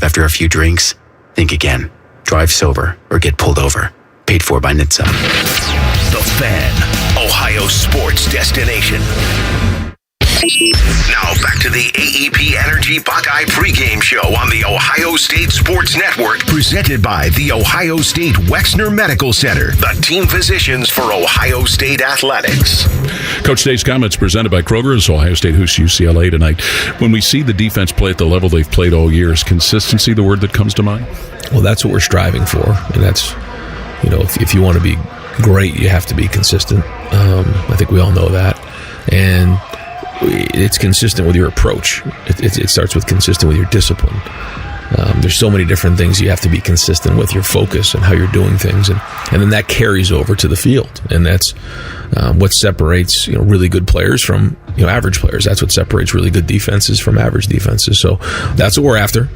After a few drinks, think again. Drive sober or get pulled over. Paid for by NHTSA. The Fan, Ohio sports destination. Now back to the AEP Energy Buckeye pregame show on the Ohio State Sports Network, presented by the Ohio State Wexner Medical Center, the team physicians for Ohio State athletics. Coach Day's comments presented by Kroger as Ohio State hosts UCLA tonight. When we see the defense play at the level they've played all year, is consistency the word that comes to mind? Well, that's what we're striving for, and that's, if you want to be great, you have to be consistent. I think we all know that, and it's consistent with your approach. It starts with consistent with your discipline. There's so many different things you have to be consistent with, your focus and how you're doing things, and then that carries over to the field, and that's what separates really good players from average players. That's what separates really good defenses from average defenses. So that's what we're after.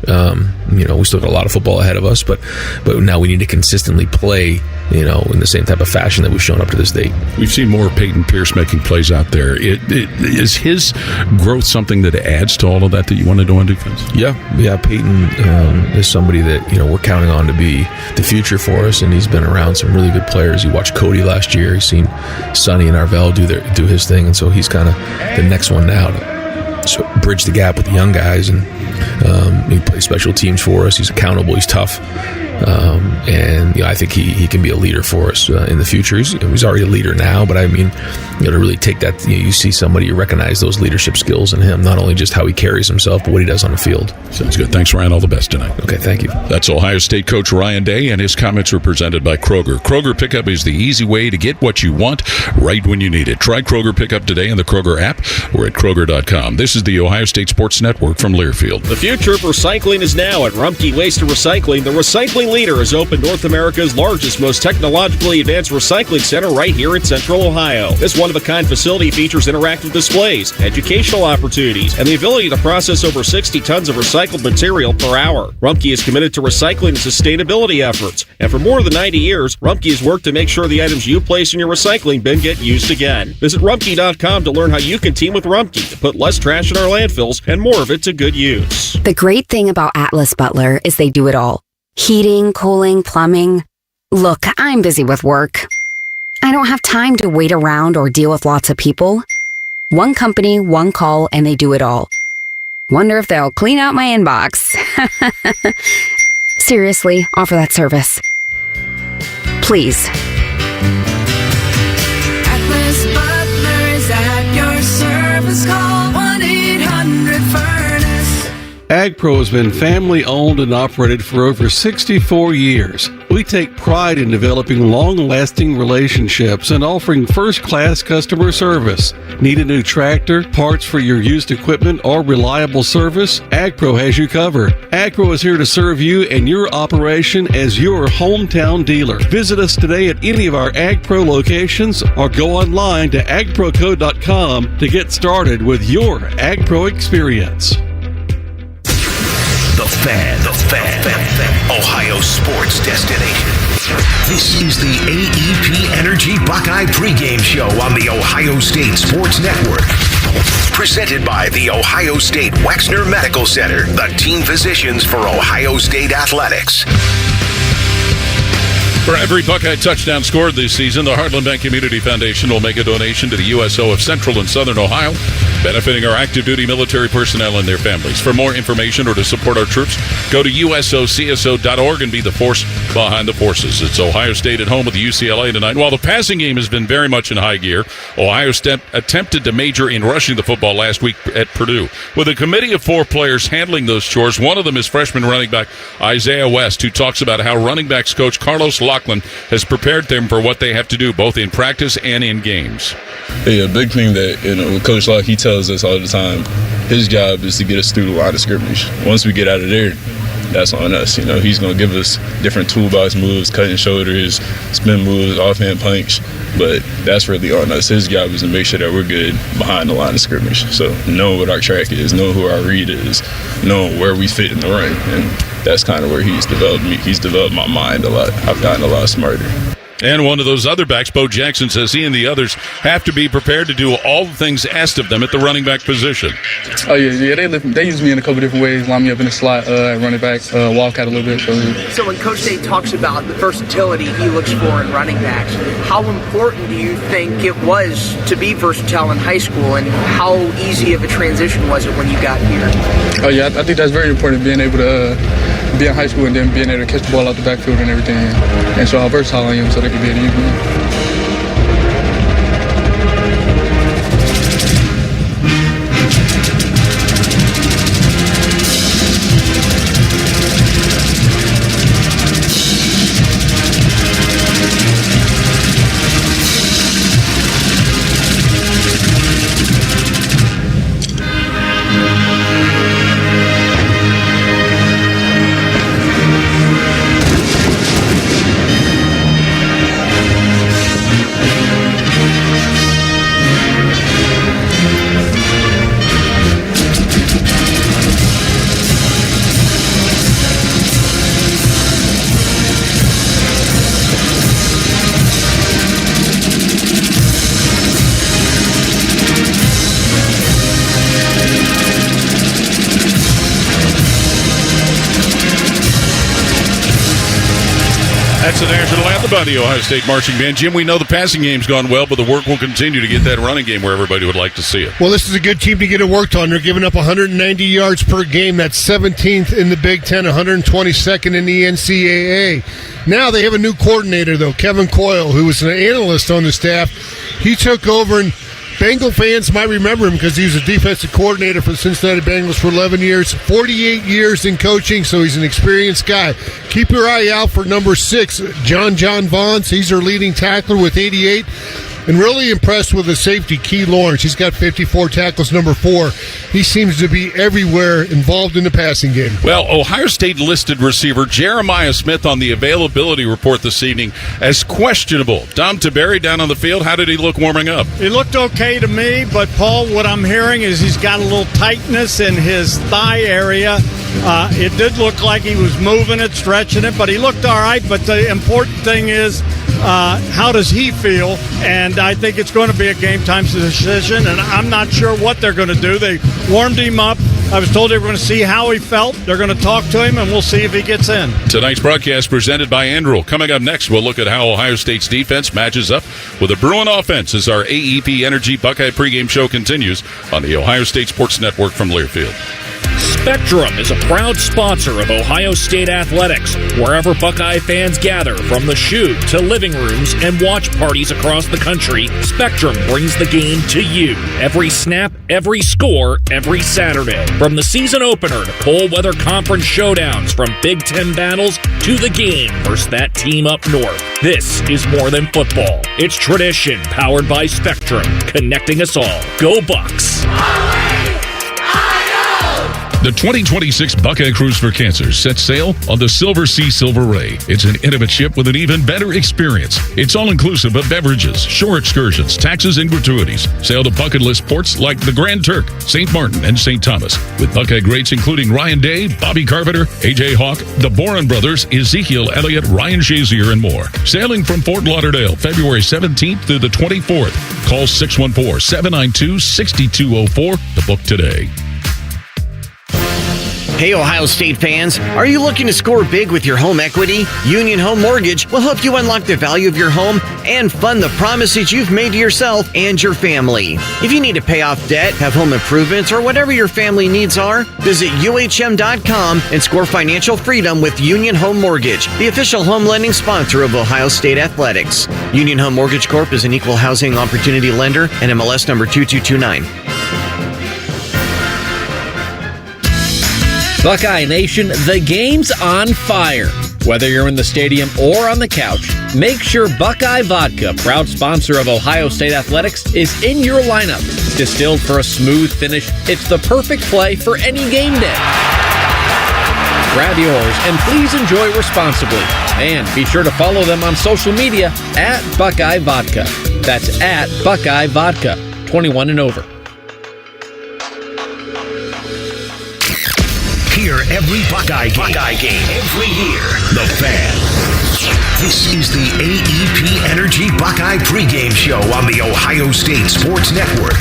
We still got a lot of football ahead of us, but now we need to consistently play in the same type of fashion that we've shown up to this date. We've seen more Peyton Pierce making plays out there. Is his growth something that adds to all of that you want to do on defense? Yeah. Peyton is somebody that we're counting on to be the future for us, and he's been around some really good players. You watched Cody last year. He's seen Sonny and Arvell do his thing, and so he's kind of the next one now to bridge the gap with the young guys, and he plays special teams for us. He's accountable. He's tough. And I think he can be a leader for us in the future. He's already a leader now, but I mean, to really take that, you see somebody, you recognize those leadership skills in him, not only just how he carries himself, but what he does on the field. Sounds good. Thanks, Ryan. All the best tonight. Okay, thank you. That's Ohio State coach Ryan Day, and his comments were presented by Kroger. Kroger Pickup is the easy way to get what you want right when you need it. Try Kroger Pickup today in the Kroger app or at Kroger.com. This is the Ohio State Sports Network from Learfield. The future of recycling is now at Rumpke Waste and Recycling. The recycling leader has opened North America's largest, most technologically advanced recycling center right here in Central Ohio. This one-of-a-kind facility features interactive displays, educational opportunities, and the ability to process over 60 tons of recycled material per hour. Rumpke is committed to recycling and sustainability efforts, and for more than 90 years, Rumpke has worked to make sure the items you place in your recycling bin get used again. Visit Rumpke.com to learn how you can team with Rumpke to put less trash in our landfills and more of it to good use. The great thing about Atlas Butler is they do it all. Heating, cooling, plumbing. Look, I'm busy with work. I don't have time to wait around or deal with lots of people. One company, one call, and they do it all. Wonder if they'll clean out my inbox. Seriously, offer that service. Please. Atlas Butler is at your service. Call 1-800-FURNACE. AgPro has been family-owned and operated for over 64 years. We take pride in developing long-lasting relationships and offering first-class customer service. Need a new tractor, parts for your used equipment, or reliable service? AgPro has you covered. AgPro is here to serve you and your operation as your hometown dealer. Visit us today at any of our AgPro locations or go online to agproco.com to get started with your AgPro experience. The Fan, Ohio sports destination. This is the AEP Energy Buckeye pregame show on the Ohio State Sports Network. Presented by the Ohio State Wexner Medical Center, the team physicians for Ohio State athletics. For every Buckeye touchdown scored this season, the Heartland Bank Community Foundation will make a donation to the USO of Central and Southern Ohio, benefiting our active duty military personnel and their families. For more information or to support our troops, go to usocso.org and be the force behind the forces. It's Ohio State at home with UCLA tonight. While the passing game has been very much in high gear, Ohio State attempted to major in rushing the football last week at Purdue. With a committee of 4 players handling those chores, one of them is freshman running back Isaiah West, who talks about how running backs coach Carlos Lachlan has prepared them for what they have to do, both in practice and in games. Yeah, a big thing that Coach Locke, he tells us all the time, his job is to get us through the line of scrimmage. Once we get out of there, that's on us. He's going to give us different toolbox moves, cutting shoulders, spin moves, offhand punch, but that's really on us. His job is to make sure that we're good behind the line of scrimmage. So knowing what our track is, knowing who our read is, knowing where we fit in the run, and that's kind of where he's developed me. He's developed my mind a lot. I've gotten a lot smarter. And one of those other backs, Bo Jackson, says he and the others have to be prepared to do all the things asked of them at the running back position. Oh, yeah. They use me in a couple different ways. Line me up in the slot, running back, wildcat a little bit. So when Coach Day talks about the versatility he looks for in running backs, how important do you think it was to be versatile in high school, and how easy of a transition was it when you got here? Oh, yeah. I think that's very important, being able to be in high school and then being able to catch the ball out the backfield and everything, and show how versatile I am so they can be able to use me. That's the national anthem by the Ohio State Marching Band. Jim, we know the passing game's gone well, but the work will continue to get that running game where everybody would like to see it. Well, this is a good team to get it worked on. They're giving up 190 yards per game. That's 17th in the Big Ten, 122nd in the NCAA. Now they have a new coordinator, though, Kevin Coyle, who was an analyst on the staff. He took over, and Bengal fans might remember him because he was a defensive coordinator for the Cincinnati Bengals for 11 years, 48 years in coaching, so he's an experienced guy. Keep your eye out for number 6, John Vaughns. He's their leading tackler with 88. And really impressed with the safety, Key Lawrence. He's got 54 tackles, number 4. He seems to be everywhere involved in the passing game. Well, Ohio State listed receiver Jeremiah Smith on the availability report this evening as questionable. Dom Tiberi down on the field, how did he look warming up? He looked okay to me, but Paul, what I'm hearing is he's got a little tightness in his thigh area. It did look like he was moving it, stretching it, but he looked all right. But the important thing is, how does he feel? And I think it's going to be a game-time decision, and I'm not sure what they're going to do. They warmed him up. I was told they were going to see how he felt. They're going to talk to him, and we'll see if he gets in. Tonight's broadcast presented by Andrew. Coming up next, we'll look at how Ohio State's defense matches up with the Bruin offense as our AEP Energy Buckeye pregame show continues on the Ohio State Sports Network from Learfield. Spectrum is a proud sponsor of Ohio State athletics. Wherever Buckeye fans gather, from the shoe to living rooms and watch parties across the country, Spectrum brings the game to you. Every snap, every score, every Saturday. From the season opener to cold weather conference showdowns, from Big Ten battles to the game versus that team up north. This is more than football. It's tradition powered by Spectrum, connecting us all. Go Bucks! The 2026 Buckeye Cruise for Cancer sets sail on the Silver Sea Silver Ray. It's an intimate ship with an even better experience. It's all-inclusive of beverages, shore excursions, taxes, and gratuities. Sail to bucket list ports like the Grand Turk, St. Martin, and St. Thomas. With Buckeye greats including Ryan Day, Bobby Carpenter, A.J. Hawk, the Boren Brothers, Ezekiel Elliott, Ryan Shazier, and more. Sailing from Fort Lauderdale, February 17th through the 24th. Call 614-792-6204 to book today. Hey, Ohio State fans, are you looking to score big with your home equity? Union Home Mortgage will help you unlock the value of your home and fund the promises you've made to yourself and your family. If you need to pay off debt, have home improvements, or whatever your family needs are, visit UHM.com and score financial freedom with Union Home Mortgage, the official home lending sponsor of Ohio State Athletics. Union Home Mortgage Corp. is an equal housing opportunity lender and MLS number 2229. Buckeye Nation, the game's on fire. Whether you're in the stadium or on the couch, make sure Buckeye Vodka, proud sponsor of Ohio State Athletics, is in your lineup. Distilled for a smooth finish, it's the perfect play for any game day. Grab yours and please enjoy responsibly. And be sure to follow them on social media at Buckeye Vodka. That's at Buckeye Vodka, 21 and over. Hear every Buckeye game every year. The Fan. This is the AEP Energy Buckeye Pregame Show on the Ohio State Sports Network.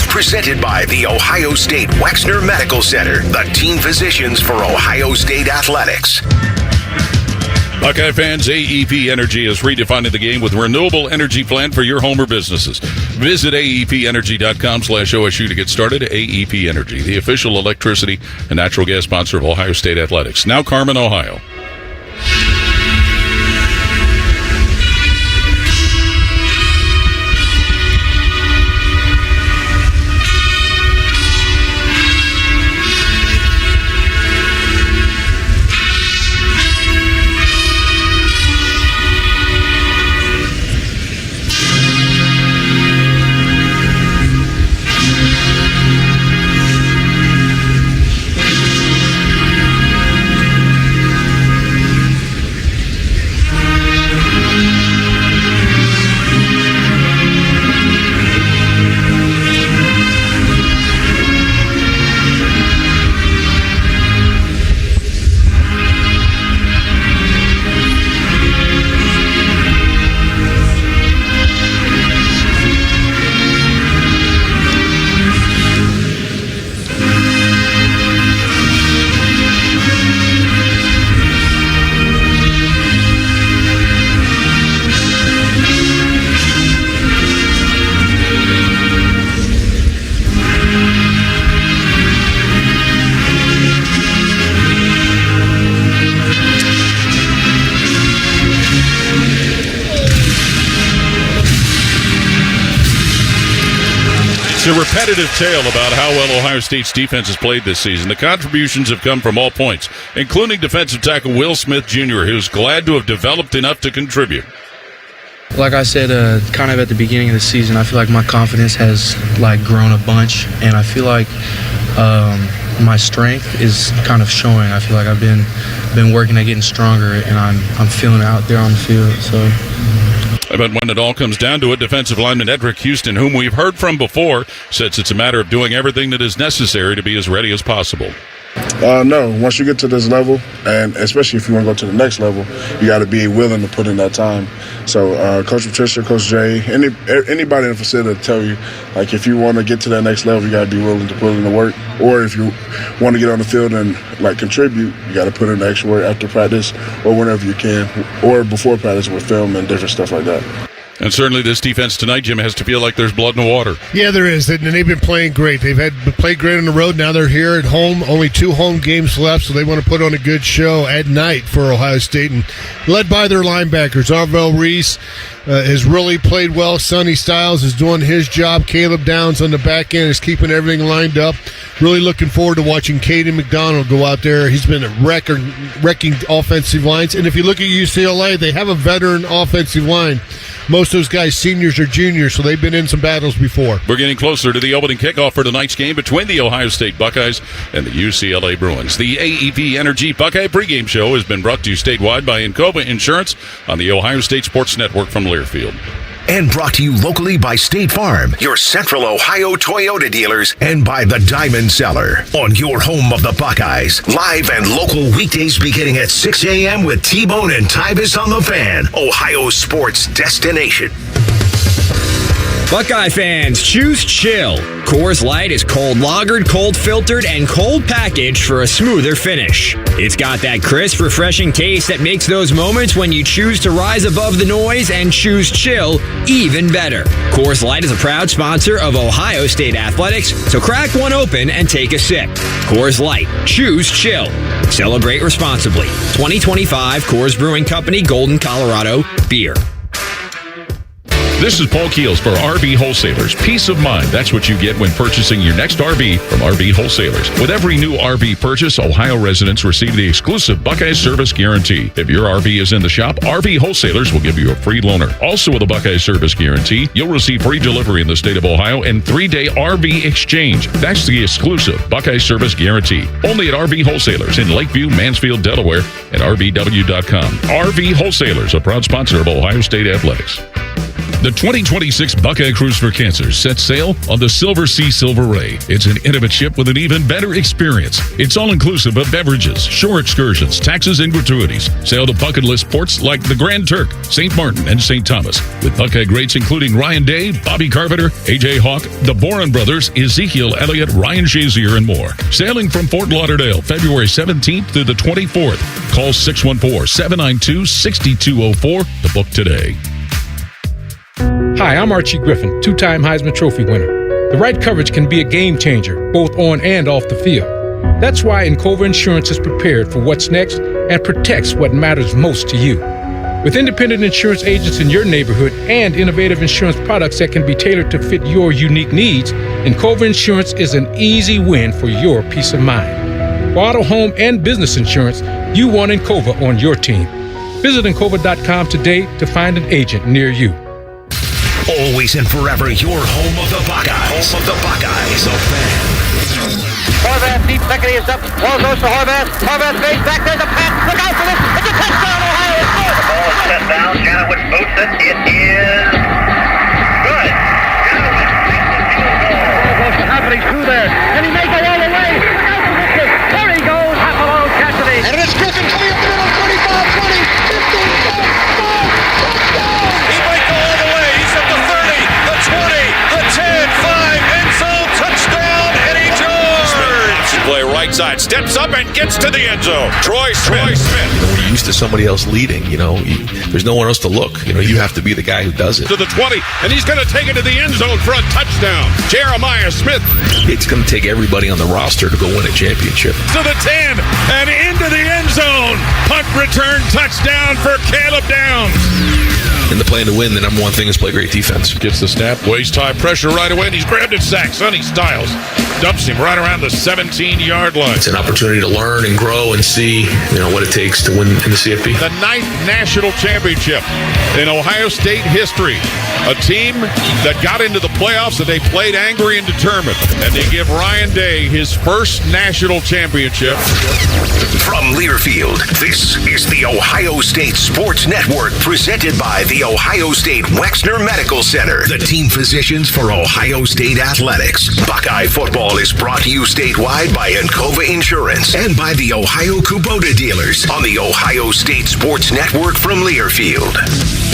Presented by the Ohio State Wexner Medical Center, the team physicians for Ohio State Athletics. Buckeye fans, AEP Energy is redefining the game with renewable energy plan for your home or businesses. Visit aepenergy.com/OSU to get started. AEP Energy, the official electricity and natural gas sponsor of Ohio State Athletics. Now Carmen, Ohio. It's a repetitive tale about how well Ohio State's defense has played this season. The contributions have come from all points, including defensive tackle Will Smith Jr., who's glad to have developed enough to contribute. Like I said, kind of at the beginning of the season, I feel like my confidence has grown a bunch, and I feel like my strength is kind of showing. I feel like I've been working at getting stronger, and I'm feeling it out there on the field. So. But when it all comes down to it, defensive lineman Edric Houston, whom we've heard from before, says it's a matter of doing everything that is necessary to be as ready as possible. No, once you get to this level, and especially if you want to go to the next level, you got to be willing to put in that time. So Coach Patricia, Coach Jay, anybody in the facility will tell you, if you want to get to that next level, you got to be willing to put in the work. Or if you want to get on the field and contribute, you got to put in the extra work after practice or whenever you can, or before practice with film and different stuff like that. And certainly this defense tonight, Jim, has to feel like there's blood in the water. Yeah, there is. And they've been playing great. They've played great on the road. Now they're here at home. Only 2 home games left, so they want to put on a good show at night for Ohio State. And led by their linebackers, Arvell Reese has really played well. Sonny Styles is doing his job. Caleb Downs on the back end is keeping everything lined up. Really looking forward to watching Caden McDonald go out there. He's been wrecking offensive lines. And if you look at UCLA, they have a veteran offensive line. Most of those guys, seniors or juniors, so they've been in some battles before. We're getting closer to the opening kickoff for tonight's game between the Ohio State Buckeyes and the UCLA Bruins. The AEP Energy Buckeye pregame show has been brought to you statewide by Encova Insurance on the Ohio State Sports Network from Learfield. And brought to you locally by State Farm, your Central Ohio Toyota dealers, and by the Diamond Cellar. On your home of the Buckeyes, live and local weekdays beginning at 6 a.m. with T-Bone and Tybus on the Fan, Ohio sports destination. Buckeye fans, choose chill. Coors Light is cold lagered, cold filtered, and cold packaged for a smoother finish. It's got that crisp, refreshing taste that makes those moments when you choose to rise above the noise and choose chill even better. Coors Light is a proud sponsor of Ohio State Athletics, so crack one open and take a sip. Coors Light, choose chill. Celebrate responsibly. 2025 Coors Brewing Company, Golden, Colorado, beer. This is Paul Keels for RV Wholesalers. Peace of mind. That's what you get when purchasing your next RV from RV Wholesalers. With every new RV purchase, Ohio residents receive the exclusive Buckeye Service Guarantee. If your RV is in the shop, RV Wholesalers will give you a free loaner. Also with a Buckeye Service Guarantee, you'll receive free delivery in the state of Ohio and 3-day RV exchange. That's the exclusive Buckeye Service Guarantee. Only at RV Wholesalers in Lakeview, Mansfield, Delaware, and RVW.com. RV Wholesalers, a proud sponsor of Ohio State Athletics. The 2026 Buckeye Cruise for Cancer sets sail on the Silver Sea Silver Ray. It's an intimate ship with an even better experience. It's all-inclusive of beverages, shore excursions, taxes, and gratuities. Sail to bucket list ports like the Grand Turk, St. Martin, and St. Thomas, with Buckeye greats including Ryan Day, Bobby Carpenter, A.J. Hawk, the Boren Brothers, Ezekiel Elliott, Ryan Shazier, and more. Sailing from Fort Lauderdale, February 17th through the 24th. Call 614-792-6204 to book today. Hi, I'm Archie Griffin, two-time Heisman Trophy winner. The right coverage can be a game changer, both on and off the field. That's why Encova Insurance is prepared for what's next and protects what matters most to you. With independent insurance agents in your neighborhood and innovative insurance products that can be tailored to fit your unique needs, Encova Insurance is an easy win for your peace of mind. For auto, home, and business insurance, you want Encova on your team. Visit Encova.com today to find an agent near you. Always and forever, your home of the Buckeyes. Home of the Buckeyes. The Fan. Horvath, deep second, he is up. Ball goes to Horvath. Horvath face back. There's a pass. Look out for this. It's a touchdown, Ohio. It's good. The ball is set down. Janowitz boots it. It is good. Janowitz makes the field goal. Ball goes to Hathaway through there. And he may go all the way. Look out for this. There he goes. Half a long Cassidy. And it is Griffin coming up the middle. 25, 20, 15, 5, touchdown. He might go all the way. He's at the 30, the 20, the 10, 5, end zone, touchdown, Eddie George. Play right side, steps up and gets to the end zone. Troy Smith. When you're used to somebody else leading, there's no one else to look. You have to be the guy who does it. To the 20, and he's going to take it to the end zone for a touchdown. Jeremiah Smith. It's going to take everybody on the roster to go win a championship. To the 10, and into the end zone. Punt return touchdown for Caleb Downs. In the plan to win, the number one thing is play great defense. Gets the snap, waist high pressure right away, and he's grabbed and sacked. Sonny Styles dumps him right around the 17-yard line. It's an opportunity to learn and grow and see, what it takes to win in the CFP. The 9th national championship in Ohio State history. A team that got into the playoffs and they played angry and determined. And they give Ryan Day his first national championship. From Learfield, this is the Ohio State Sports Network, presented by the Ohio State Wexner Medical Center, the team physicians for Ohio State athletics. Buckeye football is brought to you statewide by Encova Insurance and by the Ohio Kubota dealers on the Ohio State Sports Network from Learfield.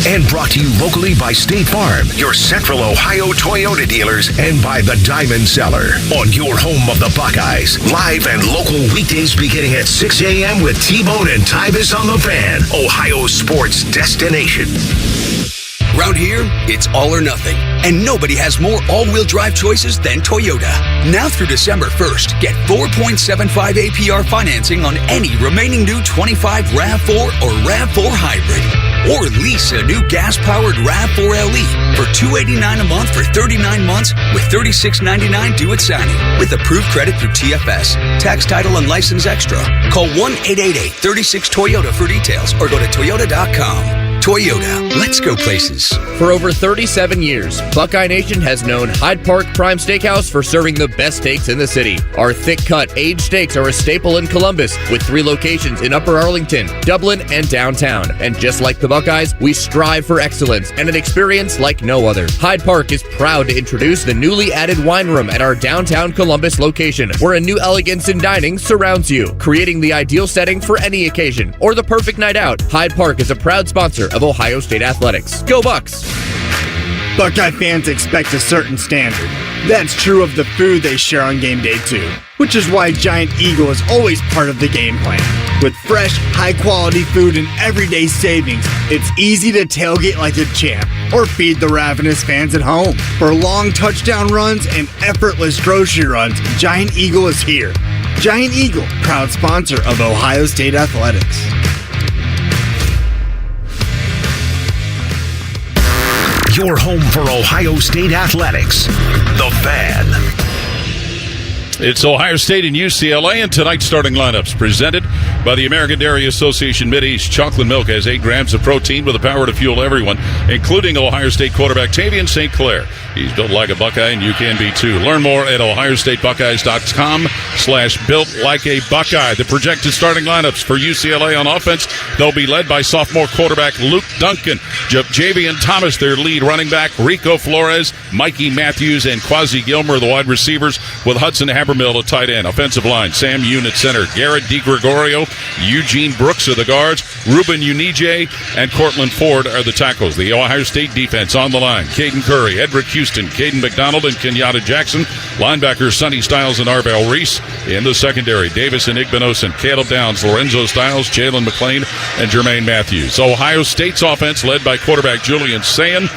And brought to you locally by State Farm, your Central Ohio Toyota dealers, and by the Diamond Cellar on your home of the Buckeyes. Live and local weekdays beginning at 6 a.m. with T-Bone and Tybus on the Fan, Ohio sports destination. Around here, it's all or nothing, and nobody has more all-wheel drive choices than Toyota. Now through December 1st, get 4.75 APR financing on any remaining new 25 RAV4 or RAV4 Hybrid. Or lease a new gas-powered RAV4 LE for $289 a month for 39 months with $36.99 due at signing. With approved credit through TFS. Tax, title, and license extra. Call 1-888-36-TOYOTA for details or go to toyota.com. Toyota, let's go places. For over 37 years, Buckeye Nation has known Hyde Park Prime Steakhouse for serving the best steaks in the city. Our thick-cut, aged steaks are a staple in Columbus, with 3 locations in Upper Arlington, Dublin, and downtown. And just like the Buckeyes, we strive for excellence and an experience like no other. Hyde Park is proud to introduce the newly added wine room at our downtown Columbus location, where a new elegance in dining surrounds you, creating the ideal setting for any occasion or the perfect night out. Hyde Park is a proud sponsor of Ohio State Athletics. Go Bucks! Buckeye fans expect a certain standard. That's true of the food they share on game day too, which is why Giant Eagle is always part of the game plan. With fresh, high-quality food and everyday savings, it's easy to tailgate like a champ or feed the ravenous fans at home. For long touchdown runs and effortless grocery runs, Giant Eagle is here. Giant Eagle, proud sponsor of Ohio State Athletics. Your home for Ohio State athletics, The Fan. It's Ohio State and UCLA, and tonight's starting lineups presented by the American Dairy Association Mideast. Chocolate milk has 8 grams of protein with the power to fuel everyone, including Ohio State quarterback Tavian St. Clair. He's built like a Buckeye, and you can be too. Learn more at ohiostatebuckeyes.com/built-like-a-Buckeye. The projected starting lineups for UCLA on offense, they'll be led by sophomore quarterback Luke Duncan, Javian Thomas, their lead running back, Rico Flores, Mikey Matthews, and Quasi Gilmer, the wide receivers, with Hudson Habermill, a tight end. Offensive line, Sam Yoon at center, Garrett DiGregorio, Eugene Brooks are the guards, Ruben Unije, and Cortland Ford are the tackles. The Ohio State defense on the line, Caden Curry, Edric Houston, Caden McDonald, and Kenyatta Jackson. Linebackers, Sonny Styles and Arvell Reese. In the secondary, Davis and Igbenos, Caleb Downs, Lorenzo Styles, Jalen McClain, and Jermaine Matthews. Ohio State's offense led by quarterback Julian Sayin.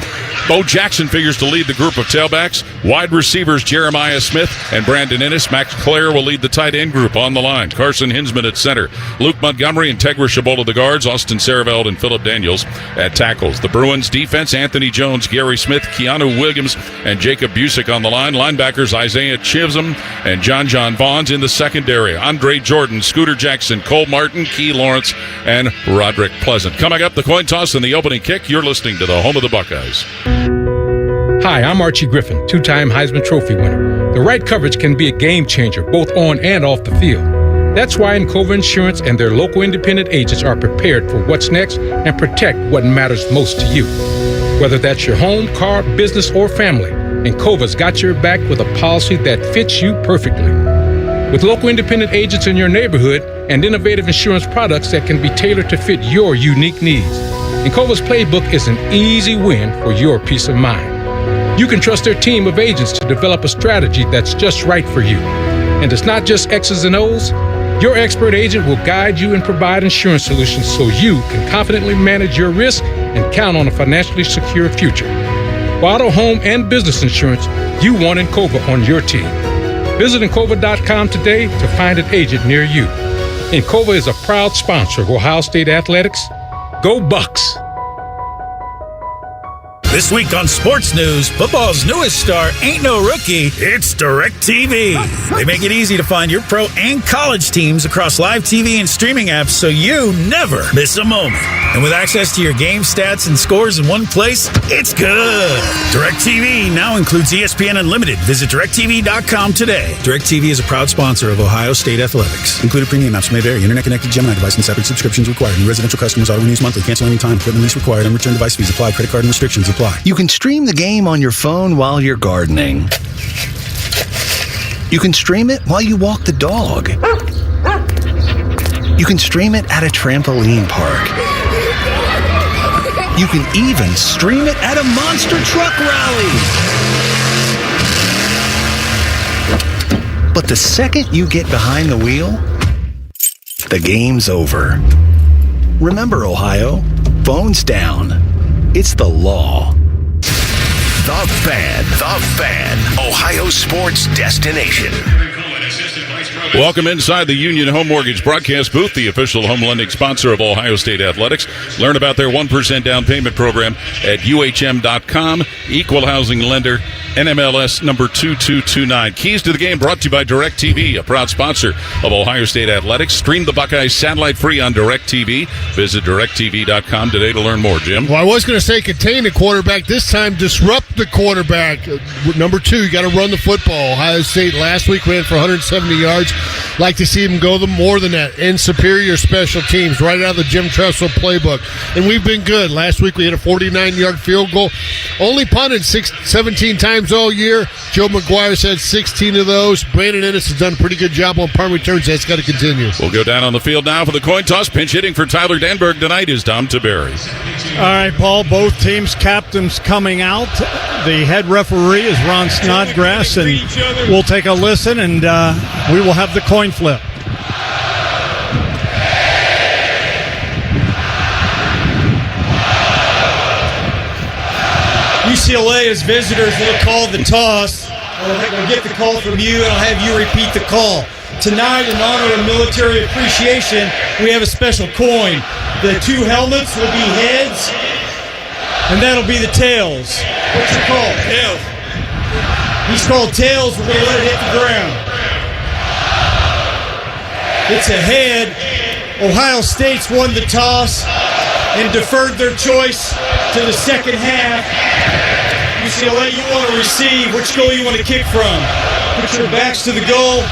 Bo Jackson figures to lead the group of tailbacks. Wide receivers Jeremiah Smith and Brandon Ennis. Max Clare will lead the tight end group on the line. Carson Hinsman at center. Luke Montgomery and Tegra Shabola the guards. Austin Saraveld and Philip Daniels at tackles. The Bruins defense, Anthony Jones, Gary Smith, Keanu Williams, and Jacob Busick on the line. Linebackers Isaiah Chisholm and John Vaughns. In the secondary, Andre Jordan, Scooter Jackson, Cole Martin, Key Lawrence, and Roderick Pleasant. Coming up, the coin toss and the opening kick. You're listening to the home of the Buckeyes. Hi, I'm Archie Griffin, 2-time Heisman Trophy winner. The right coverage can be a game changer, both on and off the field. That's why Encova Insurance and their local independent agents are prepared for what's next and protect what matters most to you. Whether that's your home, car, business, or family, Encova's got your back with a policy that fits you perfectly. With local independent agents in your neighborhood and innovative insurance products that can be tailored to fit your unique needs, Encova's playbook is an easy win for your peace of mind. You can trust their team of agents to develop a strategy that's just right for you. And it's not just X's and O's. Your expert agent will guide you and provide insurance solutions so you can confidently manage your risk and count on a financially secure future. For auto, home, and business insurance, you want Encova on your team. Visit Encova.com today to find an agent near you. Encova is a proud sponsor of Ohio State Athletics. Go Bucks! This week on Sports News, football's newest star ain't no rookie, it's DirecTV. They make it easy to find your pro and college teams across live TV and streaming apps so you never miss a moment. And with access to your game stats and scores in one place, it's good. DirecTV now includes ESPN Unlimited. Visit DirecTV.com today. DirecTV is a proud sponsor of Ohio State Athletics. Included premium apps may vary. Internet-connected Gemini device and separate subscriptions required. New residential customers auto-renews monthly. Cancel anytime. Equipment lease required. Unreturned device fees apply. Credit card and restrictions apply. You can stream the game on your phone while you're gardening. You can stream it while you walk the dog. You can stream it at a trampoline park. You can even stream it at a monster truck rally. But the second you get behind the wheel, the game's over. Remember, Ohio, phones down. It's the law. The Fan, Ohio sports destination. Welcome inside the Union Home Mortgage broadcast booth, the official home lending sponsor of Ohio State Athletics. Learn about their 1% down payment program at UHM.com. Equal housing lender, NMLS number 2229. Keys to the game brought to you by DirecTV, a proud sponsor of Ohio State Athletics. Stream the Buckeyes satellite free on DirecTV. Visit DirecTV.com today to learn more, Jim. Well, I was going to say contain the quarterback. This time, disrupt the quarterback. Number 2, you got to run the football. Ohio State last week ran for 170 yards. Like to see them go more than that. And superior special teams right out of the Jim Tressel playbook. And we've been good. Last week we had a 49-yard field goal. Only punted 17 times all year. Joe McGuire's had 16 of those. Brandon Ennis has done a pretty good job on punt returns. That's got to continue. We'll go down on the field now for the coin toss. Pinch hitting for Tyler Danberg tonight is Tom Tiberi. All right, Paul, both teams' captains coming out. The head referee is Ron Snodgrass, and we'll take a listen, and we will have the coin flip. UCLA as visitors will call the toss. We'll get the call from you, and I'll have you repeat the call. Tonight, in honor of military appreciation, we have a special coin. The 2 helmets will be heads, and that'll be the tails. What's your call? Tails. He's called tails. We're going to let it hit the ground. It's ahead. Ohio State's won the toss and deferred their choice to the second half. UCLA, you want to receive. Which goal you want to kick from? Put your backs to the goal.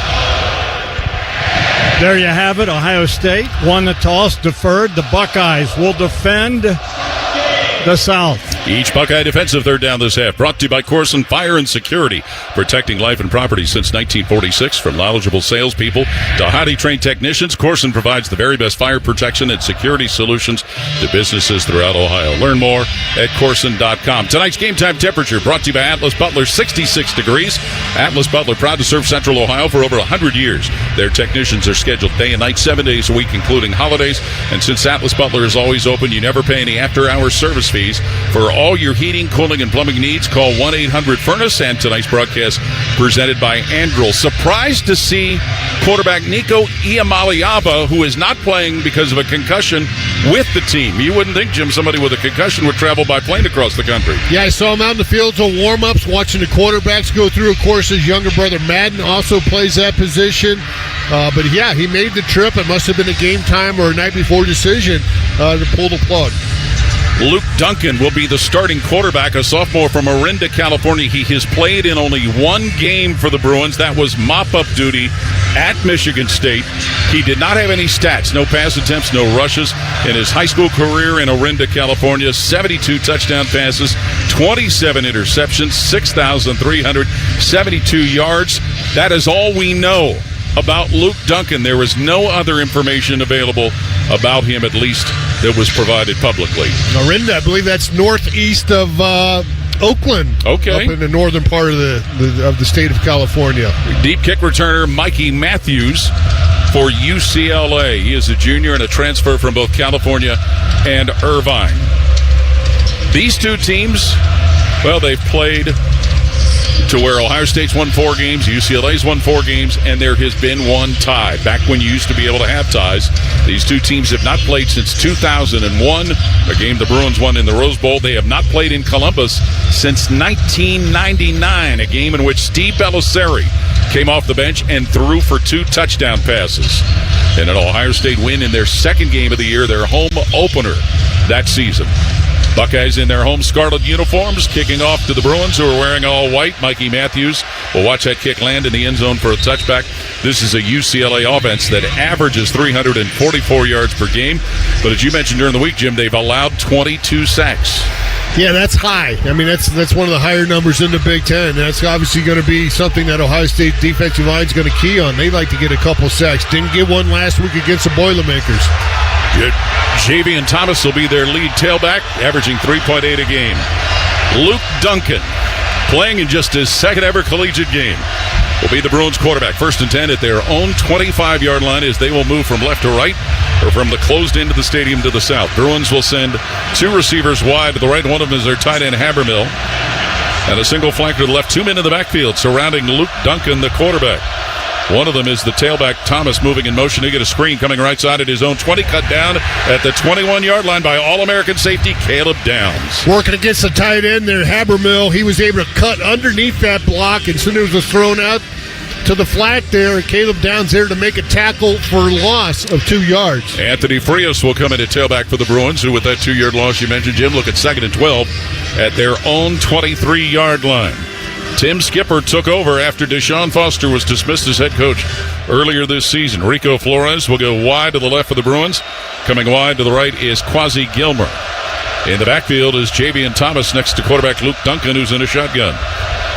There you have it. Ohio State won the toss, deferred. The Buckeyes will defend the South. Each Buckeye defensive third down this half brought to you by Corson Fire and Security, protecting life and property since 1946. From knowledgeable salespeople to highly trained technicians, Corson provides the very best fire protection and security solutions to businesses throughout Ohio. Learn more at Corson.com. Tonight's game time temperature brought to you by Atlas Butler, 66 degrees. Atlas Butler, proud to serve Central Ohio for over 100 years. Their technicians are scheduled day and night, 7 days a week, including holidays. And since Atlas Butler is always open, you never pay any after-hours service fees. For all your heating, cooling, and plumbing needs, call 1-800-FURNACE. And tonight's broadcast presented by Andrel. Surprised to see quarterback Nico Iamaleava, who is not playing because of a concussion, with the team. You wouldn't think, Jim, somebody with a concussion would travel by plane across the country. Yeah, I saw him out in the field on warm-ups, watching the quarterbacks go through. Of course, his younger brother Madden also plays that position. But, yeah, he made the trip. It must have been a game time or a night before decision to pull the plug. Luke Duncan will be the starting quarterback, a sophomore from Orinda, California. He has played in only one game for the Bruins. That was mop-up duty at Michigan State. He did not have any stats, no pass attempts, no rushes. In his high school career in Orinda, California, 72 touchdown passes, 27 interceptions, 6,372 yards. That is all we know about Luke Duncan. There is no other information available about him, at least that was provided publicly. Orinda, I believe that's northeast of Oakland. Okay. Up in the northern part of the state of California. Deep kick returner Mikey Matthews for UCLA. He is a junior and a transfer from both California and Irvine. These two teams, well, they've played to where Ohio State's won 4 games, UCLA's won 4 games, and there has been one tie. Back when you used to be able to have ties, these two teams have not played since 2001, a game the Bruins won in the Rose Bowl. They have not played in Columbus since 1999, a game in which Steve Bellisari came off the bench and threw for 2 touchdown passes. And an Ohio State win in their second game of the year, their home opener that season. Buckeyes in their home scarlet uniforms, kicking off to the Bruins, who are wearing all white. Mikey Matthews will watch that kick land in the end zone for a touchback. This is a UCLA offense that averages 344 yards per game. But as you mentioned during the week, Jim, they've allowed 22 sacks. Yeah, that's high. I mean, that's one of the higher numbers in the Big Ten. That's obviously going to be something that Ohio State defensive line is going to key on. They like to get a couple sacks. Didn't get one last week against the Boilermakers. Javian Thomas will be their lead tailback, averaging 3.8 a game. Luke Duncan, playing in just his second ever collegiate game, will be the Bruins quarterback. 1st and 10 at their own 25-yard line as they will move from left to right or from the closed end of the stadium to the south. Bruins will send 2 receivers wide to the right. One of them is their tight end, Habermill. And a single flanker to the left. 2 men in the backfield surrounding Luke Duncan, the quarterback. One of them is the tailback, Thomas, moving in motion to get a screen, coming right side at his own 20, cut down at the 21-yard line by All-American safety Caleb Downs. Working against the tight end there, Habermill. He was able to cut underneath that block, and soon as it was thrown out to the flat there, and Caleb Downs there to make a tackle for loss of 2 yards. Anthony Frias will come in at tailback for the Bruins, who with that 2-yard loss you mentioned, Jim, look at 2nd and 12 at their own 23-yard line. Tim Skipper took over after Deshaun Foster was dismissed as head coach earlier this season. Rico Flores will go wide to the left for the Bruins. Coming wide to the right is Quasi Gilmer. In the backfield is Javian Thomas next to quarterback Luke Duncan, who's in a shotgun.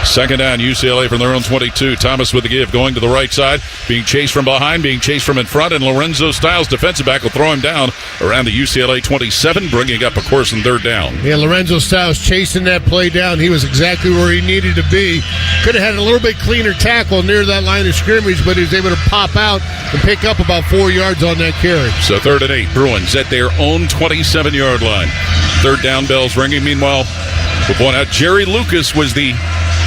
2nd down, UCLA from their own 22. Thomas with the give, going to the right side, being chased from behind, being chased from in front, and Lorenzo Stiles, defensive back, will throw him down around the UCLA 27, bringing up a course and 3rd down. Yeah, Lorenzo Stiles chasing that play down. He was exactly where he needed to be. Could have had a little bit cleaner tackle near that line of scrimmage, but he was able to pop out and pick up about 4 yards on that carry. So 3rd and 8, Bruins at their own 27-yard line. 3rd down bells ringing. Meanwhile, we'll point out Jerry Lucas was the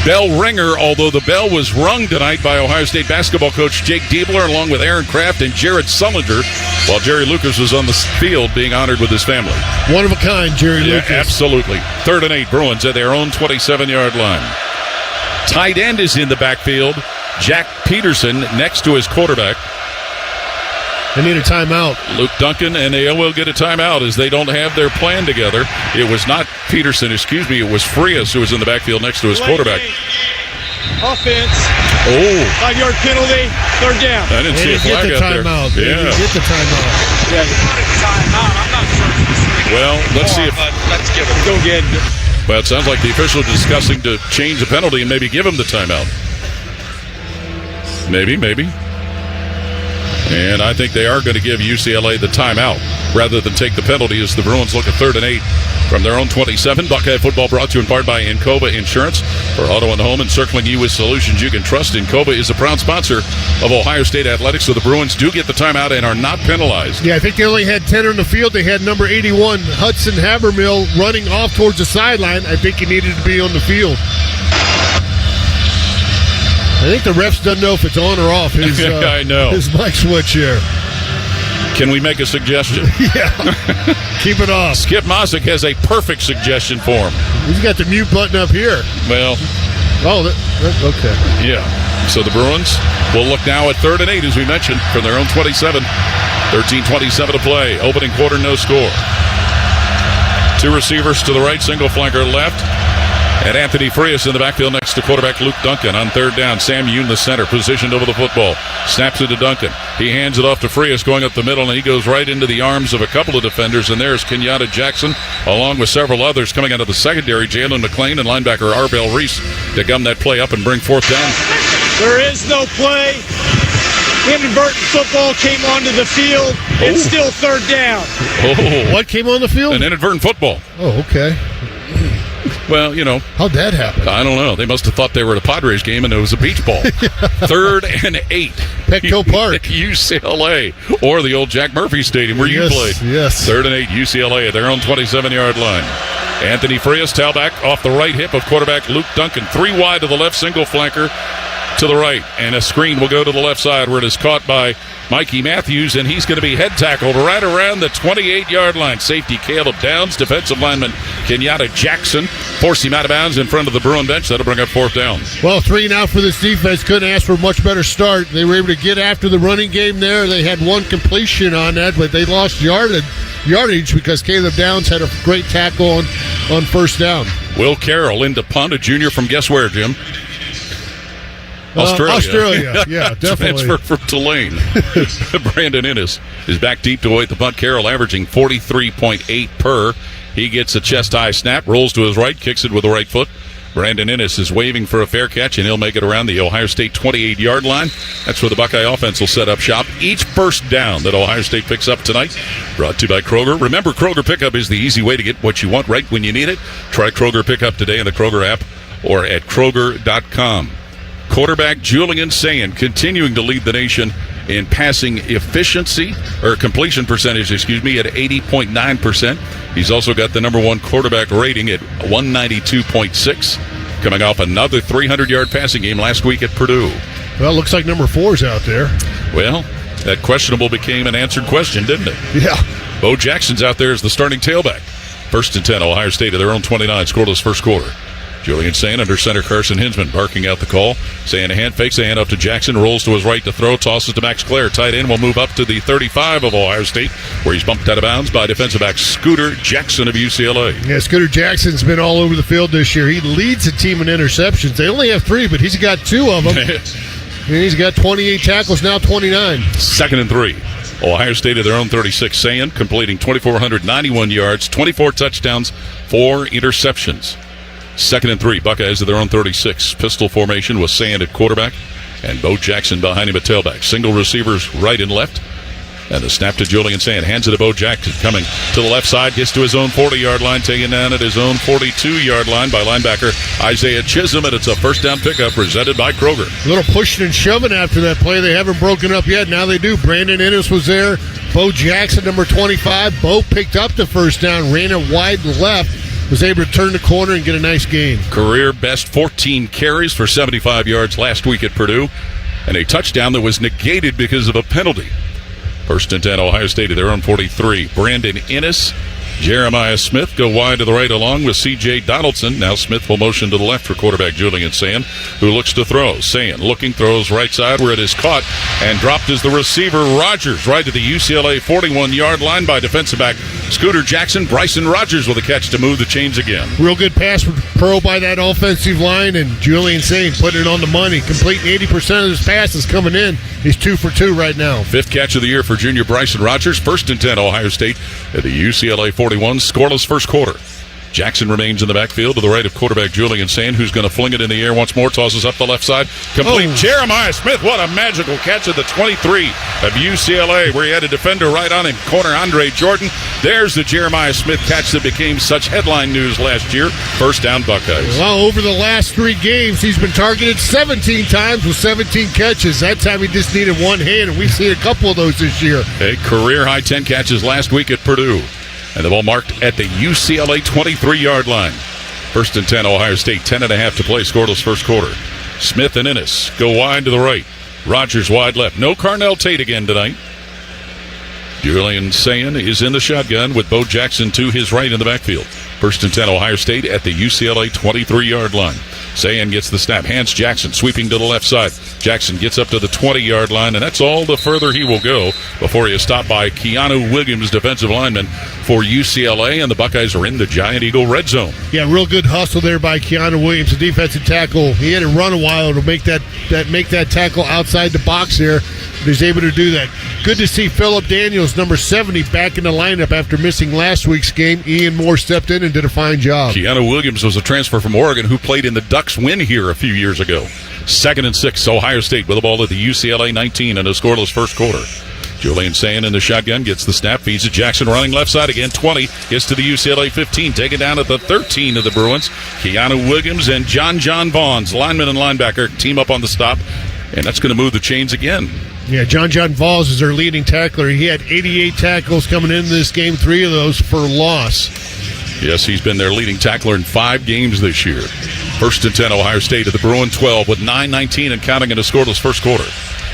bell ringer, although the bell was rung tonight by Ohio State basketball coach Jake Diebler, along with Aaron Kraft and Jared Sullinger, while Jerry Lucas was on the field being honored with his family. One of a kind, Jerry Lucas. Absolutely. 3rd and 8, Bruins at their own 27-yard line. Tight end is in the backfield. Jack Peterson next to his quarterback. They need a timeout. Luke Duncan, and they will get a timeout as they don't have their plan together. It was not Peterson, it was Frias who was in the backfield next to his quarterback. Offense. Oh. 5-yard penalty. 3rd down. I didn't see a flag out there. Yeah. Get the timeout. Yeah. I'm not sure. Well, let's see if... Let's give it. Go get it. Well, it sounds like the official is discussing to change the penalty and maybe give him the timeout. Maybe. And I think they are going to give UCLA the timeout rather than take the penalty as the Bruins look at 3rd and 8 from their own 27. Buckeye football brought to you in part by Encova Insurance. For auto and home, encircling you with solutions you can trust. Encova is a proud sponsor of Ohio State athletics, so the Bruins do get the timeout and are not penalized. Yeah, I think they only had 10 on the field. They had number 81, Hudson Habermill, running off towards the sideline. I think he needed to be on the field. I think the refs doesn't know if it's on or off his, I know. His mic switch here. Can we make a suggestion? Yeah. Keep it off. Skip Mosick has a perfect suggestion for him. He's got the mute button up here. Well. Oh, okay. Yeah. So the Bruins will look now at 3rd and 8, as we mentioned, from their own 27. 13:27 to play. Opening quarter, no score. 2 receivers to the right, single flanker left. And Anthony Frias in the backfield next to quarterback Luke Duncan. On 3rd down, Sam Yoon, the center, positioned over the football. Snaps it to Duncan. He hands it off to Frias going up the middle, and he goes right into the arms of a couple of defenders. And there's Kenyatta Jackson, along with several others coming out of the secondary. Jalen McClain and linebacker Arbel Reese to gum that play up and bring 4th down. There is no play. Inadvertent football came onto the field. It's still 3rd down. Oh. What came on the field? An inadvertent football. Oh, okay. Well, how'd that happen? I don't know. They must have thought they were at a Padres game and it was a beach ball. 3rd and 8. Petco Park. UCLA or the old Jack Murphy Stadium where you played. Yes. 3rd and 8, UCLA at their own 27-yard line. Anthony Frias, tailback off the right hip of quarterback Luke Duncan. 3 wide to the left, single flanker to the right. And a screen will go to the left side where it is caught by Mikey Matthews, and he's going to be head tackled right around the 28-yard line. Safety Caleb Downs, defensive lineman Kenyatta Jackson forced him out of bounds in front of the Bruin bench. That'll bring up 4th down. Well, 3 and out for this defense. Couldn't ask for a much better start. They were able to get after the running game there. They had 1 completion on that, but they lost yardage because Caleb Downs had a great tackle on 1st down. Will Carroll into punt, a junior from guess where, Jim? Australia, yeah, definitely. Transfer from Tulane. Brandon Innes is back deep to await the punt. Carroll averaging 43.8 per. He gets a chest-high snap, rolls to his right, kicks it with the right foot. Brandon Innes is waving for a fair catch, and he'll make it around the Ohio State 28-yard line. That's where the Buckeye offense will set up shop. Each first down that Ohio State picks up tonight, brought to you by Kroger. Remember, Kroger Pickup is the easy way to get what you want right when you need it. Try Kroger Pickup today in the Kroger app or at Kroger.com. Quarterback Julian Sayin continuing to lead the nation in passing efficiency, or completion percentage, at 80.9%. He's also got the number 1 quarterback rating at 192.6, coming off another 300-yard passing game last week at Purdue. Well, looks like number 4's out there. Well, that questionable became an answered question, didn't it? Yeah. Bo Jackson's out there as the starting tailback. 1st and 10, Ohio State at their own 29, scoreless first quarter. Julian Sayin under center Carson Hinsman barking out the call. Sayin a hand fakes, a hand up to Jackson, rolls to his right to throw, tosses to Max Clare. Tight end will move up to the 35 of Ohio State, where he's bumped out of bounds by defensive back Scooter Jackson of UCLA. Yeah, Scooter Jackson's been all over the field this year. He leads the team in interceptions. They only have 3, but he's got 2 of them. And he's got 28 tackles, now 29. 2nd and 3. Ohio State at their own 36. Sayin completing 2,491 yards, 24 touchdowns, 4 interceptions. 2nd and 3, Buckeyes at their own 36. Pistol formation with Sand at quarterback and Bo Jackson behind him at tailback. Single receivers right and left. And the snap to Julian Sand. Hands it to Bo Jackson. Coming to the left side. Gets to his own 40-yard line. Taken down at his own 42-yard line by linebacker Isaiah Chisholm. And it's a first down pickup presented by Kroger. A little pushing and shoving after that play. They haven't broken up yet. Now they do. Brandon Innes was there. Bo Jackson, number 25. Bo picked up the first down. Ran it wide left. Was able to turn the corner and get a nice gain. Career best 14 carries for 75 yards last week at Purdue. And a touchdown that was negated because of a penalty. 1st and 10, Ohio State at their own 43. Brandon Innes Jeremiah Smith go wide to the right along with C.J. Donaldson. Now Smith will motion to the left for quarterback Julian Sayin, who looks to throw. Sayin looking, throws right side where it is caught and dropped as the receiver Rogers right to the UCLA 41-yard line by defensive back Scooter Jackson. Bryson Rogers with a catch to move the chains again. Real good pass pro by that offensive line, and Julian Sayin putting it on the money. Complete 80% of his passes coming in. He's 2 for 2 right now. 5th catch of the year for junior Bryson Rogers. 1st and 10, Ohio State at the UCLA 41. Scoreless first quarter. Jackson remains in the backfield to the right of quarterback Julian Sayin, who's going to fling it in the air once more, tosses up the left side. Complete. Jeremiah Smith, what a magical catch at the 23 of UCLA, where he had a defender right on him, corner Andre Jordan. There's the Jeremiah Smith catch that became such headline news last year. First down, Buckeyes. Well, over the last 3 games, he's been targeted 17 times with 17 catches. That time he just needed one hand, and we've seen a couple of those this year. A career-high 10 catches last week at Purdue. And the ball marked at the UCLA 23-yard line. 1st and 10, Ohio State, 10.5 to play, scoreless first quarter. Smith and Ennis go wide to the right. Rogers wide left. No Carnell Tate again tonight. Julian Sayin is in the shotgun with Bo Jackson to his right in the backfield. 1st and 10, Ohio State at the UCLA 23-yard line. Sayin gets the snap, hands Jackson, sweeping to the left side. Jackson gets up to the 20-yard line, and that's all the further he will go before he is stopped by Keanu Williams, defensive lineman for UCLA, and the Buckeyes are in the Giant Eagle red zone. Yeah, real good hustle there by Keanu Williams, the defensive tackle. He had to run a while to make that tackle outside the box there. He's able to do that. Good to see Phillip Daniels, number 70, back in the lineup after missing last week's game. Ian Moore stepped in and did a fine job. Keanu Williams was a transfer from Oregon who played in the Ducks win here a few years ago. 2nd and 6, Ohio State with the ball at the UCLA 19 and a scoreless first quarter. Julian Sayin in the shotgun, gets the snap, feeds it Jackson running left side again, 20, gets to the UCLA 15, taken down at the 13 of the Bruins. Keanu Williams and John Vaughns, lineman and linebacker, team up on the stop, and that's going to move the chains again. Yeah, John Vaughns is their leading tackler. He had 88 tackles coming into this game, 3 of those for loss. Yes, he's been their leading tackler in 5 games this year. 1st and 10, Ohio State at the Bruin 12 with 9:19 and counting in a scoreless first quarter.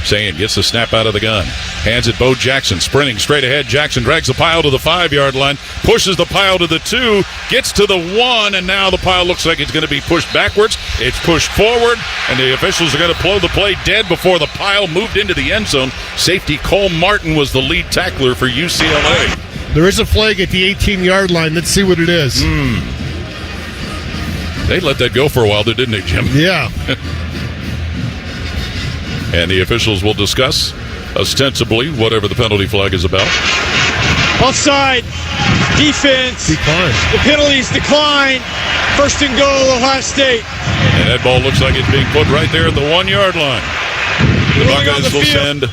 Sayin gets the snap out of the gun. Hands it Bo Jackson, sprinting straight ahead. Jackson drags the pile to the 5-yard line, pushes the pile to the 2, gets to the 1, and now the pile looks like it's going to be pushed backwards. It's pushed forward, and the officials are going to blow the play dead before the pile moved into the end zone. Safety Cole Martin was the lead tackler for UCLA. There is a flag at the 18-yard line. Let's see what it is. They let that go for a while, didn't they, Jim? Yeah. And the officials will discuss, ostensibly, whatever the penalty flag is about. Offside. Defense. Decline. The penalties decline. 1st and goal, Ohio State. And that ball looks like it's being put right there at the 1-yard line. The Buckeyes will send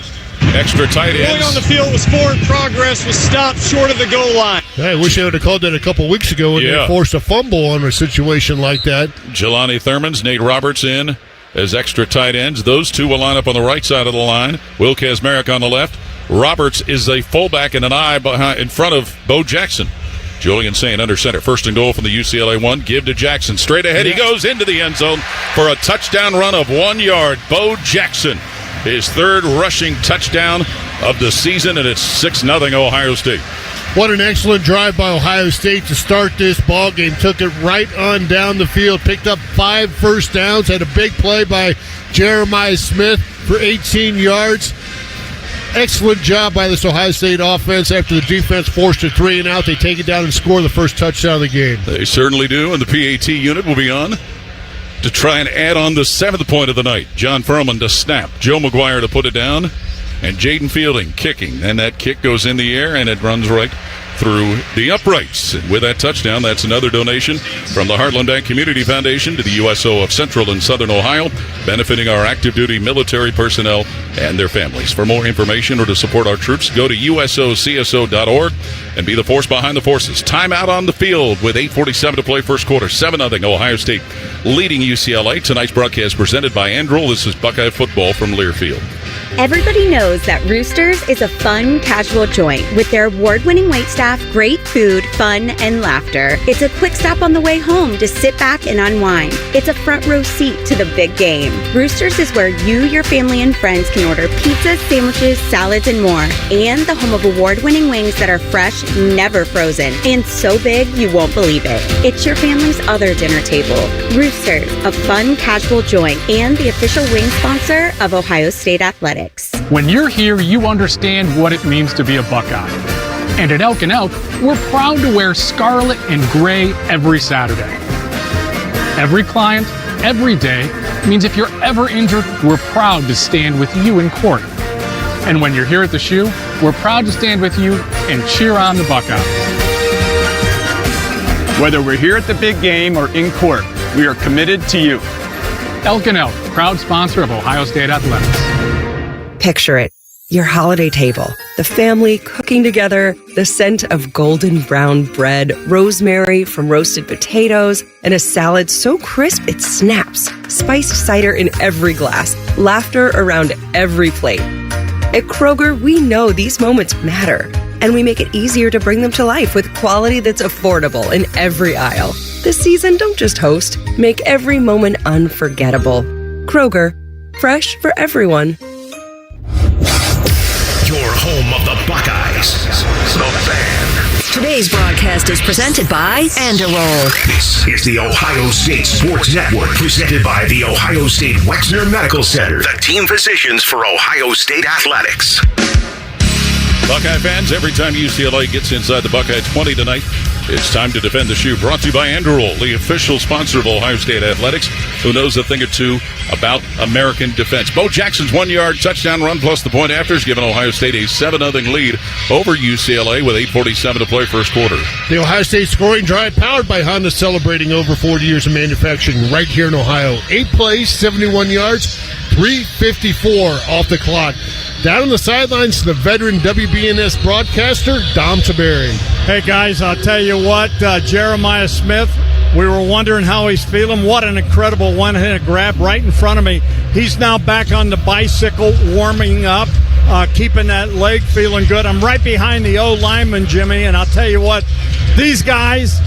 extra tight ends. Going on the field was forward progress, was stopped short of the goal line. I wish they would have called that a couple weeks ago when they forced a fumble on a situation like that. Jelani Thurmans, Nate Roberts in as extra tight ends. Those two will line up on the right side of the line. Will Kazmarek on the left. Roberts is a fullback and an eye in front of Bo Jackson. Julian Sayin under center. 1st and goal from the UCLA 1. Give to Jackson. Straight ahead. He goes into the end zone for a touchdown run of 1 yard. Bo Jackson, his 3rd rushing touchdown of the season, and it's 6-0 Ohio State. What an excellent drive by Ohio State to start this ball game. Took it right on down the field. Picked up 5 first downs. Had a big play by Jeremiah Smith for 18 yards. Excellent job by this Ohio State offense. After the defense forced a 3-and-out, they take it down and score the first touchdown of the game. They certainly do, and the PAT unit will be on to try and add on the 7th point of the night. John Furman to snap. Joe McGuire to put it down. And Jaden Fielding kicking. And that kick goes in the air, and it runs right through the uprights. And with that touchdown, that's another donation from the Heartland Bank Community Foundation to the USO of Central and Southern Ohio, benefiting our active duty military personnel and their families. For more information or to support our troops, go to usocso.org and be the force behind the forces. Timeout on the field with 8:47 to play first quarter. 7-0 Ohio State leading UCLA. Tonight's broadcast presented by Androl. This is Buckeye football from Learfield. Everybody knows that Roosters is a fun, casual joint with their award-winning waitstaff, great food, fun, and laughter. It's a quick stop on the way home to sit back and unwind. It's a front row seat to the big game. Roosters is where you, your family, and friends can order pizzas, sandwiches, salads, and more. And the home of award-winning wings that are fresh, never frozen, and so big you won't believe it. It's your family's other dinner table. Roosters, a fun, casual joint, and the official wing sponsor of Ohio State Athletics. When you're here, you understand what it means to be a Buckeye. And at Elk & Elk, we're proud to wear scarlet and gray every Saturday. Every client, every day, means if you're ever injured, we're proud to stand with you in court. And when you're here at the Shoe, we're proud to stand with you and cheer on the Buckeyes. Whether we're here at the big game or in court, we are committed to you. Elk & Elk, proud sponsor of Ohio State Athletics. Picture it, your holiday table, the family cooking together, the scent of golden brown bread, rosemary from roasted potatoes, and a salad so crisp it snaps, spiced cider in every glass, laughter around every plate. At Kroger, we know these moments matter, and we make it easier to bring them to life with quality that's affordable in every aisle. This season, don't just host, make every moment unforgettable. Kroger, fresh for everyone. Your home of the Buckeyes. The Fan. Today's broadcast is presented by Andorol. This is the Ohio State Sports Network, presented by the Ohio State Wexner Medical Center, the team physicians for Ohio State Athletics. Buckeye fans, every time UCLA gets inside the Buckeye 20 tonight, it's time to defend the Shoe. Brought to you by Andorol, the official sponsor of Ohio State Athletics, who knows a thing or two about American defense. Bo Jackson's 1-yard touchdown run plus the point after has given Ohio State a 7-0 lead over UCLA with 8:47 to play first quarter. The Ohio State scoring drive powered by Honda, celebrating over 40 years of manufacturing right here in Ohio. 8 plays, 71 yards, 3:54 off the clock. Down on the sidelines, the veteran WBNS broadcaster, Dom Taberi. Hey, guys, I'll tell you what, Jeremiah Smith, we were wondering how he's feeling. What an incredible one-handed grab right in front of me. He's now back on the bicycle, warming up, keeping that leg feeling good. I'm right behind the O-lineman, Jimmy, and I'll tell you what, these guys,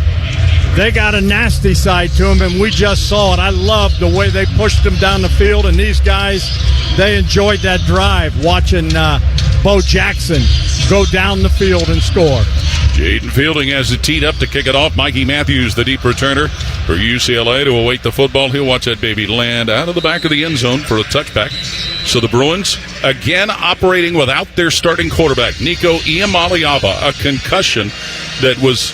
they got a nasty side to them, and we just saw it. I love the way they pushed them down the field, and these guys, they enjoyed that drive, watching Bo Jackson go down the field and score. Jaden Fielding has it teed up to kick it off. Mikey Matthews, the deep returner for UCLA, to await the football. He'll watch that baby land out of the back of the end zone for a touchback. So the Bruins, again, operating without their starting quarterback, Nico Iamaleava, a concussion that was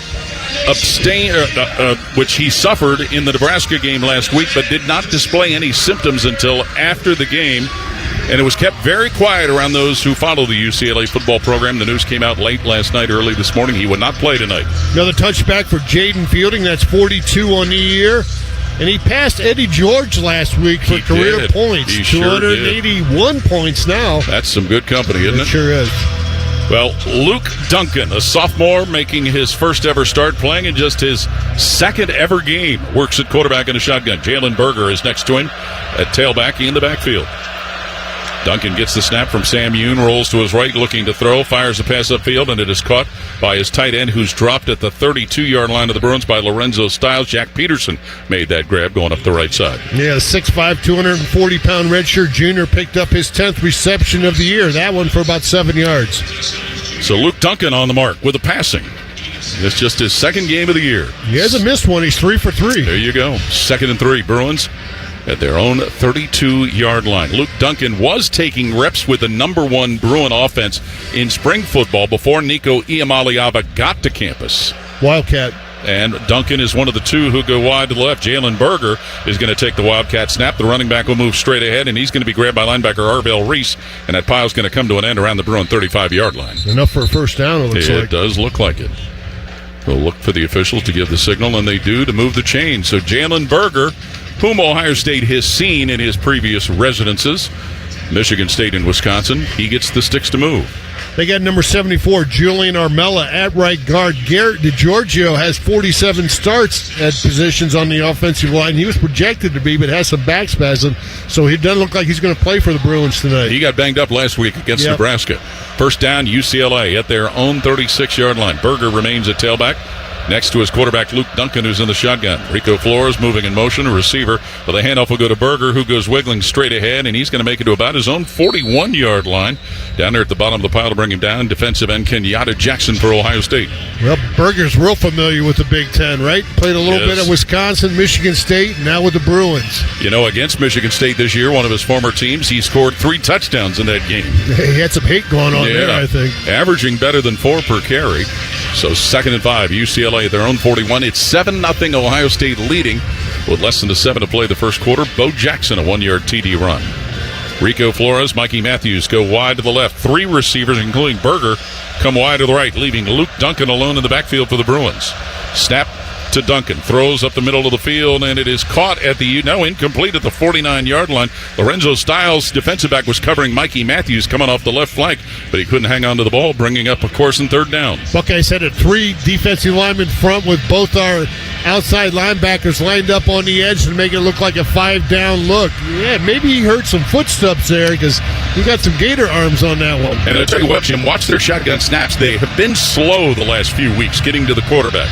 which he suffered in the Nebraska game last week, but did not display any symptoms until after the game. And it was kept very quiet around those who follow the UCLA football program. The news came out late last night, early this morning. He would not play tonight. Another touchback for Jaden Fielding. That's 42 on the year. And he passed Eddie George last week for career points. He 281 points now. That's some good company, isn't it? It sure is. Well, Luke Duncan, a sophomore, making his first ever start, playing in just his second ever game. Works at quarterback in a shotgun. Jalen Berger is next to him at tailback in the backfield. Duncan gets the snap from Sam Yoon, rolls to his right, looking to throw, fires a pass upfield, and it is caught by his tight end, who's dropped at the 32-yard line of the Bruins by Lorenzo Stiles. Jack Peterson made that grab going up the right side. Yeah, the 6'5", 240-pound redshirt junior picked up his 10th reception of the year. That one for about 7 yards. So Luke Duncan on the mark with a passing. It's just his second game of the year. He hasn't missed one. He's 3 for 3. There you go. 2nd and 3. Bruins at their own 32-yard line. Luke Duncan was taking reps with the number 1 Bruin offense in spring football before Nico Iamaleava got to campus. Wildcat. And Duncan is one of the two who go wide to the left. Jalen Berger is going to take the Wildcat snap. The running back will move straight ahead, and he's going to be grabbed by linebacker Arvell Reese, and that pile's going to come to an end around the Bruin 35-yard line. Enough for a first down, it looks like. It does look like it. We'll look for the officials to give the signal, and they do, to move the chain. So Jalen Berger, whom Ohio State has seen in his previous residences, Michigan State and Wisconsin, he gets the sticks to move. They got number 74, Julian Armella, at right guard. Garrett DiGiorgio has 47 starts at positions on the offensive line. He was projected to be, but has some back spasm, so he doesn't look like he's going to play for the Bruins tonight. He got banged up last week against Nebraska. First down, UCLA at their own 36-yard line. Berger remains at tailback. Next to his quarterback, Luke Duncan, who's in the shotgun. Rico Flores moving in motion, a receiver. But the handoff will go to Berger, who goes wiggling straight ahead, and he's going to make it to about his own 41-yard line. Down there at the bottom of the pile to bring him down, defensive end Kenyatta Jackson for Ohio State. Well, Berger's real familiar with the Big Ten, right? Played a little bit at Wisconsin, Michigan State, and now with the Bruins. You know, against Michigan State this year, one of his former teams, he scored 3 touchdowns in that game. He had some hate going on there, I think. Averaging better than 4 per carry. So 2nd and 5, UCLA at their own 41. It's 7-0 Ohio State leading with less than 7 to play the first quarter. Bo Jackson, a 1-yard TD run. Rico Flores, Mikey Matthews go wide to the left. 3 receivers, including Berger, come wide to the right, leaving Luke Duncan alone in the backfield for the Bruins. Snap to Duncan, throws up the middle of the field, and it is caught at the incomplete at the 49-yard line. Lorenzo Stiles, defensive back, was covering Mikey Matthews coming off the left flank, but he couldn't hang on to the ball, bringing up a course and 3rd down. Buckeyes had a 3 defensive linemen front with both our outside linebackers lined up on the edge to make it look like a 5-down look. Yeah, maybe he heard some footsteps there because he got some gator arms on that one. And I'll tell you what, Jim, watch their shotgun snaps. They have been slow the last few weeks getting to the quarterback.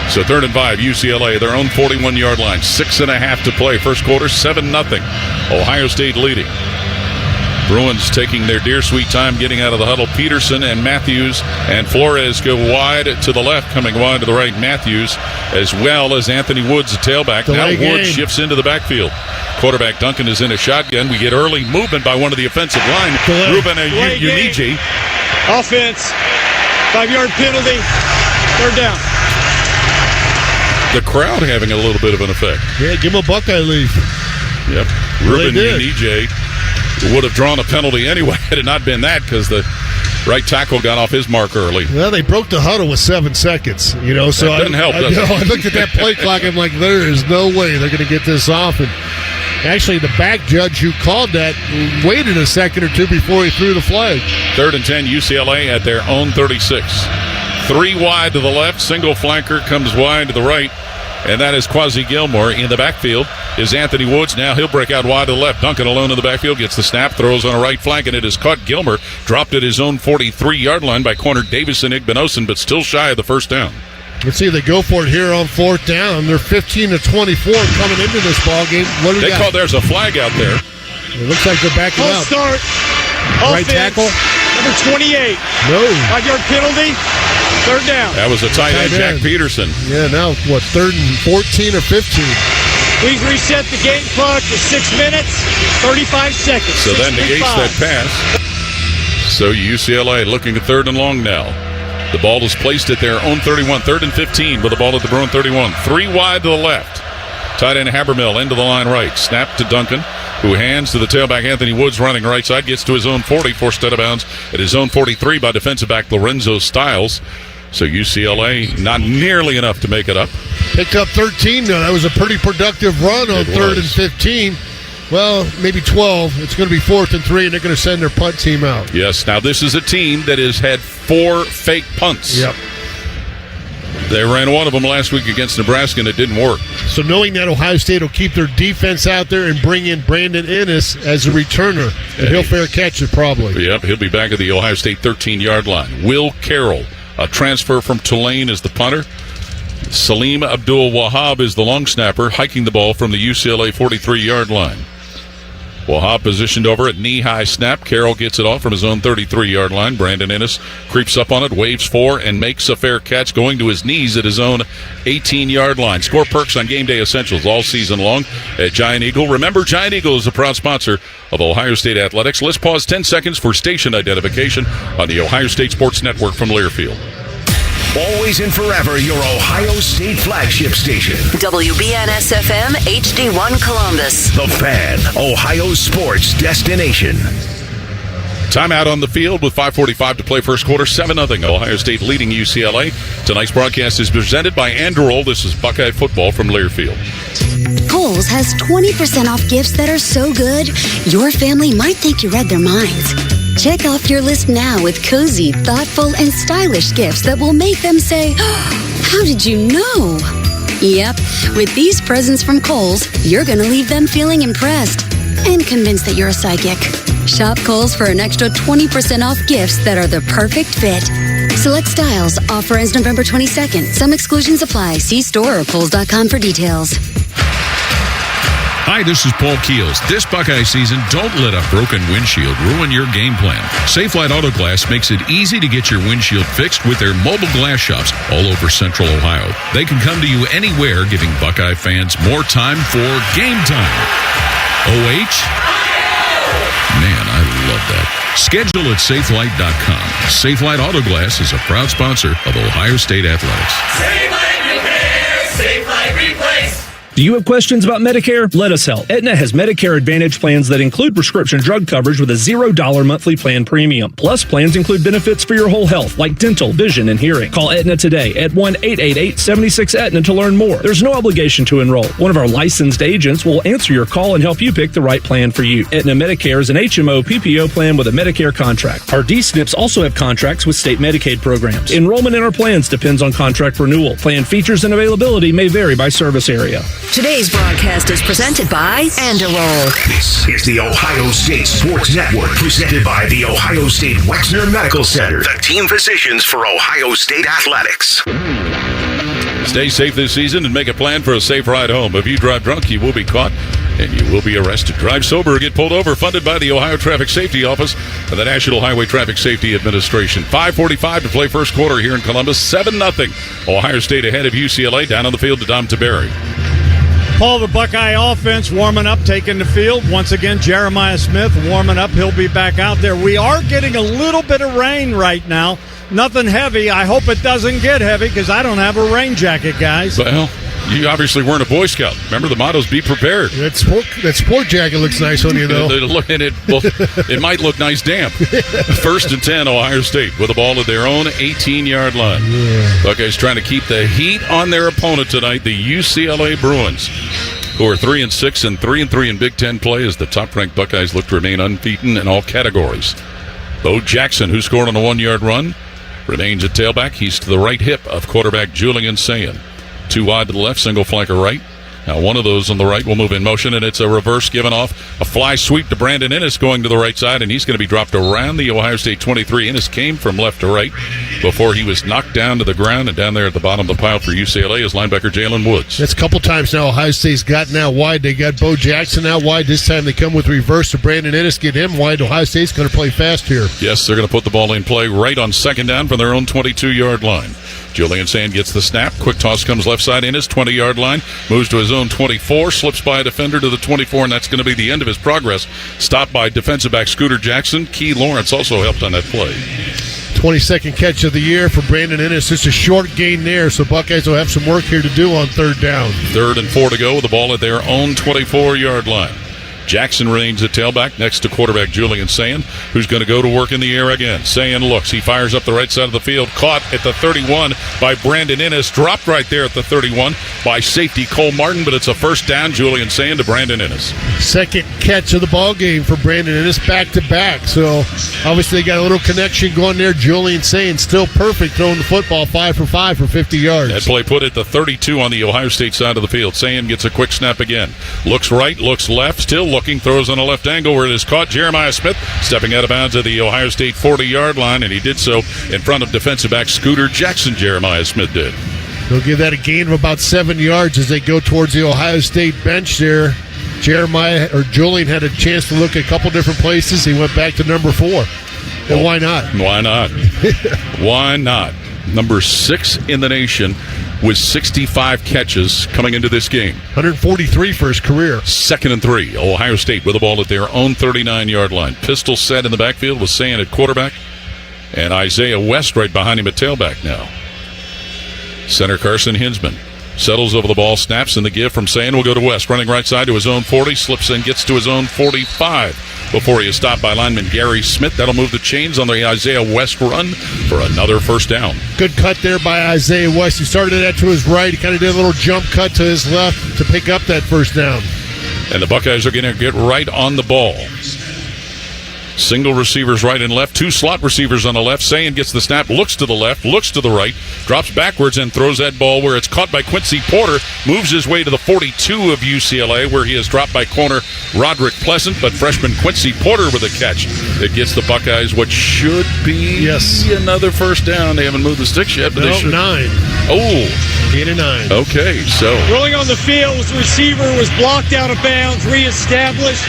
So 3rd and 5, UCLA, their own 41-yard line. 6.5 to play. First quarter, 7-0. Ohio State leading. Bruins taking their dear sweet time getting out of the huddle. Peterson and Matthews and Flores go wide to the left, coming wide to the right. Matthews, as well as Anthony Woods, the tailback. Now Woods shifts into the backfield. Quarterback Duncan is in a shotgun. We get early movement by one of the offensive line. Ruben Uniji. Offense. 5-yard penalty. 3rd down. The crowd having a little bit of an effect. Yeah, give him a Buckeye leaf. Yep. Ruben Uniji would have drawn a penalty anyway had it not been that, because the right tackle got off his mark early. Well, they broke the huddle with 7 seconds, so that doesn't help, does it? I looked at that play clock, I'm like, there is no way they're going to get this off. And actually, the back judge who called that waited a second or two before he threw the flag. 3rd and 10, UCLA at their own 36. 3 wide to the left, single flanker comes wide to the right, and that is Quasi Gilmore. In the backfield is Anthony Woods. Now he'll break out wide to the left. Duncan alone in the backfield, gets the snap, throws on a right flank, and it is caught. Gilmore dropped at his own 43-yard line by corner Davison Igbenosin, but still shy of the 1st down. Let's see if they go for it here on 4th down. They're 15-24 coming into this ball game. What do they call? There's a flag out there. It looks like they're backing up. Start. Right tackle. Number 28. No. 5-yard penalty. 3rd down. That was a tight end, Jack Peterson. Yeah, now, 3rd and 14 or 15? Please reset the game clock to 6 minutes, 35 seconds. So that negates that pass. So UCLA looking at 3rd and long now. The ball is placed at their own 31, 3rd and 15 with the ball at the Bruin 31. 3 wide to the left. Tight end Habermill into the line right. Snap to Duncan, who hands to the tailback Anthony Woods running right side. Gets to his own 40, forced out of bounds at his own 43 by defensive back Lorenzo Stiles. So UCLA not nearly enough to make it up. Picked up 13, though. That was a pretty productive run on 3rd and 15. Well, maybe 12. It's going to be 4th and 3, and they're going to send their punt team out. Yes. Now, this is a team that has had 4 fake punts. Yep. They ran one of them last week against Nebraska, and it didn't work. So knowing that Ohio State will keep their defense out there and bring in Brandon Ennis as a returner, and he'll fair catch it probably. Yep, he'll be back at the Ohio State 13-yard line. Will Carroll, a transfer from Tulane, is the punter. Salim Abdul-Wahab is the long snapper, hiking the ball from the UCLA 43-yard line. Wahab positioned over at knee-high snap. Carroll gets it off from his own 33-yard line. Brandon Ennis creeps up on it, waves 4, and makes a fair catch, going to his knees at his own 18-yard line. Score perks on Game Day Essentials all season long at Giant Eagle. Remember, Giant Eagle is a proud sponsor of Ohio State Athletics. Let's pause 10 seconds for station identification on the Ohio State Sports Network from Learfield. Always and forever, your Ohio State flagship station. WBNS-FM, HD1 Columbus. The Fan, Ohio sports destination. Timeout on the field with 5:45 to play first quarter. 7-0 Ohio State leading UCLA. Tonight's broadcast is presented by Anduril. This is Buckeye football from Learfield. Kohl's has 20% off gifts that are so good, your family might think you read their minds. Check off your list now with cozy, thoughtful, and stylish gifts that will make them say, "How did you know?" Yep, with these presents from Kohl's, you're going to leave them feeling impressed and convinced that you're a psychic. Shop Kohl's for an extra 20% off gifts that are the perfect fit. Select styles. Offer ends November 22nd. Some exclusions apply. See store or Kohls.com for details. Hi, this is Paul Keels. This Buckeye season, don't let a broken windshield ruin your game plan. Safelite Auto Glass makes it easy to get your windshield fixed with their mobile glass shops all over Central Ohio. They can come to you anywhere, giving Buckeye fans more time for game time. OH? Man, I love that. Schedule at safelite.com. Safelite Auto Glass is a proud sponsor of Ohio State Athletics. Safelite Repair, Safelite Replace. Do you have questions about Medicare? Let us help. Aetna has Medicare Advantage plans that include prescription drug coverage with a $0 monthly plan premium. Plus, plans include benefits for your whole health, like dental, vision, and hearing. Call Aetna today at 1-888-76-AETNA to learn more. There's no obligation to enroll. One of our licensed agents will answer your call and help you pick the right plan for you. Aetna Medicare is an HMO PPO plan with a Medicare contract. Our D-SNPs also have contracts with state Medicaid programs. Enrollment in our plans depends on contract renewal. Plan features and availability may vary by service area. Today's broadcast is presented by Andalol. This is the Ohio State Sports Network, presented by the Ohio State Wexner Medical Center, the team physicians for Ohio State Athletics. Stay safe this season and make a plan for a safe ride home. If you drive drunk, you will be caught and you will be arrested. Drive sober or get pulled over. Funded by the Ohio Traffic Safety Office and the National Highway Traffic Safety Administration. 5:45 to play first quarter here in Columbus. 7-0. Ohio State ahead of UCLA. Down on the field to Dom Taberry. Paul, the Buckeye offense warming up, taking the field. Once again, Jeremiah Smith warming up. He'll be back out there. We are getting a little bit of rain right now. Nothing heavy. I hope it doesn't get heavy because I don't have a rain jacket, guys. Well, you obviously weren't a Boy Scout. Remember, the motto's be prepared. That sport jacket looks nice on you, though. It might look nice damp. 1st and 10, Ohio State with the ball at their own 18-yard line. Yeah. Buckeyes trying to keep the heat on their opponent tonight, the UCLA Bruins, who are 3-6 and 3-3 in Big Ten play as the top-ranked Buckeyes look to remain unbeaten in all categories. Bo Jackson, who scored on a 1-yard run, remains at tailback. He's to the right hip of quarterback Julian Sayin. 2 wide to the left, single flanker right. Now one of those on the right will move in motion, and it's a reverse given off. A fly sweep to Brandon Ennis going to the right side, and he's going to be dropped around the Ohio State 23. Ennis came from left to right before he was knocked down to the ground, and down there at the bottom of the pile for UCLA is linebacker Jalen Woods. That's a couple times now Ohio State's gotten out wide. They got Bo Jackson out wide. This time they come with reverse to Brandon Ennis, get him wide. Ohio State's going to play fast here. Yes, they're going to put the ball in play right on second down from their own 22-yard line. Julian Sand gets the snap. Quick toss comes left side in his 20-yard line. Moves to his own 24. Slips by a defender to the 24, and that's going to be the end of his progress. Stopped by defensive back Scooter Jackson. Key Lawrence also helped on that play. 22nd catch of the year for Brandon Ennis. It's a short gain there, so Buckeyes will have some work here to do on third down. 3rd and 4 to go with the ball at their own 24-yard line. Jackson remains at tailback next to quarterback Julian Sayin, who's going to go to work in the air again. Sayin looks. He fires up the right side of the field. Caught at the 31 by Brandon Ennis. Dropped right there at the 31 by safety Cole Martin, but it's a first down. Julian Sayin to Brandon Ennis. Second catch of the ball game for Brandon Ennis, back-to-back. So obviously they got a little connection going there. Julian Sayin still perfect throwing the football 5 for 5 for 50 yards. That play put at the 32 on the Ohio State side of the field. Sayin gets a quick snap again. Looks right, looks left, still looking, throws on a left angle where it is caught. Jeremiah Smith stepping out of bounds at the Ohio State 40-yard line, and he did so in front of defensive back Scooter Jackson. Jeremiah Smith did. They'll give that a gain of about 7 yards as they go towards the Ohio State bench there. Julian had a chance to look at a couple different places. He went back to number 4. And why not? Why not? Why not? Number 6 in the nation with 65 catches coming into this game. 143 for his career. 2nd and 3. Ohio State with the ball at their own 39-yard line. Pistol set in the backfield with Sayin at quarterback. And Isaiah West right behind him at tailback now. Center Carson Hinsman settles over the ball, snaps, and the give from Sayin will go to West. Running right side to his own 40, slips in, gets to his own 45 before he is stopped by lineman Gary Smith. That'll move the chains on the Isaiah West run for another first down. Good cut there by Isaiah West. He started that to his right. He kind of did a little jump cut to his left to pick up that first down. And the Buckeyes are going to get right on the ball. Single receivers right and left, 2 slot receivers on the left. Sayin gets the snap, looks to the left, looks to the right, drops backwards and throws that ball where it's caught by Quincy Porter, moves his way to the 42 of UCLA where he is dropped by corner Roderick Pleasant, but freshman Quincy Porter with a catch. It gets the Buckeyes what should be another first down. They haven't moved the sticks yet, but they should. 9. Oh. 8 and 9. Okay, so. Rolling on the field, the receiver was blocked out of bounds, reestablished,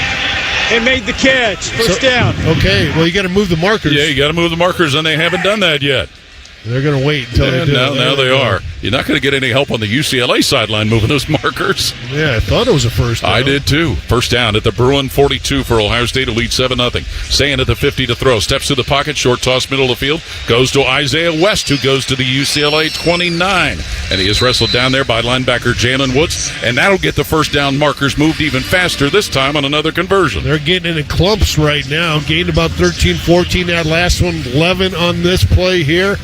and made the catch. First down. Okay, well, you got to move the markers. Yeah, you got to move the markers, and they haven't done that yet. They're going to wait until they do it. Now they are. You're not going to get any help on the UCLA sideline moving those markers. Yeah, I thought it was a first down. I did too. First down at the Bruin 42 for Ohio State to lead 7-0. Sayin at the 50 to throw. Steps to the pocket, short toss, middle of the field. Goes to Isaiah West, who goes to the UCLA 29. And he is wrestled down there by linebacker Jalen Woods. And that'll get the first down markers moved even faster, this time on another conversion. They're getting in clumps right now. Gained about 13, 14. That last one, 11 on this play here.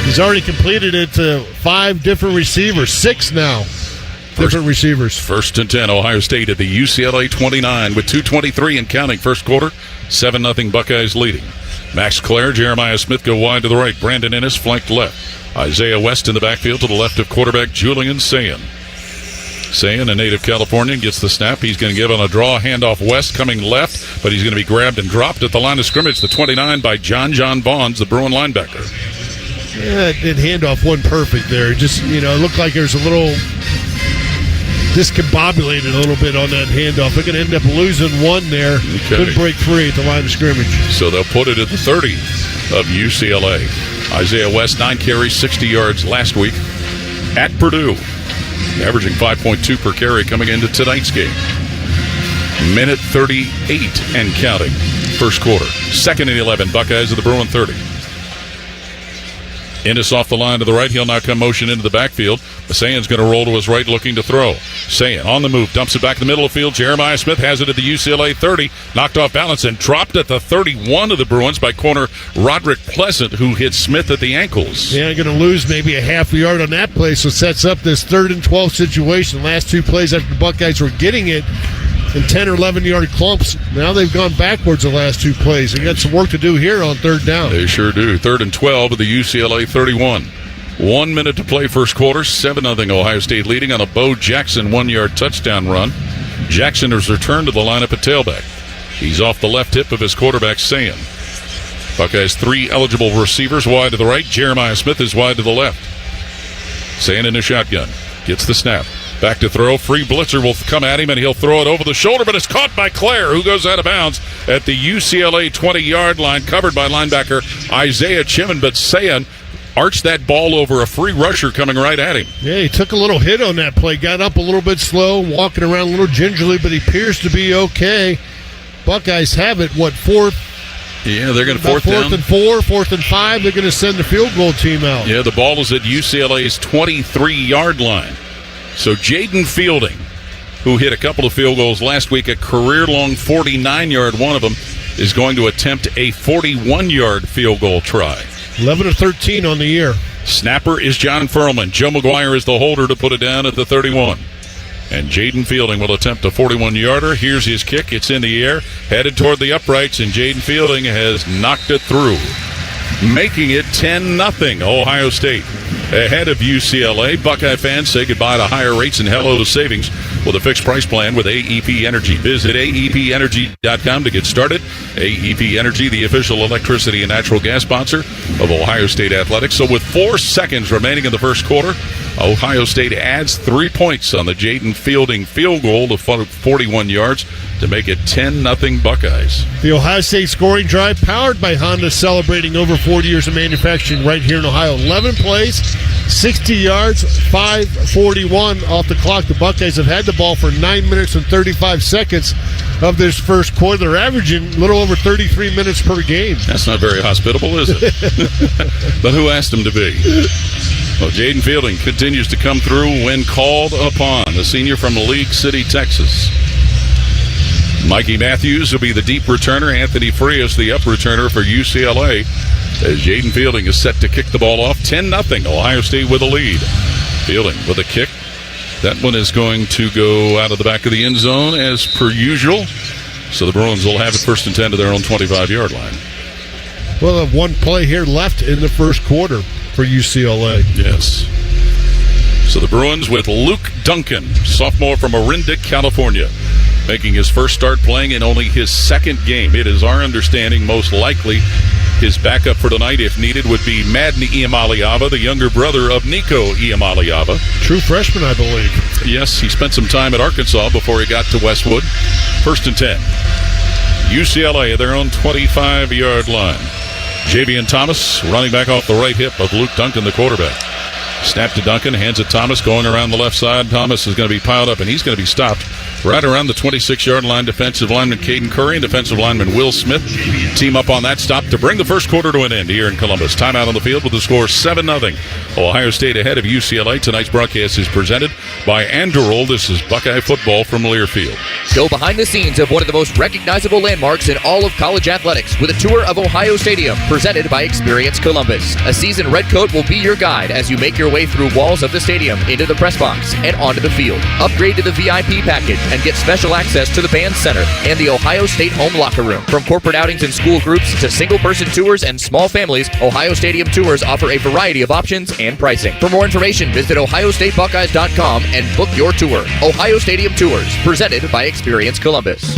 He's already completed it to 5 different receivers. 6 now. Different receivers. First and 10, Ohio State at the UCLA 29 with 2:23 and counting first quarter. 7-0 Buckeyes leading. Max Clare, Jeremiah Smith go wide to the right. Brandon Ennis flanked left. Isaiah West in the backfield to the left of quarterback Julian Sayin. Sayin, a native Californian, gets the snap. He's going to give on a draw handoff West coming left, but he's going to be grabbed and dropped at the line of scrimmage, the 29 by John Bonds, the Bruin linebacker. Yeah, that handoff wasn't perfect there. Just, it looked like there's a little discombobulated a little bit on that handoff. They're going to end up losing one there. Okay. Couldn't break free at the line of scrimmage. So they'll put it at the 30 of UCLA. Isaiah West, 9 carries, 60 yards last week at Purdue. Averaging 5.2 per carry coming into tonight's game. Minute 38 and counting. First quarter. 2nd and 11. Buckeyes at the Bruin 30. Ennis off the line to the right. He'll now come motion into the backfield. Sayin's going to roll to his right looking to throw. Sayin on the move. Dumps it back in the middle of the field. Jeremiah Smith has it at the UCLA 30. Knocked off balance and dropped at the 31 of the Bruins by corner Roderick Pleasant, who hit Smith at the ankles. Yeah, going to lose maybe a half a yard on that play, so sets up this 3rd and 12 situation. Last 2 plays after the Buckeyes were getting it in 10 or 11-yard clumps. Now they've gone backwards the last 2 plays. They got some work to do here on 3rd down. They sure do. 3rd and 12 of the UCLA 31. 1 minute to play first quarter. 7-0 Ohio State leading on a Bo Jackson 1-yard touchdown run. Jackson has returned to the lineup at tailback. He's off the left hip of his quarterback, Sayin. Buckeyes 3 eligible receivers wide to the right. Jeremiah Smith is wide to the left. Sayin in the shotgun. Gets the snap. Back to throw. Free blitzer will come at him, and he'll throw it over the shoulder, but it's caught by Clare, who goes out of bounds at the UCLA 20-yard line, covered by linebacker Isaiah Chimman, but Sayin arched that ball over a free rusher coming right at him. Yeah, he took a little hit on that play, got up a little bit slow, walking around a little gingerly, but he appears to be okay. Buckeyes have it, 4th? Yeah, they're going to 4th down. 4th and 4, 4th and 5. They're going to send the field goal team out. Yeah, the ball is at UCLA's 23-yard line. So Jaden Fielding, who hit a couple of field goals last week, a career-long 49-yard one of them, is going to attempt a 41-yard field goal try. 11 of 13 on the year. Snapper is John Furlman. Joe McGuire is the holder to put it down at the 31. And Jaden Fielding will attempt a 41-yarder. Here's his kick. It's in the air, headed toward the uprights, and Jaden Fielding has knocked it through, making it 10-0 Ohio State ahead of UCLA. Buckeye fans say goodbye to higher rates and hello to savings with a fixed price plan with AEP Energy. Visit AEPenergy.com to get started. AEP Energy, the official electricity and natural gas sponsor of Ohio State Athletics. So with 4 seconds remaining in the first quarter, Ohio State adds 3 points on the Jaden Fielding field goal to 41 yards to make it 10-0 Buckeyes. The Ohio State scoring drive powered by Honda, celebrating over 40 years of manufacturing right here in Ohio. 11 plays, 60 yards, 5:41 off the clock. The Buckeyes have had the ball for 9 minutes and 35 seconds of this first quarter. They're averaging a little over 33 minutes per game. That's not very hospitable, is it? But who asked him to be? Well, Jaden Fielding continues to come through when called upon. The senior from League City, Texas. Mikey Matthews will be the deep returner. Anthony Frias, the up returner for UCLA. As Jaden Fielding is set to kick the ball off. 10-0, Ohio State with a lead. Fielding with a kick. That one is going to go out of the back of the end zone as per usual. So the Bruins will have it 1st and 10 to their own 25-yard line. Well, one play here left in the first quarter for UCLA. Yes. So the Bruins with Luke Duncan, sophomore from Orinda, California, making his first start playing in only his second game. It is our understanding most likely his backup for tonight, if needed, would be Madden Iamaleava, the younger brother of Nico Iamaleava. True freshman, I believe. Yes, he spent some time at Arkansas before he got to Westwood. 1st and 10. UCLA at their own 25-yard line. Javian Thomas running back off the right hip of Luke Duncan, the quarterback. Snap to Duncan, hands it Thomas, going around the left side. Thomas is going to be piled up, and he's going to be stopped right around the 26-yard line. Defensive lineman Caden Curry and defensive lineman Will Smith team up on that stop to bring the first quarter to an end here in Columbus. Timeout on the field with the score 7-0. Ohio State ahead of UCLA. Tonight's broadcast is presented by Anduril. This is Buckeye football from Learfield. Go behind the scenes of one of the most recognizable landmarks in all of college athletics with a tour of Ohio Stadium presented by Experience Columbus. A seasoned redcoat will be your guide as you make your way through walls of the stadium, into the press box, and onto the field. Upgrade to the VIP package and get special access to the band center and the Ohio State home locker room. From corporate outings and school groups to single-person tours and small families, Ohio Stadium tours offer a variety of options and pricing. For more information, visit ohiostatebuckeyes.com and book your tour. Ohio Stadium Tours, presented by Experience Columbus.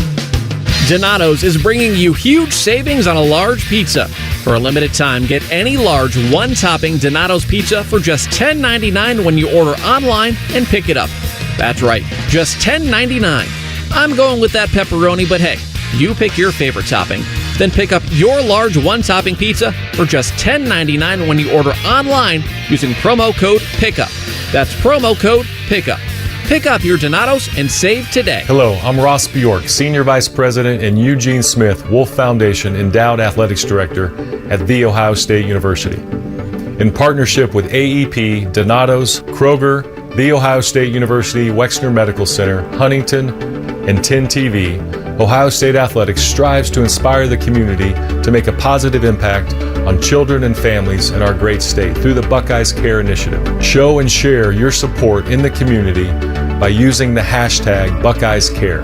Donato's is bringing you huge savings on a large pizza. For a limited time, get any large one-topping Donato's pizza for just $10.99 when you order online and pick it up. That's right, just $10.99. I'm going with that pepperoni, but hey, you pick your favorite topping. Then pick up your large one-topping pizza for just $10.99 when you order online using promo code PICKUP. That's promo code PICKUP. Pick up your Donato's and save today. Hello, I'm Ross Bjork, Senior Vice President and Eugene Smith, Wolf Foundation Endowed Athletics Director at The Ohio State University. In partnership with AEP, Donato's, Kroger, The Ohio State University, Wexner Medical Center, Huntington, and 10 TV, Ohio State Athletics strives to inspire the community to make a positive impact on children and families in our great state through the Buckeyes Care Initiative. Show and share your support in the community by using the hashtag BuckeyesCare.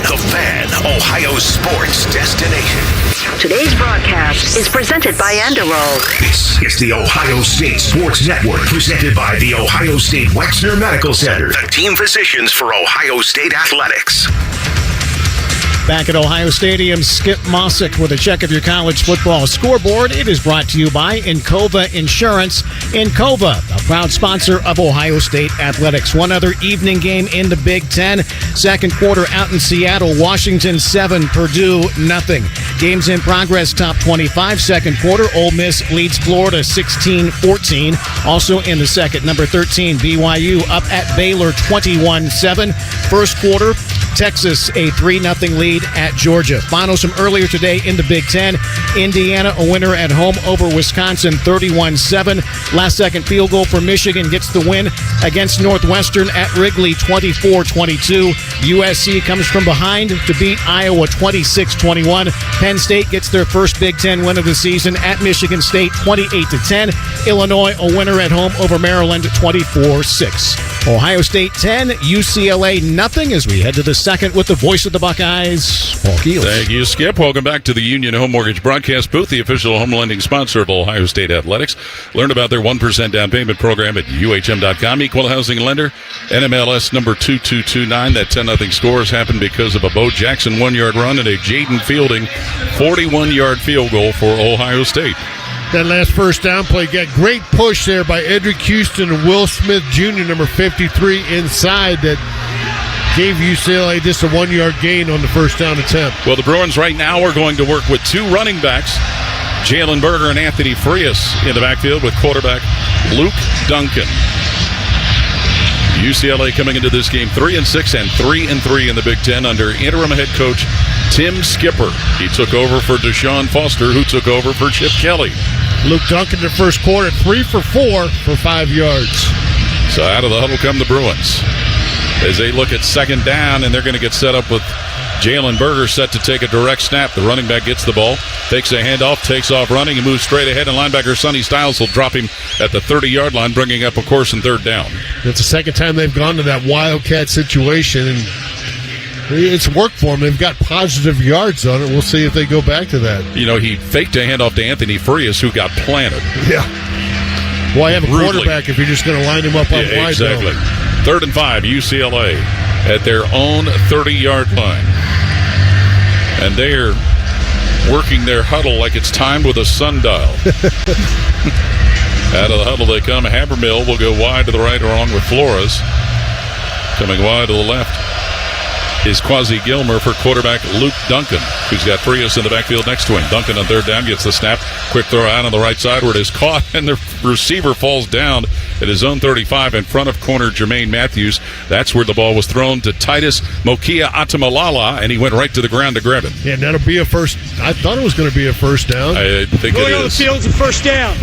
The Fan, Ohio sports destination. Today's broadcast is presented by Anduril. This is the Ohio State Sports Network, presented by the Ohio State Wexner Medical Center, the team physicians for Ohio State Athletics. Back at Ohio Stadium, Skip Mossick with a check of your college football scoreboard. It is brought to you by Encova Insurance. Encova, a proud sponsor of Ohio State Athletics. One other evening game in the Big Ten. Second quarter out in Seattle. Washington 7, Purdue nothing. Games in progress, top 25. Second quarter, Ole Miss leads Florida 16-14. Also in the second, number 13, BYU up at Baylor 21-7. First quarter, Texas a 3-0 lead at Georgia. Finals from earlier today in the Big Ten. Indiana a winner at home over Wisconsin 31-7. Last second field goal for Michigan gets the win against Northwestern at Wrigley 24-22. USC comes from behind to beat Iowa 26-21. Penn State gets their first Big Ten win of the season at Michigan State 28-10. Illinois a winner at home over Maryland 24-6. Ohio State 10, UCLA nothing as we head to the second with the voice of the Buckeyes, Paul Keels. Thank you, Skip. Welcome back to the Union Home Mortgage Broadcast Booth, the official home lending sponsor of Ohio State Athletics. Learn about their 1% down payment program at UHM.com. Equal housing lender, NMLS number 2229. That 10-0 score has happened because of a Bo Jackson 1-yard run and a Jaden Fielding 41-yard field goal for Ohio State. That last first down play got great push there by Edric Houston and Will Smith Jr., number 53, inside that gave UCLA just a 1-yard gain on the first down attempt. Well, the Bruins right now are going to work with two running backs, Jalen Berger and Anthony Frias in the backfield with quarterback Luke Duncan. UCLA coming into this game 3-6 and 3-3 in the Big Ten under interim head coach Tim Skipper. He took over for Deshaun Foster, who took over for Chip Kelly. Luke Duncan in the first quarter, 3 for 4 for 5 yards. So out of the huddle come the Bruins as they look at second down, and they're going to get set up with Jalen Berger set to take a direct snap. The running back gets the ball, takes a handoff, takes off running, and moves straight ahead, and linebacker Sonny Stiles will drop him at the 30-yard line, bringing up a course and third down. It's the second time they've gone to that Wildcat situation, and It's worked for them. They've got positive yards on it. We'll see if they go back to that. He faked a handoff to Anthony Frias, who got planted. Yeah. Why have a quarterback if you're just going to line him up on wide? Exactly. 3rd and 5, UCLA at their own 30-yard line. And they're working their huddle like it's timed with a sundial. Out of the huddle they come. Habermill will go wide to the right along with Flores. Coming wide to the left is Quasi Gilmer for quarterback Luke Duncan, who's got Frias in the backfield next to him. Duncan on 3rd down gets the snap. Quick throw out on the right side where it is caught, and the receiver falls down at his own 35 in front of corner Jermaine Matthews. That's where the ball was thrown to Titus Mokia Atamalala, and he went right to the ground to grab it. Yeah, and that'll be a first. I thought it was going to be a first down. I think Going it on the is. field's a first down.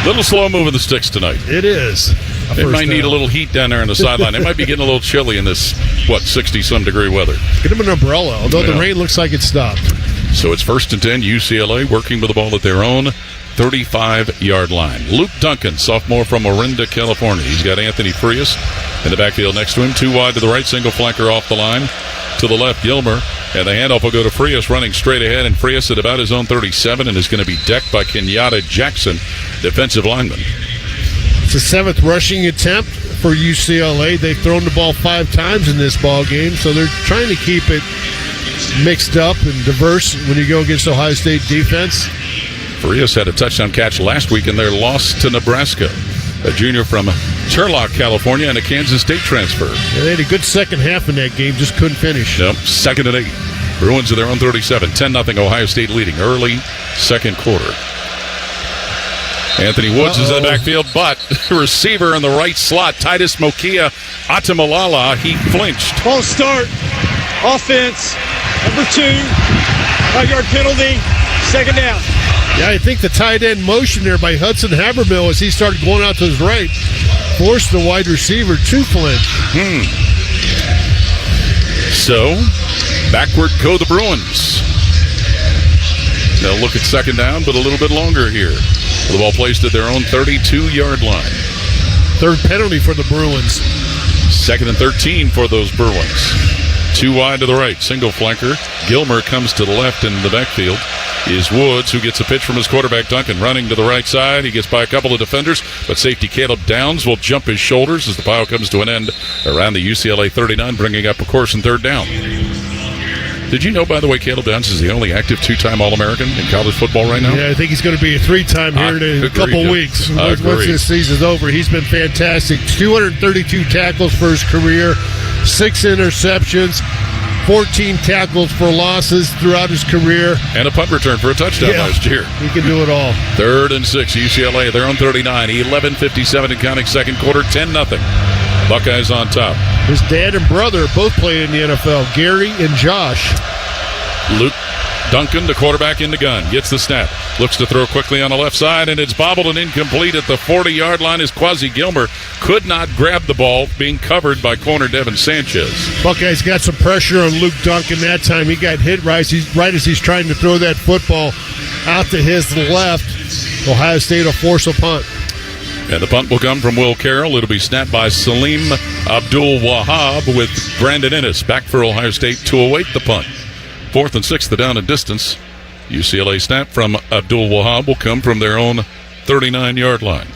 Little slow moving the sticks tonight. It is. It might need a little heat down there on the sideline. It might be getting a little chilly in this, 60-some degree weather. Get him an umbrella, although the rain looks like it stopped. So it's 1st and 10, UCLA working with the ball at their own 35-yard line. Luke Duncan, sophomore from Orinda, California. He's got Anthony Frias in the backfield next to him. 2 wide to the right, single flanker off the line. To the left, Gilmer. And the handoff will go to Frias running straight ahead. And Frias at about his own 37 and is going to be decked by Kenyatta Jackson, defensive lineman. It's the 7th rushing attempt for UCLA. They've thrown the ball 5 times in this ball game, so they're trying to keep it mixed up and diverse when you go against Ohio State defense. Frias had a touchdown catch last week in their loss to Nebraska. A junior from Turlock, California, and a Kansas State transfer. Yeah, they had a good second half in that game, just couldn't finish. Yep, 2nd and 8. Bruins of their own 37. 10-0 Ohio State leading early second quarter. Anthony Woods is in the backfield, but receiver in the right slot, Titus Mokia Atamalala, he flinched. False start. Offense. Number 2. 5-yard penalty. 2nd down. Yeah, I think the tight end motion there by Hudson Habermill as he started going out to his right forced the wide receiver to flinch. So, backward go the Bruins. They'll look at 2nd down, but a little bit longer here. The ball placed at their own 32-yard line. 3rd penalty for the Bruins. 2nd and 13 for those Bruins. 2 wide to the right, single flanker. Gilmer comes to the left in the backfield. Is Woods, who gets a pitch from his quarterback Duncan, running to the right side. He gets by a couple of defenders, but safety Caleb Downs will jump his shoulders as the pile comes to an end around the UCLA 39, bringing up a course and 3rd down. Did you know, by the way, Caleb Downs is the only active 2-time All-American in college football right now? Yeah, I think he's going to be a 3-time here in a couple weeks. Once this season's over, he's been fantastic. 232 tackles for his career, 6 interceptions, 14 tackles for losses throughout his career. And a punt return for a touchdown last year. He can do it all. 3rd and 6, UCLA, their own 39. 11:57 and counting second quarter, 10-0. Buckeyes on top. His dad and brother both played in the NFL, Gary and Josh. Luke Duncan, the quarterback, in the gun. Gets the snap. Looks to throw quickly on the left side, and it's bobbled and incomplete at the 40-yard line as Quasi Gilmer could not grab the ball, being covered by corner Devin Sanchez. Buckeyes got some pressure on Luke Duncan that time. He got hit right as he's trying to throw that football out to his left. Ohio State will force a punt. And the punt will come from Will Carroll. It'll be snapped by Salim Abdul-Wahab with Brandon Ennis back for Ohio State to await the punt. 4th and 6, the down and distance. UCLA snap from Abdul-Wahab will come from their own 39-yard line.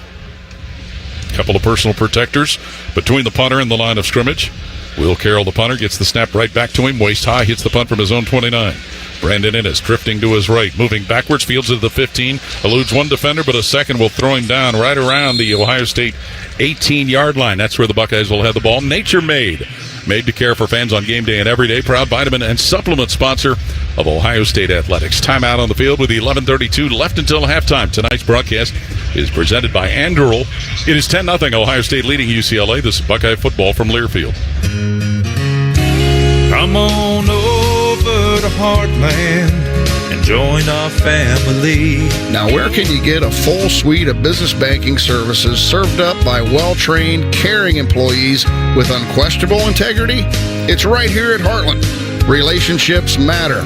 Couple of personal protectors between the punter and the line of scrimmage. Will Carroll, the punter, gets the snap right back to him. Waist high, hits the punt from his own 29. Brandon Ennis drifting to his right, moving backwards, fields it to the 15, eludes one defender, but a second will throw him down right around the Ohio State 18-yard line. That's where the Buckeyes will have the ball. Nature Made to care for fans on game day and every day. Proud vitamin and supplement sponsor of Ohio State Athletics. Timeout on the field with 11:32 left until halftime. Tonight's broadcast is presented by Anduril. It is 10-0 Ohio State leading UCLA. This is Buckeye football from Learfield. Come on over to Heartland and join our family. Now, where can you get a full suite of business banking services served up by well-trained, caring employees with unquestionable integrity? It's right here at Heartland. Relationships matter.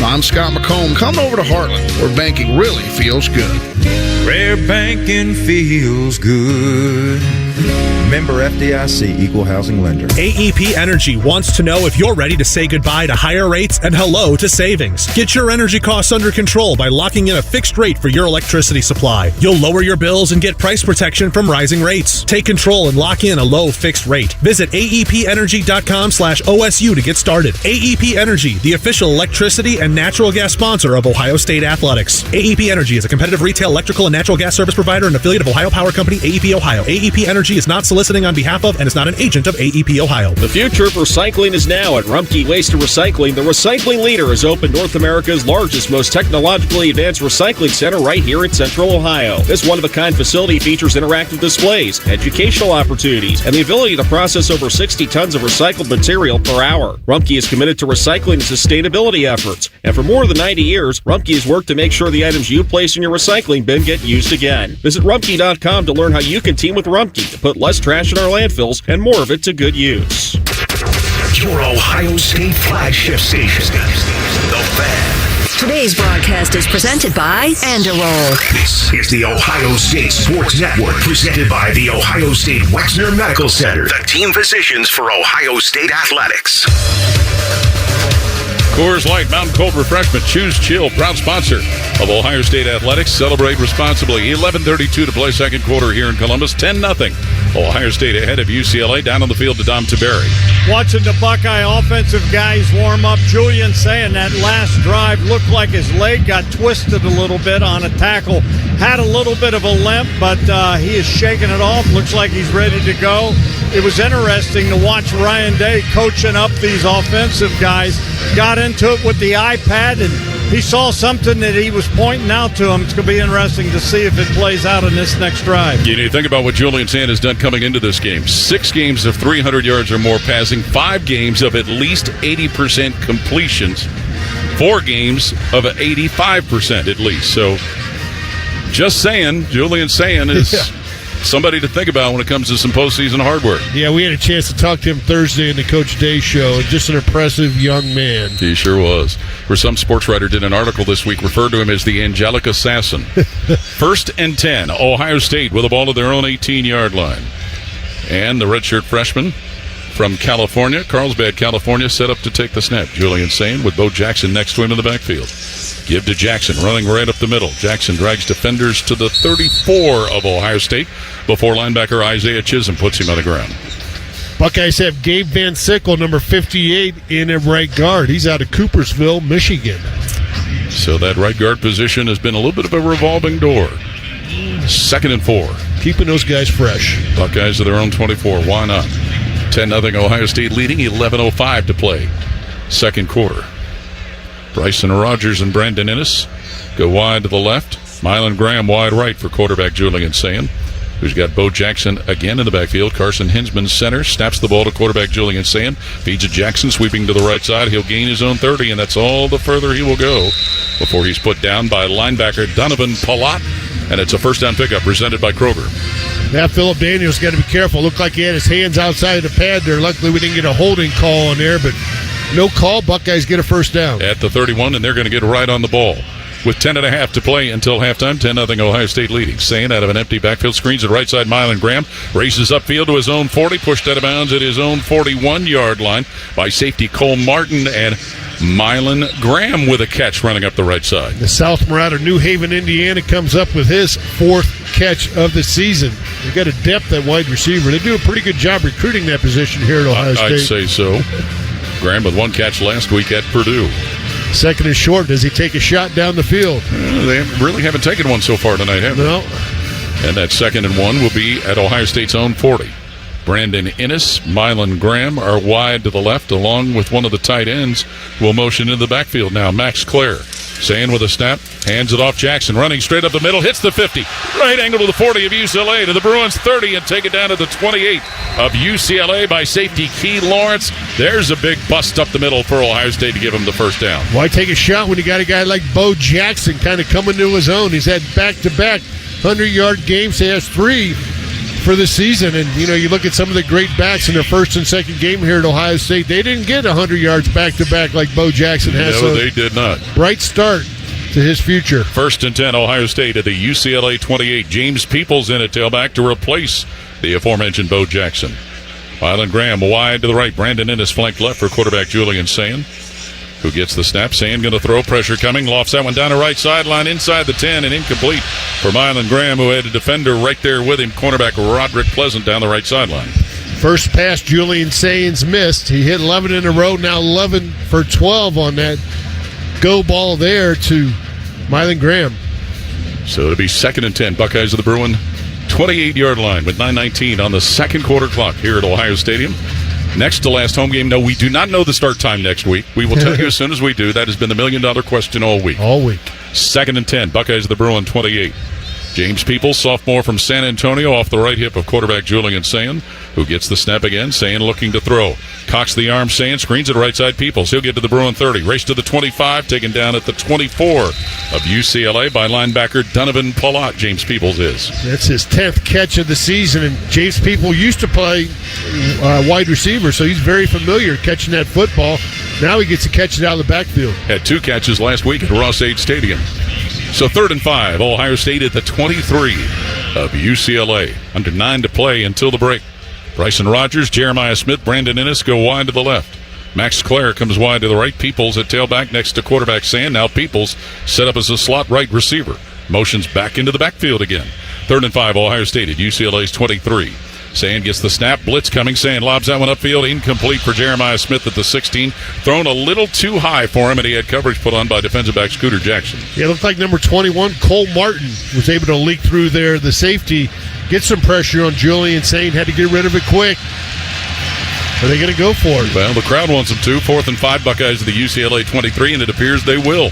I'm Scott McComb. Come over to Heartland, where banking really feels good. Where banking feels good. Member FDIC, Equal Housing Lender. AEP Energy wants to know if you're ready to say goodbye to higher rates and hello to savings. Get your energy costs under control by locking in a fixed rate for your electricity supply. You'll lower your bills and get price protection from rising rates. Take control and lock in a low fixed rate. Visit aepenergy.com/OSU to get started. AEP Energy, the official electricity and natural gas sponsor of Ohio State Athletics. AEP Energy is a competitive retail electrical and natural gas service provider and affiliate of Ohio Power Company, AEP Ohio. AEP Energy is not soliciting on behalf of and is not an agent of AEP Ohio. The future of recycling is now at Rumpke Waste and Recycling. The recycling leader has opened North America's largest, most technologically advanced recycling center right here in Central Ohio. This one-of-a-kind facility features interactive displays, educational opportunities, and the ability to process over 60 tons of recycled material per hour. Rumpke is committed to recycling and sustainability efforts. And for more than 90 years, Rumpke has worked to make sure the items you place in your recycling bin get used again. Visit Rumpke.com to learn how you can team with Rumpke to put less trash in our landfills and more of it to good use. Your Ohio State flagship station, The Fan. Today's broadcast is presented by Andalol. This is the Ohio State Sports Network, presented by the Ohio State Wexner Medical Center, the team physicians for Ohio State Athletics. Coors Light Mountain Cold Refreshment. Choose chill. Proud sponsor of Ohio State Athletics. Celebrate responsibly. 11:32 to play second quarter here in Columbus. 10-0. Ohio State ahead of UCLA. Down on the field to Dom Tiberi. Watching the Buckeye offensive guys warm up, Julian saying that last drive looked like his leg got twisted a little bit on a tackle. Had a little bit of a limp, but he is shaking it off. Looks like he's ready to go. It was interesting to watch Ryan Day coaching up these offensive guys. Got into it with the iPad, and he saw something that he was pointing out to him. It's going to be interesting to see if it plays out in this next drive. You think about what Julian Sand has done coming into this game. 6 games of 300 yards or more passing, 5 games of at least 80% completions, 4 games of 85% at least. So just saying, Julian Sand is somebody to think about when it comes to some postseason hard work. Yeah, we had a chance to talk to him Thursday in the Coach Day show. Just an impressive young man. He sure was. For some sports writer did an article this week, referred to him as the angelic assassin. 1st and 10, Ohio State with a ball at their own 18-yard line. And the redshirt freshman from California, Carlsbad, California, set up to take the snap. Julian Sane with Bo Jackson next to him in the backfield. Give to Jackson, running right up the middle. Jackson drags defenders to the 34 of Ohio State before linebacker Isaiah Chisholm puts him on the ground. Buckeyes have Gabe Van Sickle, number 58, in at right guard. He's out of Coopersville, Michigan. So that right guard position has been a little bit of a revolving door. 2nd and 4. Keeping those guys fresh. Buckeyes are their own 24. Why not? 10-0 Ohio State leading, 11:05 to play. Second quarter. Bryson Rogers and Brandon Innes go wide to the left. Mylan Graham wide right for quarterback Julian Sand, who's got Bo Jackson again in the backfield. Carson Hinsman center, snaps the ball to quarterback Julian Sand, feeds it Jackson, sweeping to the right side. He'll gain his own 30, and that's all the further he will go before he's put down by linebacker Donovan Palat, and it's a first down pickup presented by Kroger. Now Philip Daniels got to be careful. Looked like he had his hands outside of the pad there. Luckily we didn't get a holding call on there, but no call. Buckeyes get a first down. At the 31, and they're going to get right on the ball. With 10.5 to play until halftime, 10-0 Ohio State leading. Sane out of an empty backfield, screens at right side. Mylan Graham races upfield to his own 40, pushed out of bounds at his own 41-yard line by safety Cole Martin, and Mylan Graham with a catch running up the right side. The South Marauder, New Haven, Indiana, comes up with his 4th catch of the season. They got a depth at wide receiver. They do a pretty good job recruiting that position here at Ohio State. I'd say so. Graham with 1 catch last week at Purdue. 2nd and short. Does he take a shot down the field? They really haven't taken one so far tonight, have they? No. And that 2nd and 1 will be at Ohio State's own 40. Brandon Innes, Mylan Graham are wide to the left, along with one of the tight ends who will motion into the backfield now. Max Clare, Sand with a snap, hands it off Jackson, running straight up the middle, hits the 50. Right angle to the 40 of UCLA, to the Bruins 30, and take it down to the 28 of UCLA by safety Key Lawrence. There's a big bust up the middle for Ohio State to give him the first down. Why take a shot when you got a guy like Bo Jackson kind of coming to his own? He's had back-to-back 100-yard games. He has 3 for the season, and you look at some of the great backs in their first and second game here at Ohio State. They didn't get 100 yards back-to-back like Bo Jackson has. No, they did not. Bright start to his future. 1st and 10, Ohio State at the UCLA 28. James Peoples in at tailback to replace the aforementioned Bo Jackson. Mylan Graham wide to the right. Brandon Ennis flanked left for quarterback Julian Sayin, who gets the snap. Sayin going to throw. Pressure coming. Lofts that one down the right sideline inside the 10 and incomplete for Mylan Graham, who had a defender right there with him, cornerback Roderick Pleasant down the right sideline. First pass Julian Sayins missed. He hit 11 in a row, now 11 for 12 on that go ball there to Mylan Graham. So it'll be 2nd and 10. Buckeyes of the Bruin 28-yard line with 9:19 on the second quarter clock here at Ohio Stadium. Next to last home game. No, we do not know the start time next week. We will tell you as soon as we do. That has been the million-dollar question all week. All week. 2nd and 10. Buckeyes of the Bruin 28. James Peoples, sophomore from San Antonio, off the right hip of quarterback Julian Sayin, who gets the snap again. Sayin looking to throw. Cocks the arm. Sayin screens it right side Peoples. He'll get to the Bruin 30. Race to the 25. Taken down at the 24 of UCLA by linebacker Donovan Palat. James Peoples is. That's his 10th catch of the season, and James Peoples used to play wide receiver, so he's very familiar catching that football. Now he gets to catch it out of the backfield. Had 2 catches last week at Ross-Ade Stadium. So 3rd and 5, Ohio State at the 23 of UCLA. Under 9 to play until the break. Bryson Rogers, Jeremiah Smith, Brandon Ennis go wide to the left. Max Clare comes wide to the right. Peoples at tailback next to quarterback Sand. Now Peoples set up as a slot right receiver. Motions back into the backfield again. 3rd and 5, Ohio State at UCLA's 23. Sand gets the snap. Blitz coming. Sand lobs that one upfield. Incomplete for Jeremiah Smith at the 16. Thrown a little too high for him, and he had coverage put on by defensive back Scooter Jackson. Yeah, it looked like number 21, Cole Martin, was able to leak through there. The safety, get some pressure on Julian Sayin. Had to get rid of it quick. Are they going to go for it? Well, the crowd wants them to. 4th and 5, Buckeyes of the UCLA 23, and it appears they will.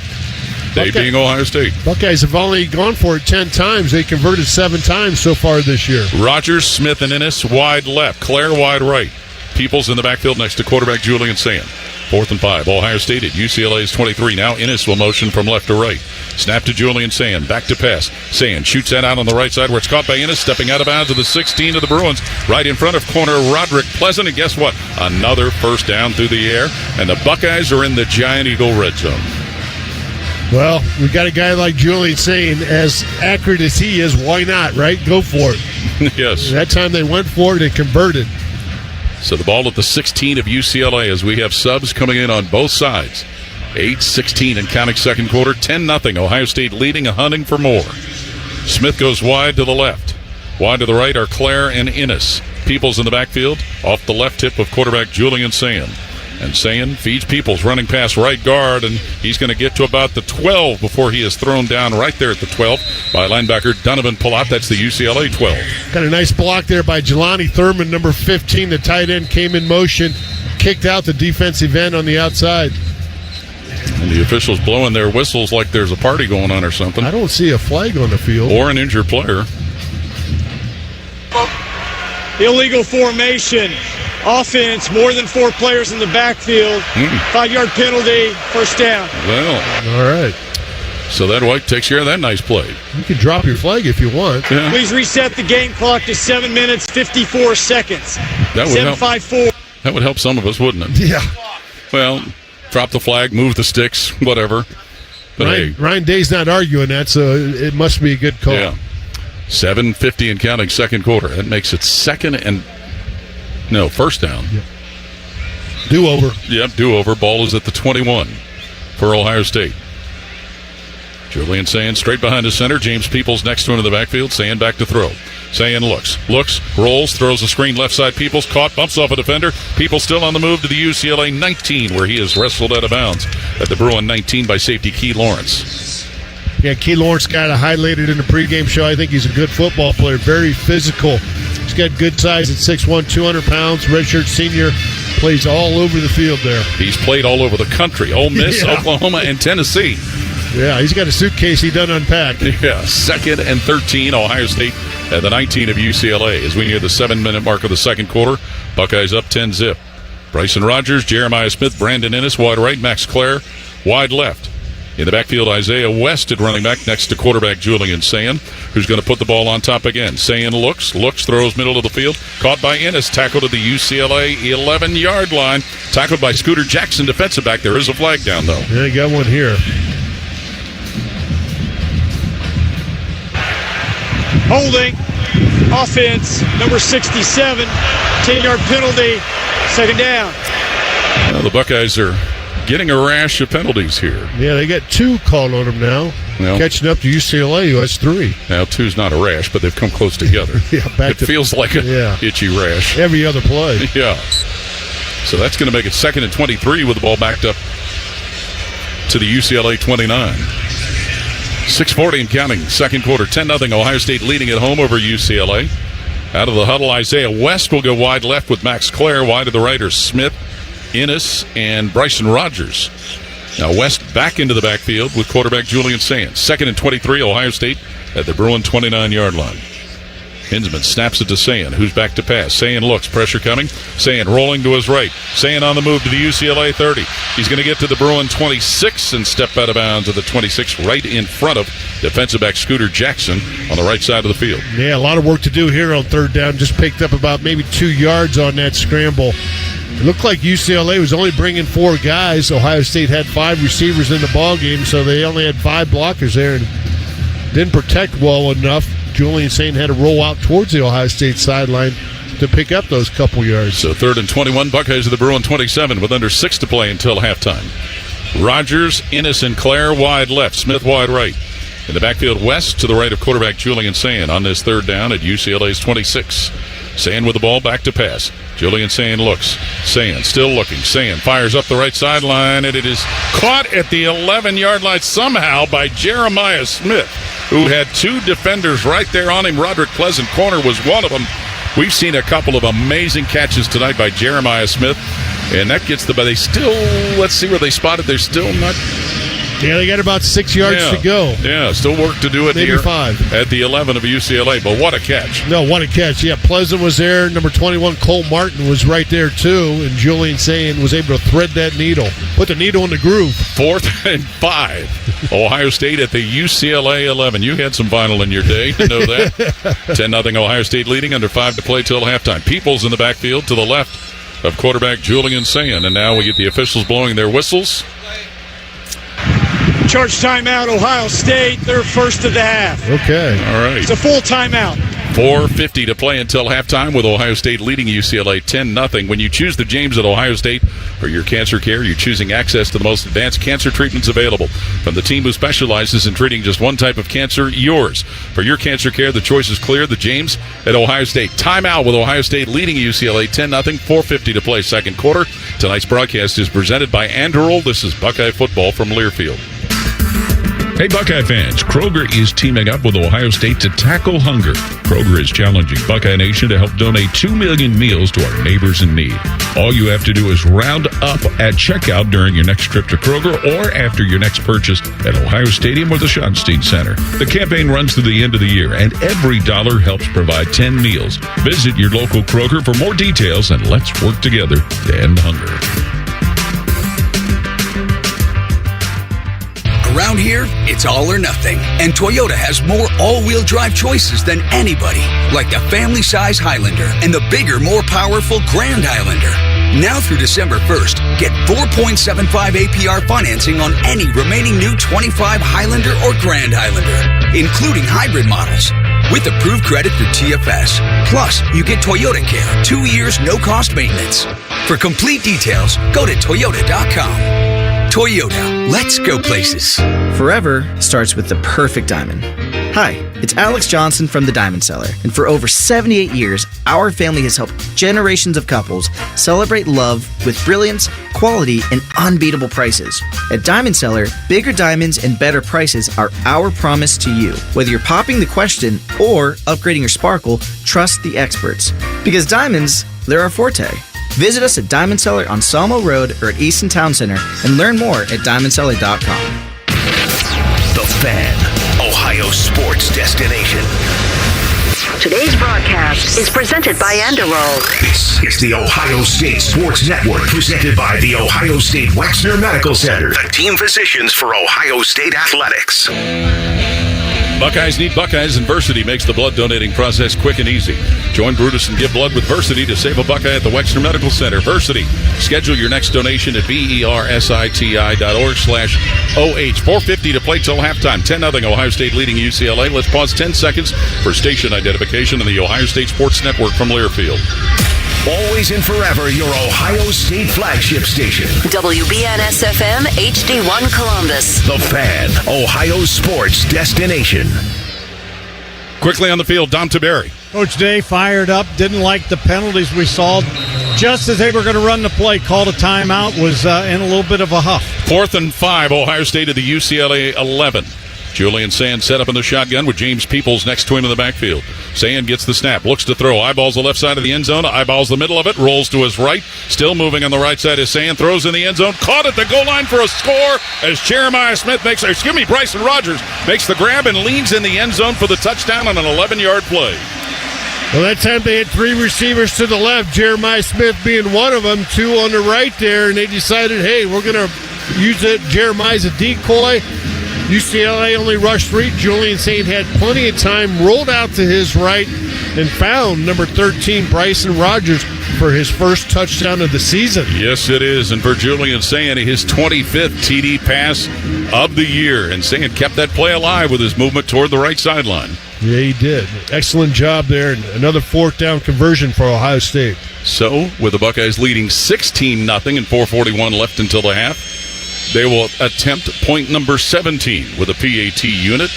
They being Ohio State. Buckeyes have only gone for it 10 times. They converted 7 times so far this year. Rogers, Smith, and Ennis wide left. Clare wide right. Peoples in the backfield next to quarterback Julian Sayin. 4th and 5. Ohio State at UCLA's 23. Now Ennis will motion from left to right. Snap to Julian Sayin. Back to pass. Sayin shoots that out on the right side where it's caught by Ennis. Stepping out of bounds to the 16 of the Bruins. Right in front of corner Roderick Pleasant. And guess what? Another first down through the air. And the Buckeyes are in the Giant Eagle red zone. Well, we got a guy like Julian Sayin, as accurate as he is, why not, right? Go for it. Yes. That time they went for it and converted. So the ball at the 16 of UCLA as we have subs coming in on both sides. 8-16 and counting second quarter. 10-0. Ohio State leading and hunting for more. Smith goes wide to the left. Wide to the right are Clare and Ennis. Peoples in the backfield. Off the left hip of quarterback Julian Sayin. And Sayin feeds Peoples, running past right guard, and he's going to get to about the 12 before he is thrown down right there at the 12 by linebacker Donovan Palat. That's the UCLA 12. Got a nice block there by Jelani Thurman, number 15. The tight end came in motion, kicked out the defensive end on the outside. And the officials blowing their whistles like there's a party going on or something. I don't see a flag on the field. Or an injured player. Illegal formation. Offense, more than 4 players in the backfield. 5-yard penalty, first down. Well, all right. So that White takes care of that nice play. You can drop your flag if you want. Yeah. Please reset the game clock to 7 minutes, 54 seconds. That would 7-5-4. That would help some of us, wouldn't it? Yeah. Well, drop the flag, move the sticks, whatever. But Ryan Day's not arguing that, so it must be a good call. Yeah. 7:50 and counting second quarter. That makes it first down. Yep. Do-over. Yep, do-over. Ball is at the 21 for Ohio State. Julian Sayin straight behind the center. James Peoples next to him in the backfield. Sayin back to throw. Sayin looks, rolls, throws a screen left side. Peoples caught, bumps off a defender. Peoples still on the move to the UCLA 19 where he is wrestled out of bounds at the Bruin 19 by safety Key Lawrence. Yeah, Key Lawrence got highlighted in the pregame show. I think he's a good football player, very physical. He's got good size at 6'1", 200 pounds, redshirt senior, plays all over the field there. He's played all over the country, Ole Miss, Oklahoma, and Tennessee. Yeah, he's got a suitcase he done unpack. Yeah, 2nd and 13, Ohio State at the 19 of UCLA as we near the 7-minute mark of the second quarter. Buckeyes up 10-zip. Bryson Rogers, Jeremiah Smith, Brandon Ennis, wide right, Max Clare, wide left. In the backfield, Isaiah West at running back next to quarterback Julian Sayin, who's going to put the ball on top again. Sayin looks, throws middle of the field. Caught by Ennis, tackled at the UCLA 11-yard line. Tackled by Scooter Jackson, defensive back. There is a flag down, though. Yeah, you got one here. Holding. Offense, number 67. 10-yard penalty. Second down. Well, the Buckeyes are getting a rash of penalties here. Yeah, they got 2 called on them now. Well, catching up to UCLA, who has 3. Now, 2's not a rash, but they've come close together. Yeah, it feels like a itchy rash. Every other play. Yeah. So that's going to make it 2nd and 23 with the ball backed up to the UCLA 29. 6:40 and counting. Second quarter, 10-0. Ohio State leading at home over UCLA. Out of the huddle, Isaiah West will go wide left with Max Clare. Wide to the right are Smith, Innes, and Bryson Rogers. Now West back into the backfield with quarterback Julian Sands. 2nd and 23, Ohio State at the Bruin 29-yard line. Hinsman snaps it to Sayin, who's back to pass. Sayin looks, pressure coming. Sayin rolling to his right. Sayin on the move to the UCLA 30. He's going to get to the Bruin 26 and step out of bounds at the 26, right in front of defensive back Scooter Jackson on the right side of the field. Yeah, a lot of work to do here on third down. Just picked up about maybe 2 yards on that scramble. It looked like UCLA was only bringing 4 guys. Ohio State had 5 receivers in the ballgame, so they only had 5 blockers there and didn't protect well enough. Julian Saint had to roll out towards the Ohio State sideline to pick up those couple yards. So 3rd and 21, Buckeyes of the Bruin 27 with under 6 to play until halftime. Rogers, Innes, and Clare wide left. Smith wide right. In the backfield, West to the right of quarterback Julian Sayin on this third down at UCLA's 26. Sayin with the ball, back to pass. Julian Sayin looks. Sayin still looking. Sayin fires up the right sideline, and it is caught at the 11-yard line somehow by Jeremiah Smith, who had 2 defenders right there on him. Roderick Pleasant Corner was one of them. We've seen a couple of amazing catches tonight by Jeremiah Smith, and that gets but they still, let's see where they spotted. They're still not. Yeah, they got about 6 yards to go. Yeah, still work to do it maybe here 5 at the 11 of UCLA, but what a catch. No, what a catch. Yeah, Pleasant was there. Number 21, Cole Martin, was right there, too, and Julian Sayin was able to thread that needle, put the needle in the groove. 4th and 5. Ohio State at the UCLA 11. You had some vinyl in your day to know that. 10-0 Ohio State leading, under 5 to play till halftime. Peoples in the backfield to the left of quarterback Julian Sayin, and now we get the officials blowing their whistles. Charge timeout, Ohio State. They're first of the half. Okay. All right. It's a full timeout. 4:50 to play until halftime with Ohio State leading UCLA 10-0. When you choose the James at Ohio State for your cancer care, you're choosing access to the most advanced cancer treatments available. From the team who specializes in treating just one type of cancer, yours. For your cancer care, the choice is clear. The James at Ohio State. Timeout with Ohio State leading UCLA 10-0. 4:50 to play second quarter. Tonight's broadcast is presented by Anderl. This is Buckeye Football from Learfield. Hey, Buckeye fans, Kroger is teaming up with Ohio State to tackle hunger. Kroger is challenging Buckeye Nation to help donate 2 million meals to our neighbors in need. All you have to do is round up at checkout during your next trip to Kroger or after your next purchase at Ohio Stadium or the Schottenstein Center. The campaign runs through the end of the year, and every dollar helps provide 10 meals. Visit your local Kroger for more details, and let's work together to end hunger. Around here, it's all or nothing. And Toyota has more all-wheel drive choices than anybody. Like the family-size Highlander and the bigger, more powerful Grand Highlander. Now through December 1st, get 4.75 APR financing on any remaining new 25 Highlander or Grand Highlander, including hybrid models, with approved credit through TFS. Plus, you get Toyota Care, 2 years no-cost maintenance. For complete details, go to Toyota.com. Toyota, let's go places. Forever starts with the perfect diamond. Hi, it's Alex Johnson from The Diamond Cellar, and for over 78 years, our family has helped generations of couples celebrate love with brilliance, quality, and unbeatable prices. At Diamond Cellar, bigger diamonds and better prices are our promise to you. Whether you're popping the question or upgrading your sparkle, trust the experts. Because diamonds, they're our forte. Visit us at Diamond Cellar on Salmo Road or at Easton Town Center and learn more at diamondcellar.com. The Fan, Ohio sports destination. Today's broadcast is presented by Enderol. This is the Ohio State Sports Network, presented by the Ohio State Wexner Medical Center, the team physicians for Ohio State athletics. Buckeyes need Buckeyes, and Versity makes the blood donating process quick and easy. Join Brutus and give blood with Versity to save a Buckeye at the Wexner Medical Center. Versity. Schedule your next donation at bersiti.org/OH. 4:50 to play till halftime. 10-0 Ohio State leading UCLA. Let's pause 10 seconds for station identification on the Ohio State Sports Network from Learfield. Always and forever your Ohio State flagship station. WBNS-FM HD1 Columbus. The Fan, Ohio sports destination. Quickly on the field, Dom Tiberi. Coach Day fired up, didn't like the penalties we saw. Just as they were going to run the play, called a timeout, was in a little bit of a huff. 4th and 5, Ohio State at the UCLA 11. Julian Sand set up in the shotgun with James Peoples next to him in the backfield. Sand gets the snap, looks to throw, eyeballs the left side of the end zone, eyeballs the middle of it, rolls to his right, still moving on the right side is Sand, throws in the end zone, caught at the goal line for a score as Bryson Rogers makes the grab and leans in the end zone for the touchdown on an 11-yard play. Well, that time they had 3 receivers to the left, Jeremiah Smith being one of them, 2 on the right there, and they decided, hey, we're going to use it. Jeremiah as a decoy. UCLA only rushed 3. Julian Saint had plenty of time, rolled out to his right, and found number 13, Bryson Rogers, for his first touchdown of the season. Yes, it is. And for Julian Saint, his 25th TD pass of the year. And Saint kept that play alive with his movement toward the right sideline. Yeah, he did. Excellent job there. And another 4th down conversion for Ohio State. So, with the Buckeyes leading 16-0 and 4:41 left until the half, they will attempt point number 17 with a PAT unit.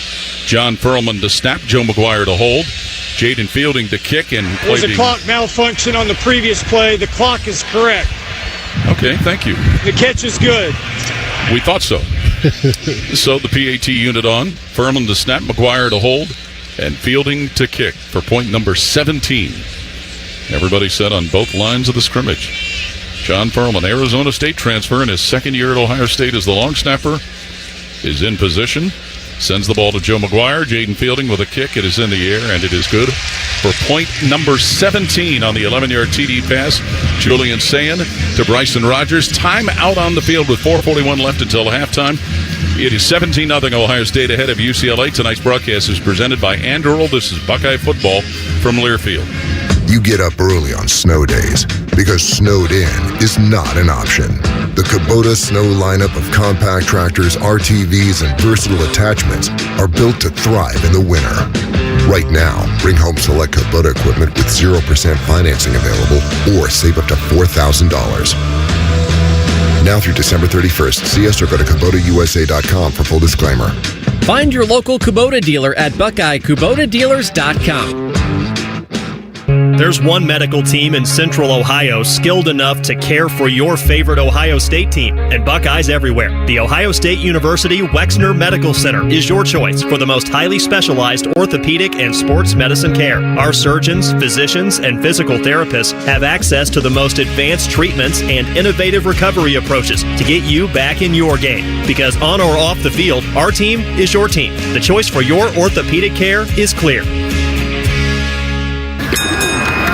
John Perlman to snap, Joe McGuire to hold, Jaden Fielding to kick, and play. There's a clock malfunction on the previous play. The clock is correct. Okay, thank you. The catch is good. We thought so. So the PAT unit on, Furman to snap, McGuire to hold, and Fielding to kick for point number 17. Everybody set on both lines of the scrimmage. John Perlman, Arizona State transfer in his second year at Ohio State as the long snapper, is in position. Sends the ball to Joe McGuire. Jaden Fielding with a kick. It is in the air, and it is good for point number 17 on the 11-yard TD pass. Julian Sand to Bryson Rogers. Time out on the field with 4:41 left until halftime. It is 17-0 Ohio State ahead of UCLA. Tonight's broadcast is presented by Anduril. This is Buckeye football from Learfield. You get up early on snow days because snowed in is not an option. The Kubota Snow lineup of compact tractors, RTVs, and versatile attachments are built to thrive in the winter. Right now, bring home select Kubota equipment with 0% financing available or save up to $4,000. Now through December 31st, see us or go to KubotaUSA.com for full disclaimer. Find your local Kubota dealer at BuckeyeKubotaDealers.com. There's one medical team in Central Ohio skilled enough to care for your favorite Ohio State team, and Buckeyes everywhere. The Ohio State University Wexner Medical Center is your choice for the most highly specialized orthopedic and sports medicine care. Our surgeons, physicians, and physical therapists have access to the most advanced treatments and innovative recovery approaches to get you back in your game. Because on or off the field, our team is your team. The choice for your orthopedic care is clear.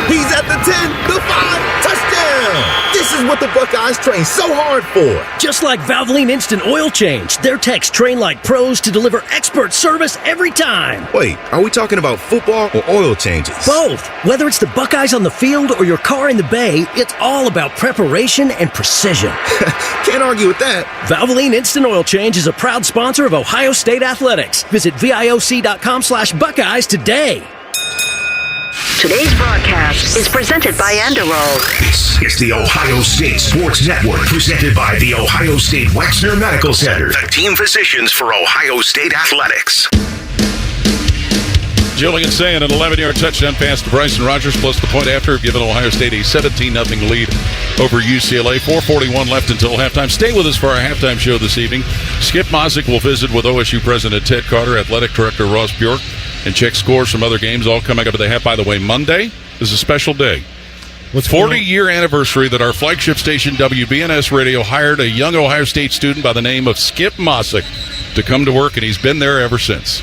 He's at the 10, the 5, touchdown! This is what the Buckeyes train so hard for. Just like Valvoline Instant Oil Change, their techs train like pros to deliver expert service every time. Wait, are we talking about football or oil changes? Both. Whether it's the Buckeyes on the field or your car in the bay, it's all about preparation and precision. Can't argue with that. Valvoline Instant Oil Change is a proud sponsor of Ohio State Athletics. Visit VIOC.com/Buckeyes today. Today's broadcast is presented by Anduril. This is the Ohio State Sports Network, presented by the Ohio State Wexner Medical Center, the team physicians for Ohio State Athletics. Julian Sand, an 11-yard touchdown pass to Bryson Rogers, plus the point after, giving Ohio State a 17-0 lead over UCLA. 4:41 left until halftime. Stay with us for our halftime show this evening. Skip Mosick will visit with OSU President Ted Carter, Athletic Director Ross Bjork, and check scores from other games, all coming up at the half. By the way, Monday is a special day. 40-year anniversary that our flagship station, WBNS Radio, hired a young Ohio State student by the name of Skip Mosick to come to work, and he's been there ever since.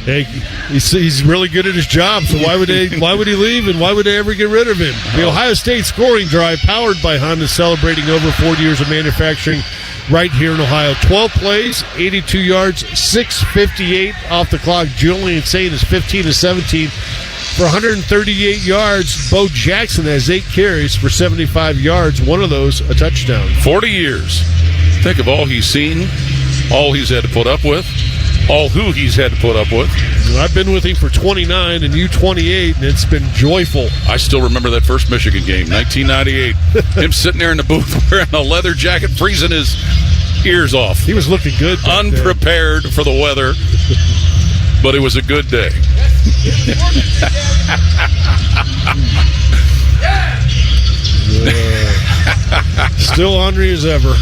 Hey, he's really good at his job, so why would he leave, and why would they ever get rid of him? The Ohio State scoring drive, powered by Honda, celebrating over 40 years of manufacturing right here in Ohio. 12 plays, 82 yards, 6:58 off the clock. Julian Saint is 15-17 for 138 yards. Bo Jackson has 8 carries for 75 yards. One of those a touchdown. 40 years. Think of all he's seen, all he's had to put up with, all who he's had to put up with. I've been with him for 29 and you 28, and it's been joyful. I still remember that first Michigan game, 1998. Him sitting there in the booth wearing a leather jacket, freezing his ears off. He was looking good. Unprepared for the weather, but it was a good day. Still ornery as ever.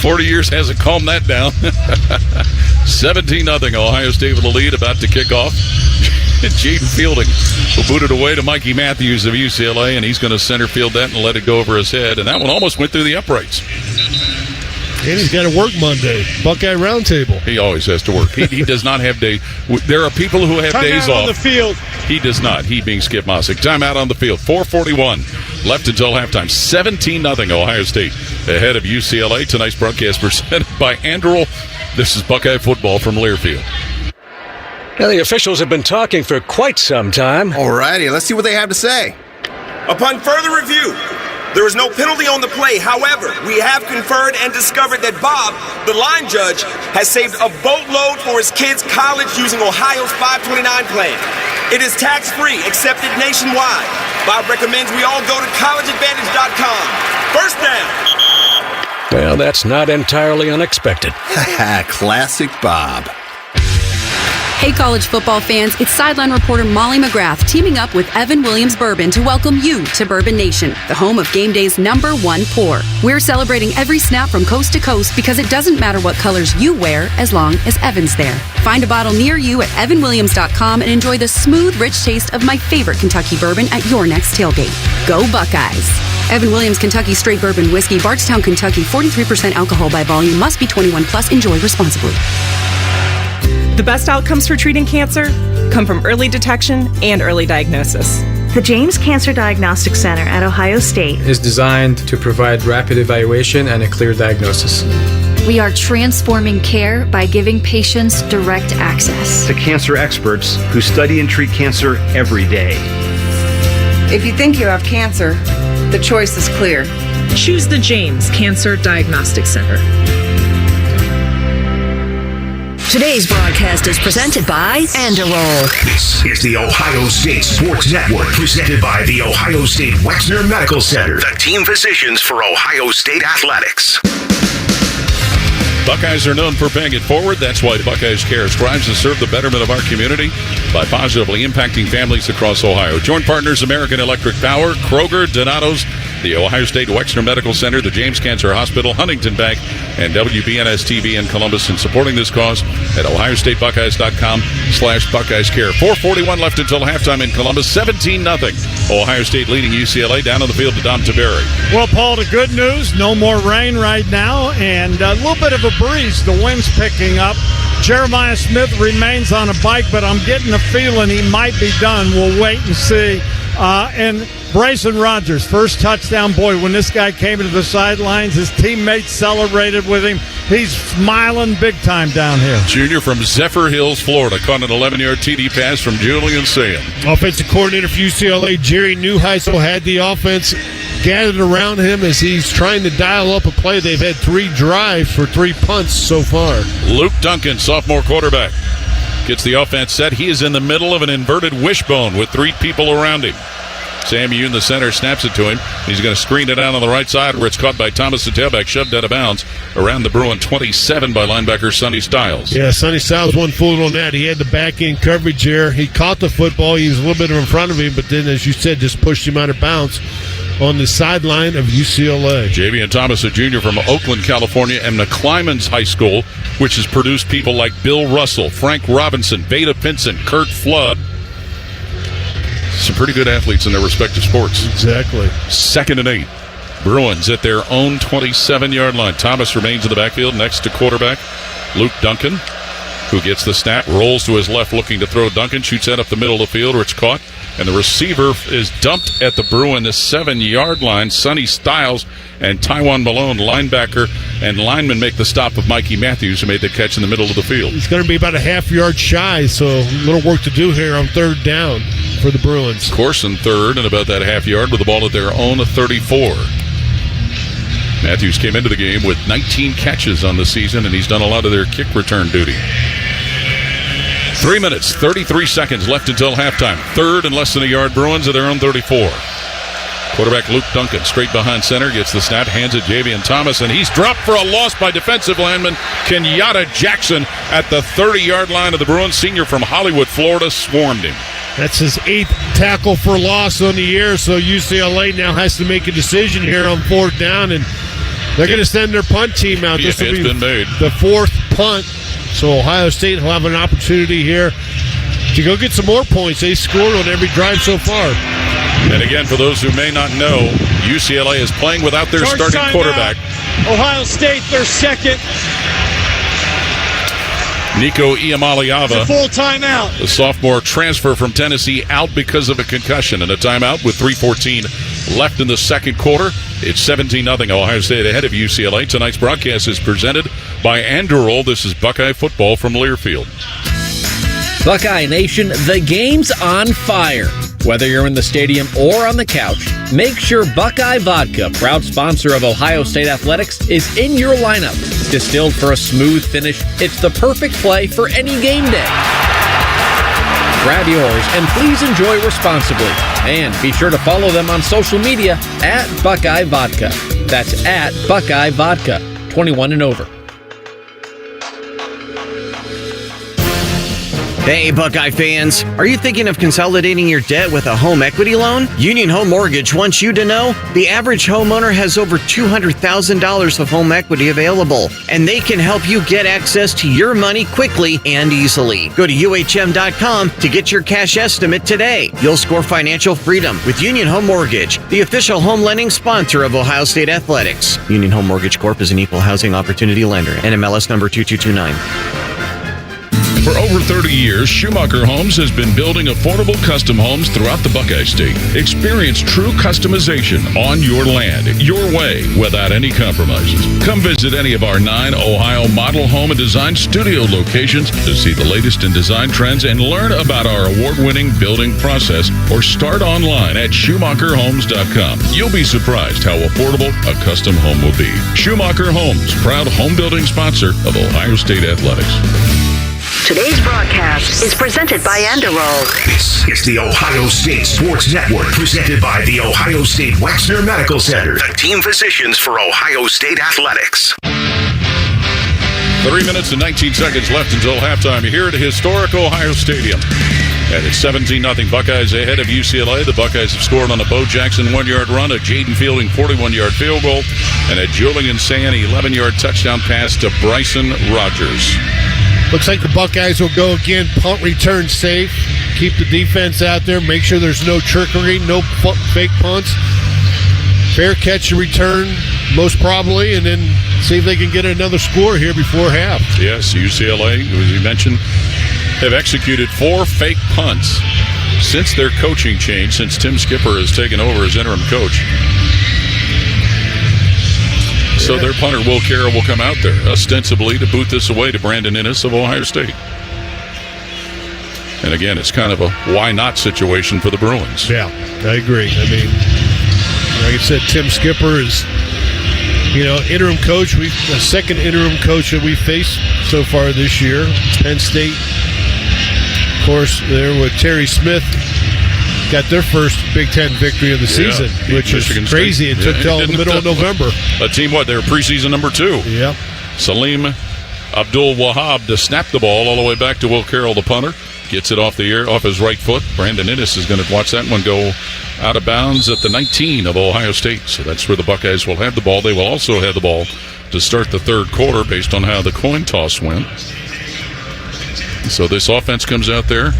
40 years hasn't calmed that down. 17-0 Ohio State with the lead, about to kick off. Jaden Fielding will boot it away to Mikey Matthews of UCLA, and he's going to center field that and let it go over his head. And that one almost went through the uprights. And he's got to work Monday. Buckeye Roundtable. He always has to work. He does not have days. There are people who have days off. On the field. He does not. He being Skip Mossick. Timeout on the field. 4:41 left until halftime. 17-0 Ohio State ahead of UCLA. Tonight's broadcast presented by Anduril. This is Buckeye football from Learfield. Now, the officials have been talking for quite some time. All righty, let's see what they have to say. Upon further review, there is no penalty on the play. However, we have conferred and discovered that Bob, the line judge, has saved a boatload for his kids' college using Ohio's 529 plan. It is tax-free, accepted nationwide. Bob recommends we all go to collegeadvantage.com. First down. Well, that's not entirely unexpected. Classic Bob. Hey, college football fans, it's sideline reporter Molly McGrath teaming up with Evan Williams Bourbon to welcome you to Bourbon Nation, the home of game day's #1 pour. We're celebrating every snap from coast to coast because it doesn't matter what colors you wear as long as Evan's there. Find a bottle near you at evanwilliams.com and enjoy the smooth, rich taste of my favorite Kentucky bourbon at your next tailgate. Go Buckeyes! Evan Williams Kentucky Straight Bourbon Whiskey, Bardstown, Kentucky, 43% alcohol by volume, must be 21 plus. Enjoy responsibly. The best outcomes for treating cancer come from early detection and early diagnosis. The James Cancer Diagnostic Center at Ohio State is designed to provide rapid evaluation and a clear diagnosis. We are transforming care by giving patients direct access to cancer experts who study and treat cancer every day. If you think you have cancer, the choice is clear. Choose the James Cancer Diagnostic Center. Today's broadcast is presented by Anduril. This is the Ohio State Sports Network, presented by the Ohio State Wexner Medical Center, the team physicians for Ohio State athletics. Buckeyes are known for paying it forward. That's why Buckeyes Care strives to serve the betterment of our community by positively impacting families across Ohio. Joint partners American Electric Power, Kroger, Donato's, the Ohio State Wexner Medical Center, the James Cancer Hospital, Huntington Bank, and WBNS-TV in Columbus, and supporting this cause at ohiostatebuckeyes.com/Buckeyes Care. 4:41 left until halftime in Columbus. 17-0. Ohio State leading UCLA. Down on the field to Dom Tiberi. Well, Paul, the good news, no more rain right now, and a little bit of a breeze. The wind's picking up. Jeremiah Smith remains on a bike, but I'm getting a feeling he might be done. We'll wait and see. And Bryson Rogers, first touchdown. Boy, when this guy came into the sidelines, his teammates celebrated with him. He's smiling big time down here. Junior from Zephyr Hills, Florida, caught an 11-yard TD pass from Julian Saint. Offensive coordinator for UCLA, Jerry Neuheisel, had the offense gathered around him as he's trying to dial up a play. They've had 3 drives for 3 punts so far. Luke Duncan, sophomore quarterback, gets the offense set. He is in the middle of an inverted wishbone with 3 people around him. Sam Yoon, the center, snaps it to him. He's going to screen it out on the right side where it's caught by Thomas, the tailback, shoved out of bounds around the Bruin 27 by linebacker Sonny Styles. Yeah, Sonny Styles wasn't fooled on that. He had the back end coverage there. He caught the football. He was a little bit in front of him, but then, as you said, just pushed him out of bounds on the sideline of UCLA. Javian Thomas, a junior from Oakland, California, and the Clymonds High School, which has produced people like Bill Russell, Frank Robinson, Veda Pinson, Kurt Flood. Some pretty good athletes in their respective sports. Exactly. 2nd and 8. Bruins at their own 27-yard line. Thomas remains in the backfield next to quarterback Luke Duncan, who gets the snap, rolls to his left looking to throw. Duncan shoots that up the middle of the field where it's caught And the receiver is dumped at the Bruin, the 7-yard line. Sonny Stiles and Tywan Malone, linebacker and lineman, make the stop of Mikey Matthews, who made the catch in the middle of the field. He's going to be about a half-yard shy, so a little work to do here on third down for the Bruins. Corson third and about that half yard with the ball at their own 34. Matthews came into the game with 19 catches on the season, and he's done a lot of their kick return duty. 3 minutes, 33 seconds left until halftime. Third and less than a yard, Bruins at their own 34. Quarterback Luke Duncan straight behind center, gets the snap, hands it Javian Thomas, and he's dropped for a loss by defensive lineman Kenyatta Jackson at the 30-yard line of the Bruins. Senior from Hollywood, Florida, swarmed him. That's his 8th tackle for loss on the year, so UCLA now has to make a decision here on fourth down, and they're going to send their punt team out. This will be been made. The 4th punt, so Ohio State will have an opportunity here to go get some more points. They scored on every drive so far. And again, for those who may not know, UCLA is playing without their starting quarterback. Ohio State, their second. Nico Iamaleava, a full timeout. The sophomore transfer from Tennessee, out because of a concussion, and a timeout with 3:14 left in the second quarter. It's 17-0 Ohio State ahead of UCLA. Tonight's broadcast is presented by Anduril. This is Buckeye football from Learfield. Buckeye Nation, the game's on fire. Whether you're in the stadium or on the couch, make sure Buckeye Vodka, proud sponsor of Ohio State Athletics, is in your lineup. Distilled for a smooth finish, it's the perfect play for any game day. Grab yours and please enjoy responsibly. And be sure to follow them on social media at Buckeye Vodka. That's at Buckeye Vodka, 21 and over. Hey, Buckeye fans. Are you thinking of consolidating your debt with a home equity loan? Union Home Mortgage wants you to know the average homeowner has over $200,000 of home equity available, and they can help you get access to your money quickly and easily. Go to UHM.com to get your cash estimate today. You'll score financial freedom with Union Home Mortgage, the official home lending sponsor of Ohio State Athletics. Union Home Mortgage Corp. is an equal housing opportunity lender. NMLS number 2229. For over 30 years, Schumacher Homes has been building affordable custom homes throughout the Buckeye State. Experience true customization on your land, your way, without any compromises. Come visit any of our 9 Ohio model home and design studio locations to see the latest in design trends and learn about our award-winning building process, or start online at SchumacherHomes.com. You'll be surprised how affordable a custom home will be. Schumacher Homes, proud home building sponsor of Ohio State Athletics. Today's broadcast is presented by Anduril. This is the Ohio State Sports Network, presented by the Ohio State Wexner Medical Center, the team physicians for Ohio State Athletics. 3 minutes and 19 seconds left until halftime here at historic Ohio Stadium. And it's 17-0 Buckeyes ahead of UCLA. The Buckeyes have scored on a Bo Jackson 1-yard run, a Jaden Fielding 41-yard field goal, and a Julian Sand 11-yard touchdown pass to Bryson Rogers. Looks like the Buckeyes will go again, punt return safe, keep the defense out there, make sure there's no trickery, no fake punts. Fair catch and return, most probably, and then see if they can get another score here before half. Yes, UCLA, as you mentioned, have executed 4 fake punts since their coaching change, since Tim Skipper has taken over as interim coach. So their punter, Will Carroll, will come out there, ostensibly to boot this away to Brandon Innes of Ohio State. And again, it's kind of a why-not situation for the Bruins. Yeah, I agree. I mean, like I said, Tim Skipper is, interim coach. The second interim coach that we faced so far this year. Penn State, of course, there with Terry Smith, got their first Big Ten victory of the season, which is crazy. It took till the middle of November. A team, they were preseason number 2. Yeah. Salim Abdul-Wahab to snap the ball all the way back to Will Carroll, the punter. Gets it off his right foot. Brandon Innes is going to watch that one go out of bounds at the 19 of Ohio State. So that's where the Buckeyes will have the ball. They will also have the ball to start the third quarter based on how the coin toss went. So this offense comes out there.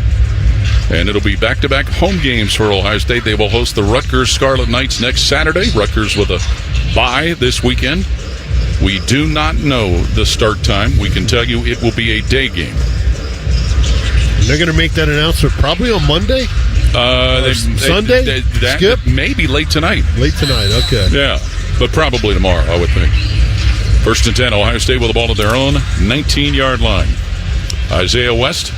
And it'll be back-to-back home games for Ohio State. They will host the Rutgers Scarlet Knights next Saturday. Rutgers with a bye this weekend. We do not know the start time. We can tell you it will be a day game. They're going to make that announcement probably on Monday? Sunday? Skip? Maybe late tonight. Late tonight, okay. Yeah, but probably tomorrow, I would think. 1st and 10, Ohio State with the ball at their own 19-yard line. Isaiah West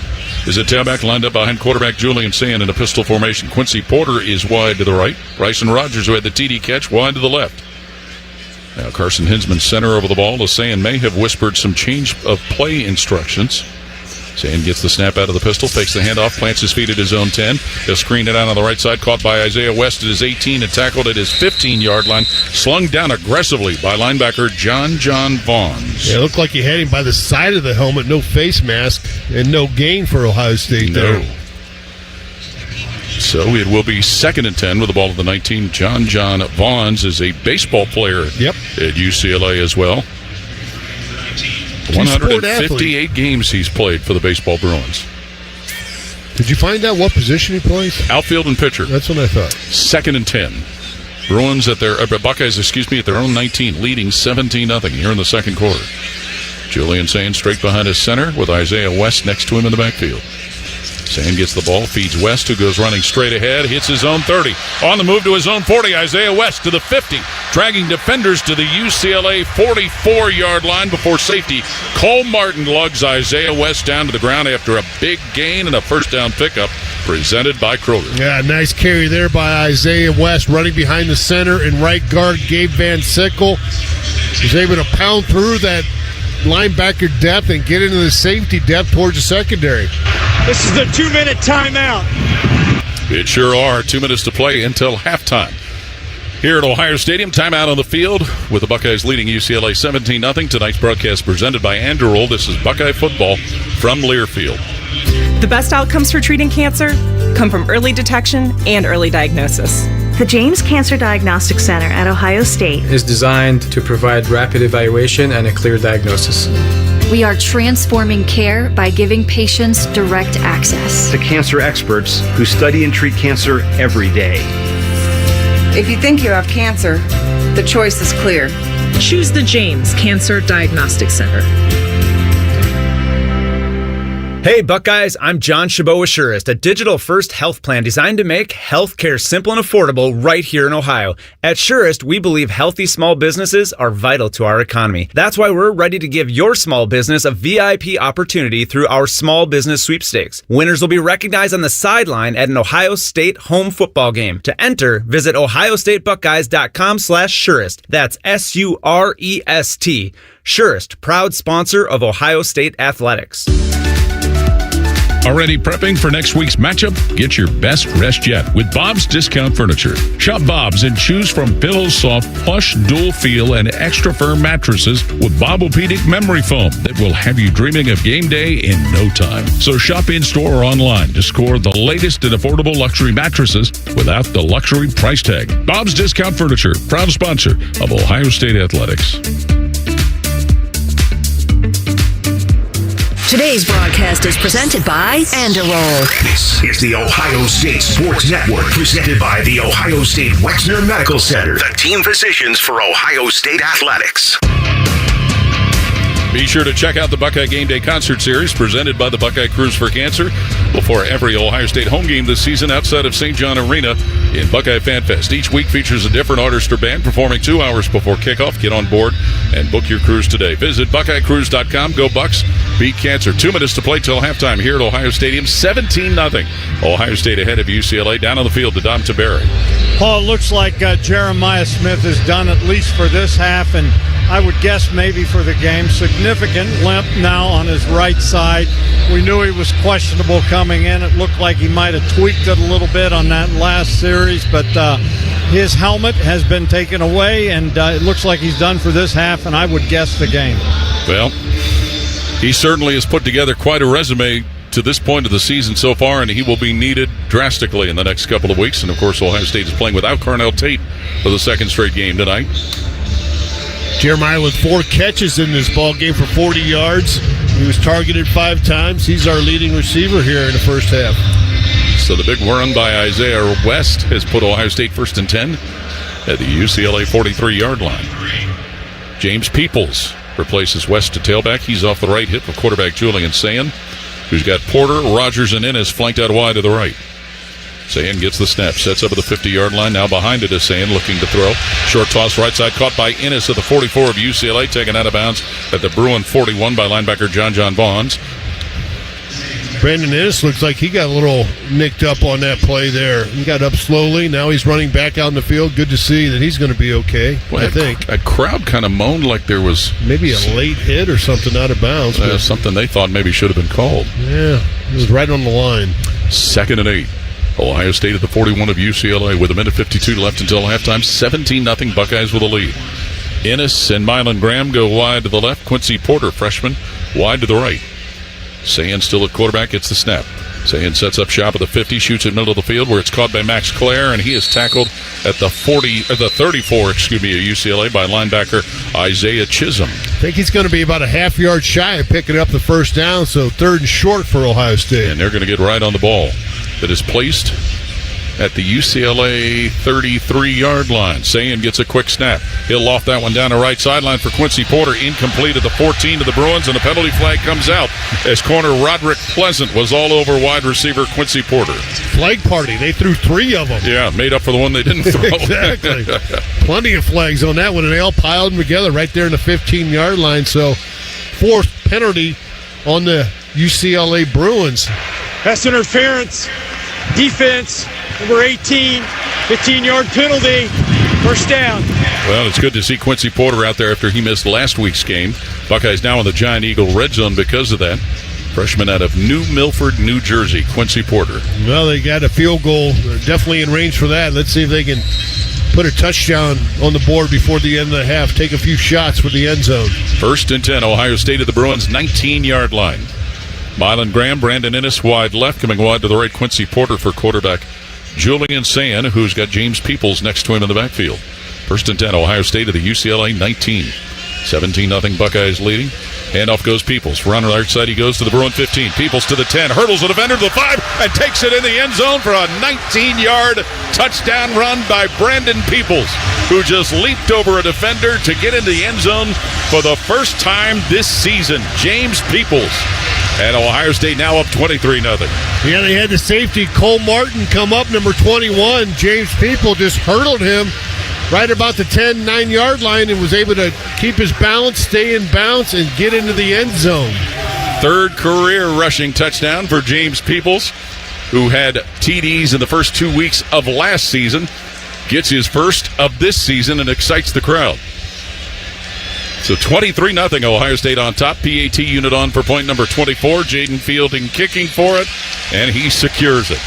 is a tailback lined up behind quarterback Julian Sand in a pistol formation. Quincy Porter is wide to the right. Bryson Rogers, who had the TD catch, wide to the left. Now Carson Hinsman center over the ball. Sand may have whispered some change of play instructions. Sand gets the snap out of the pistol, fakes the handoff, plants his feet at his own 10. He'll screen it out on the right side, caught by Isaiah West at his 18 and tackled at his 15-yard line. Slung down aggressively by linebacker John Vaughns. Yeah, it looked like he had him by the side of the helmet, no face mask, and no gain for Ohio State there. So it will be 2nd and 10 with the ball at the 19. John Vaughns is a baseball player at UCLA as well. 158 games he's played for the baseball Bruins. Did you find out what position he plays? Outfield and pitcher. That's what I thought. 2nd and 10. Bruins at their Buckeyes, at their own 19, leading 17-0 here in the second quarter. Julian Sand straight behind his center with Isaiah West next to him in the backfield. Sand gets the ball, feeds West, who goes running straight ahead, hits his own 30. On the move to his own 40, Isaiah West to the 50, dragging defenders to the UCLA 44-yard line before safety. Cole Martin lugs Isaiah West down to the ground after a big gain and a first down pickup presented by Kroger. Yeah, nice carry there by Isaiah West, running behind the center and right guard Gabe Van Sickle. He's able to pound through that linebacker depth and get into the safety depth towards the secondary. This is the 2-minute timeout. It sure are. 2 minutes to play until halftime. Here at Ohio Stadium, timeout on the field with the Buckeyes leading UCLA 17-0. Tonight's broadcast presented by Anduril. This is Buckeye football from Learfield. The best outcomes for treating cancer come from early detection and early diagnosis. The James Cancer Diagnostic Center at Ohio State is designed to provide rapid evaluation and a clear diagnosis. We are transforming care by giving patients direct access to cancer experts who study and treat cancer every day. If you think you have cancer, the choice is clear. Choose the James Cancer Diagnostic Center. Hey Buckeyes, I'm John Chabot with Surest, a digital-first health plan designed to make healthcare simple and affordable right here in Ohio. At Surest, we believe healthy small businesses are vital to our economy. That's why we're ready to give your small business a VIP opportunity through our small business sweepstakes. Winners will be recognized on the sideline at an Ohio State home football game. To enter, visit ohiostatebuckeyes.com/Surest. That's SUREST. Surest, proud sponsor of Ohio State Athletics. Already prepping for next week's matchup? Get your best rest yet with Bob's Discount Furniture. Shop Bob's and choose from pillows, soft, plush, dual feel, and extra firm mattresses with Bobopedic memory foam that will have you dreaming of game day in no time. So shop in-store or online to score the latest and affordable luxury mattresses without the luxury price tag. Bob's Discount Furniture, proud sponsor of Ohio State Athletics. Today's broadcast is presented by Anduril. This is the Ohio State Sports Network, presented by the Ohio State Wexner Medical Center, the team physicians for Ohio State Athletics. Be sure to check out the Buckeye Game Day Concert Series presented by the Buckeye Cruise for Cancer before every Ohio State home game this season outside of St. John Arena in Buckeye Fan Fest. Each week features a different artist or band performing 2 hours before kickoff. Get on board and book your cruise today. Visit BuckeyeCruise.com. Go Bucks. Beat cancer. 2 minutes to play till halftime here at Ohio Stadium. 17-0. Ohio State ahead of UCLA. Down on the field to Dom Taberry. Paul, looks like Jeremiah Smith is done at least for this half, and I would guess maybe for the game. Significant limp now on his right side. We knew he was questionable coming in. It looked like he might have tweaked it a little bit on that last series, but his helmet has been taken away, and it looks like he's done for this half, and I would guess the game. Well, he certainly has put together quite a resume to this point of the season so far, and he will be needed drastically in the next couple of weeks. And, of course, Ohio State is playing without Carnell Tate for the second straight game tonight. Jeremiah with 4 catches in this ball game for 40 yards. He was targeted 5 times. He's our leading receiver here in the first half. So the big run by Isaiah West has put Ohio State 1st and 10 at the UCLA 43-yard line. James Peoples replaces West to tailback. He's off the right hip of quarterback Julian Sand, who's got Porter, Rogers, and Ennis flanked out wide to the right. Sayin gets the snap, sets up at the 50-yard line. Now behind it is Sayin, looking to throw. Short toss right side, caught by Innes at the 44 of UCLA, taken out of bounds at the Bruin 41 by linebacker John Bonds. Brandon Innes looks like he got a little nicked up on that play there. He got up slowly. Now he's running back out in the field. Good to see that he's going to be okay, I think. A crowd kind of moaned like there was... maybe a late hit or something out of bounds. Something they thought maybe should have been called. Yeah, it was right on the line. 2nd and 8. Ohio State at the 41 of UCLA with 1:52 left until halftime. 17-0 Buckeyes with a lead. Innes and Mylan Graham go wide to the left. Quincy Porter, freshman, wide to the right. Sayin still at quarterback, gets the snap. Sayin sets up shop at the 50, shoots in the middle of the field where it's caught by Max Clare, and he is tackled at the 34 of UCLA by linebacker Isaiah Chisholm. I think he's going to be about a half yard shy of picking up the first down, so 3rd and short for Ohio State. And they're going to get right on the ball. That is placed at the UCLA 33-yard line. Sayin gets a quick snap. He'll loft that one down the right sideline for Quincy Porter. Incomplete at the 14 of the Bruins, and the penalty flag comes out as corner Roderick Pleasant was all over wide receiver Quincy Porter. Flag party. They threw 3 of them. Yeah, made up for the one they didn't throw. Exactly. Plenty of flags on that one, and they all piled them together right there in the 15-yard line. So, 4th penalty on the UCLA Bruins. Pass interference. Defense. Number 18, 15-yard penalty, first down. Well, it's good to see Quincy Porter out there after he missed last week's game. Buckeyes now in the Giant Eagle red zone because of that. Freshman out of New Milford, New Jersey, Quincy Porter. Well, they got a field goal. They're definitely in range for that. Let's see if they can put a touchdown on the board before the end of the half. Take a few shots for the end zone. 1st and 10, Ohio State at the Bruins' 19-yard line. Mylan Graham, Brandon Innes wide left, coming wide to the right, Quincy Porter for quarterback Julian Sayin, who's got James Peoples next to him in the backfield. 1st and 10, Ohio State at the UCLA 19. 17-0 Buckeyes leading. Handoff goes Peoples. Run on the right side, he goes to the Bruin 15. Peoples to the 10, hurdles the defender to the 5, and takes it in the end zone for a 19-yard touchdown run by Brandon Peoples, who just leaped over a defender to get into the end zone for the first time this season. James Peoples. And Ohio State now up 23-0. Yeah, they had the safety, Cole Martin, come up, number 21. James People just hurdled him right about the 9-yard line and was able to keep his balance, stay in bounds, and get into the end zone. 3rd career rushing touchdown for James Peoples, who had TDs in the first 2 weeks of last season. Gets his first of this season and excites the crowd. So 23-0 Ohio State on top. PAT unit on for point number 24. Jaden Fielding kicking for it, and he secures it.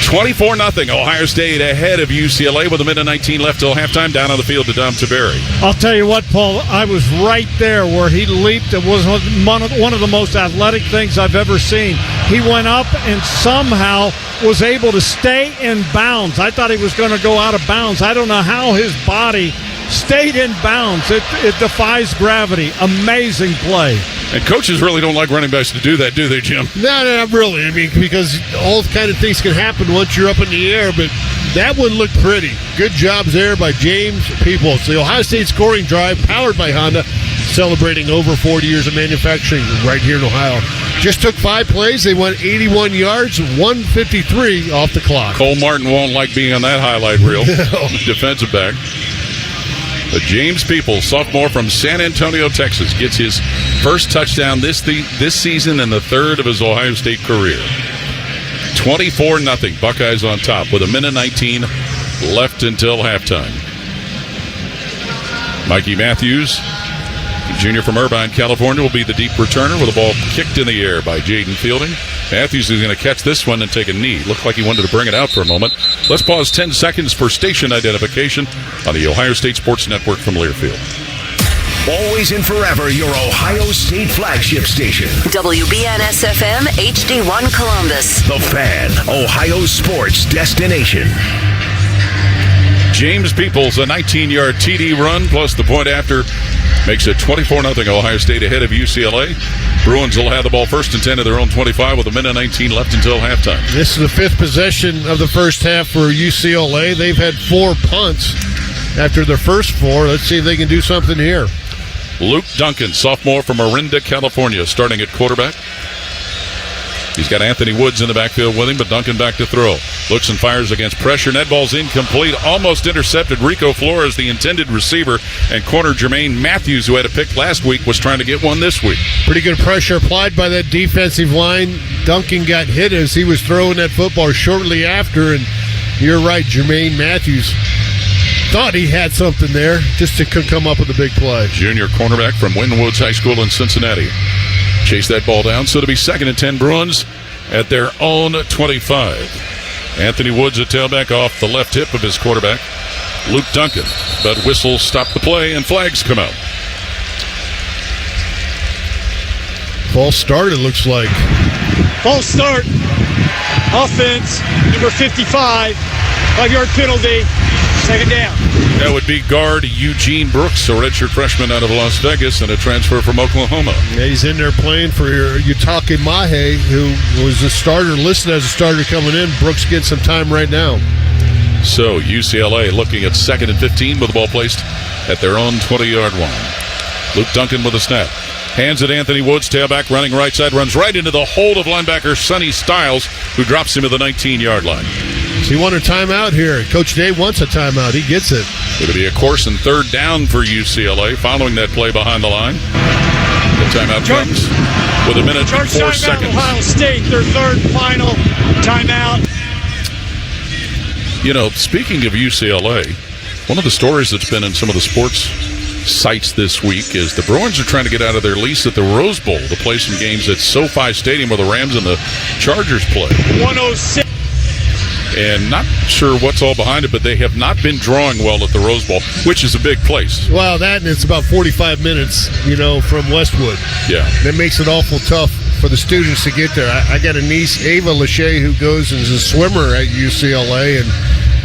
24-0 Ohio State ahead of UCLA with 1:19 left till halftime. Down on the field to Dom Tiberi. I'll tell you what, Paul, I was right there where he leaped. It was one of the most athletic things I've ever seen. He went up and somehow was able to stay in bounds. I thought he was going to go out of bounds. I don't know how his body stayed in bounds. It defies gravity. Amazing play. And coaches really don't like running backs to do that, do they, Jim? No, not really. I mean, because all kind of things can happen once you're up in the air, but that one looked pretty. Good jobs there by James Peoples. The Ohio State scoring drive, powered by Honda, celebrating over 40 years of manufacturing right here in Ohio. Just took 5 plays. They went 81 yards, 153 off the clock. Cole Martin won't like being on that highlight reel. Defensive back. But James Peoples, sophomore from San Antonio, Texas, gets his first touchdown this season and the 3rd of his Ohio State career. 24-0 Buckeyes on top with 1:19 left until halftime. Mikey Matthews, junior from Irvine, California, will be the deep returner with the ball kicked in the air by Jaden Fielding. Matthews is going to catch this one and take a knee. Looked like he wanted to bring it out for a moment. Let's pause 10 seconds for station identification on the Ohio State Sports Network from Learfield. Always and forever your Ohio State flagship station. WBNS-FM HD1 Columbus. The Fan, Ohio sports destination. James Peoples, a 19-yard TD run plus the point after, makes it 24-0 Ohio State ahead of UCLA. Bruins will have the ball 1st and 10 of their own 25 with 1:19 left until halftime. This is the 5th possession of the first half for UCLA. They've had 4 punts after their first 4. Let's see if they can do something here. Luke Duncan, sophomore from Orinda, California, starting at quarterback. He's got Anthony Woods in the backfield with him, but Duncan back to throw. Looks and fires against pressure. Net ball's incomplete. Almost intercepted. Rico Flores, the intended receiver, and corner Jermaine Matthews, who had a pick last week, was trying to get one this week. Pretty good pressure applied by that defensive line. Duncan got hit as he was throwing that football shortly after, and you're right, Jermaine Matthews thought he had something there, just to come up with a big play. Junior cornerback from Wynn-Woods High School in Cincinnati. Chase that ball down, so it'll be 2nd and 10 Bruins at their own 25. Anthony Woods, a tailback, off the left hip of his quarterback, Luke Duncan. But whistles stop the play, and flags come out. False start, it looks like. False start. Offense, number 55. 5-yard penalty. 2nd down. That would be guard Eugene Brooks, a redshirt freshman out of Las Vegas and a transfer from Oklahoma. Yeah, he's in there playing for Utake Mahe, who was a starter, listed as a starter coming in. Brooks gets some time right now. So UCLA looking at 2nd and 15 with the ball placed at their own 20-yard line. Luke Duncan with a snap. Hands at Anthony Woods, tailback running right side, runs right into the hold of linebacker Sonny Styles, who drops him at the 19-yard line. So he wanted a timeout here. Coach Day wants a timeout. He gets it. It'll be a course and 3rd down for UCLA following that play behind the line. The timeout comes with a minute and 4 seconds. Ohio State, their 3rd final timeout. You know, speaking of UCLA, one of the stories that's been in some of the sports sites this week is the Bruins are trying to get out of their lease at the Rose Bowl to play some games at SoFi Stadium where the Rams and the Chargers play. 106. And not sure what's all behind it, but they have not been drawing well at the Rose Bowl, which is a big place. Well, that, and it's about 45 minutes, from Westwood. Yeah. That makes it awful tough for the students to get there. I got a niece, Ava Lachey, who goes and is a swimmer at UCLA, and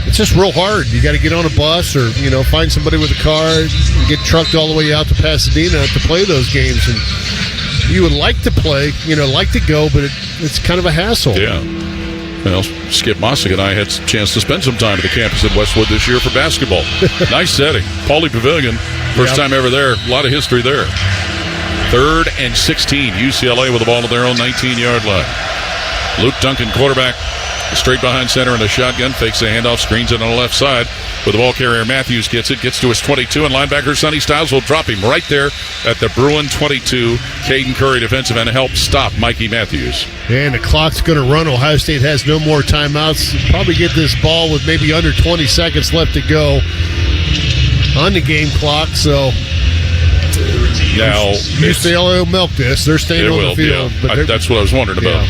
it's just real hard. You got to get on a bus or, find somebody with a car and get trucked all the way out to Pasadena to play those games. And you would like to play, like to go, but it's kind of a hassle. Yeah. Well, Skip Mossick and I had a chance to spend some time at the campus at Westwood this year for basketball. Nice setting. Pauley Pavilion, first time ever there. A lot of history there. 3rd and 16. UCLA with the ball at their own 19-yard line. Luke Duncan, quarterback, straight behind center in a shotgun, fakes a handoff, screens it on the left side. With the ball carrier, Matthews gets to his 22, and linebacker Sonny Styles will drop him right there at the Bruin 22. Caden Curry, defensive end, help stop Mikey Matthews. And the clock's going to run. Ohio State has no more timeouts. Probably get this ball with maybe under 20 seconds left to go on the game clock. So now UCLA will milk this. They're staying on the field. Yeah. But that's what I was wondering about.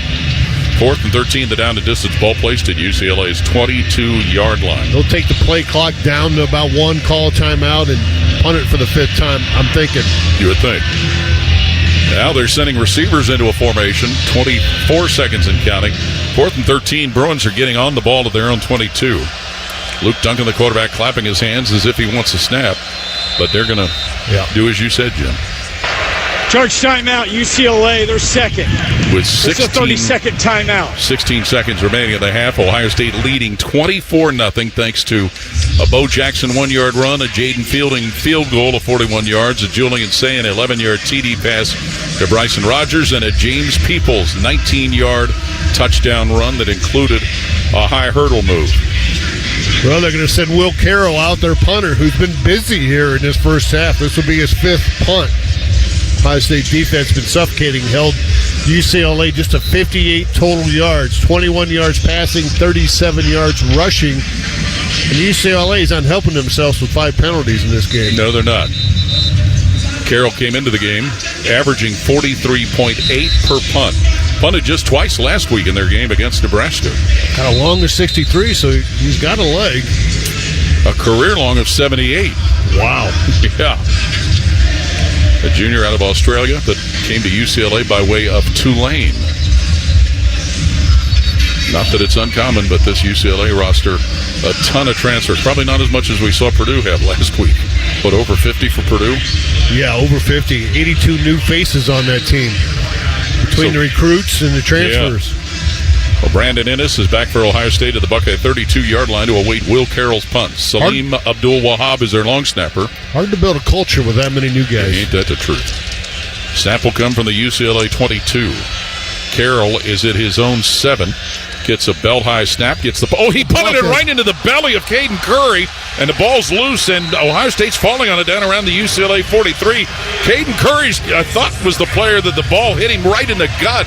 4th and 13, the down to distance ball placed at UCLA's 22-yard line. They'll take the play clock down to about 1, call a timeout, and punt it for the 5th time, I'm thinking. You would think. Now they're sending receivers into a formation, 24 seconds and counting. 4th and 13, Bruins are getting on the ball at their own 22. Luke Duncan, the quarterback, clapping his hands as if he wants a snap, but they're going to do as you said, Jim. Charge timeout, UCLA, they're 2nd. With 16, it's a 30-second timeout. 16 seconds remaining in the half. Ohio State leading 24-0 thanks to a Bo Jackson 1-yard run, a Jaden Fielding field goal of 41 yards, a Julian Say an 11-yard TD pass to Bryson Rogers, and a James Peoples 19-yard touchdown run that included a high hurdle move. Well, they're going to send Will Carroll out, their punter, who's been busy here in this first half. This will be his 5th punt. Ohio State defense been suffocating, held UCLA just to 58 total yards, 21 yards passing, 37 yards rushing. And UCLA is not helping themselves with 5 penalties in this game. No, they're not. Carroll came into the game averaging 43.8 per punt. Punted just twice last week in their game against Nebraska. Got a long of 63, so he's got a leg. A career long of 78. Wow. Yeah. A junior out of Australia that came to UCLA by way of Tulane. Not that it's uncommon, but this UCLA roster, a ton of transfers. Probably not as much as we saw Purdue have last week. But over 50 for Purdue? Yeah, over 50. 82 new faces on that team between the recruits and the transfers. Yeah. Well, Brandon Ennis is back for Ohio State at the Buckeye 32-yard line to await Will Carroll's punt. Salim Abdul-Wahab is their long snapper. Hard to build a culture with that many new guys. Ain't that the truth? Snap will come from the UCLA 22. Carroll is at his own 7. Gets a belt-high snap. Gets the ball. Oh, he punted it right into the belly of Caden Curry, and the ball's loose, and Ohio State's falling on it down around the UCLA 43. Caden Curry, I thought, was the player that the ball hit him right in the gut,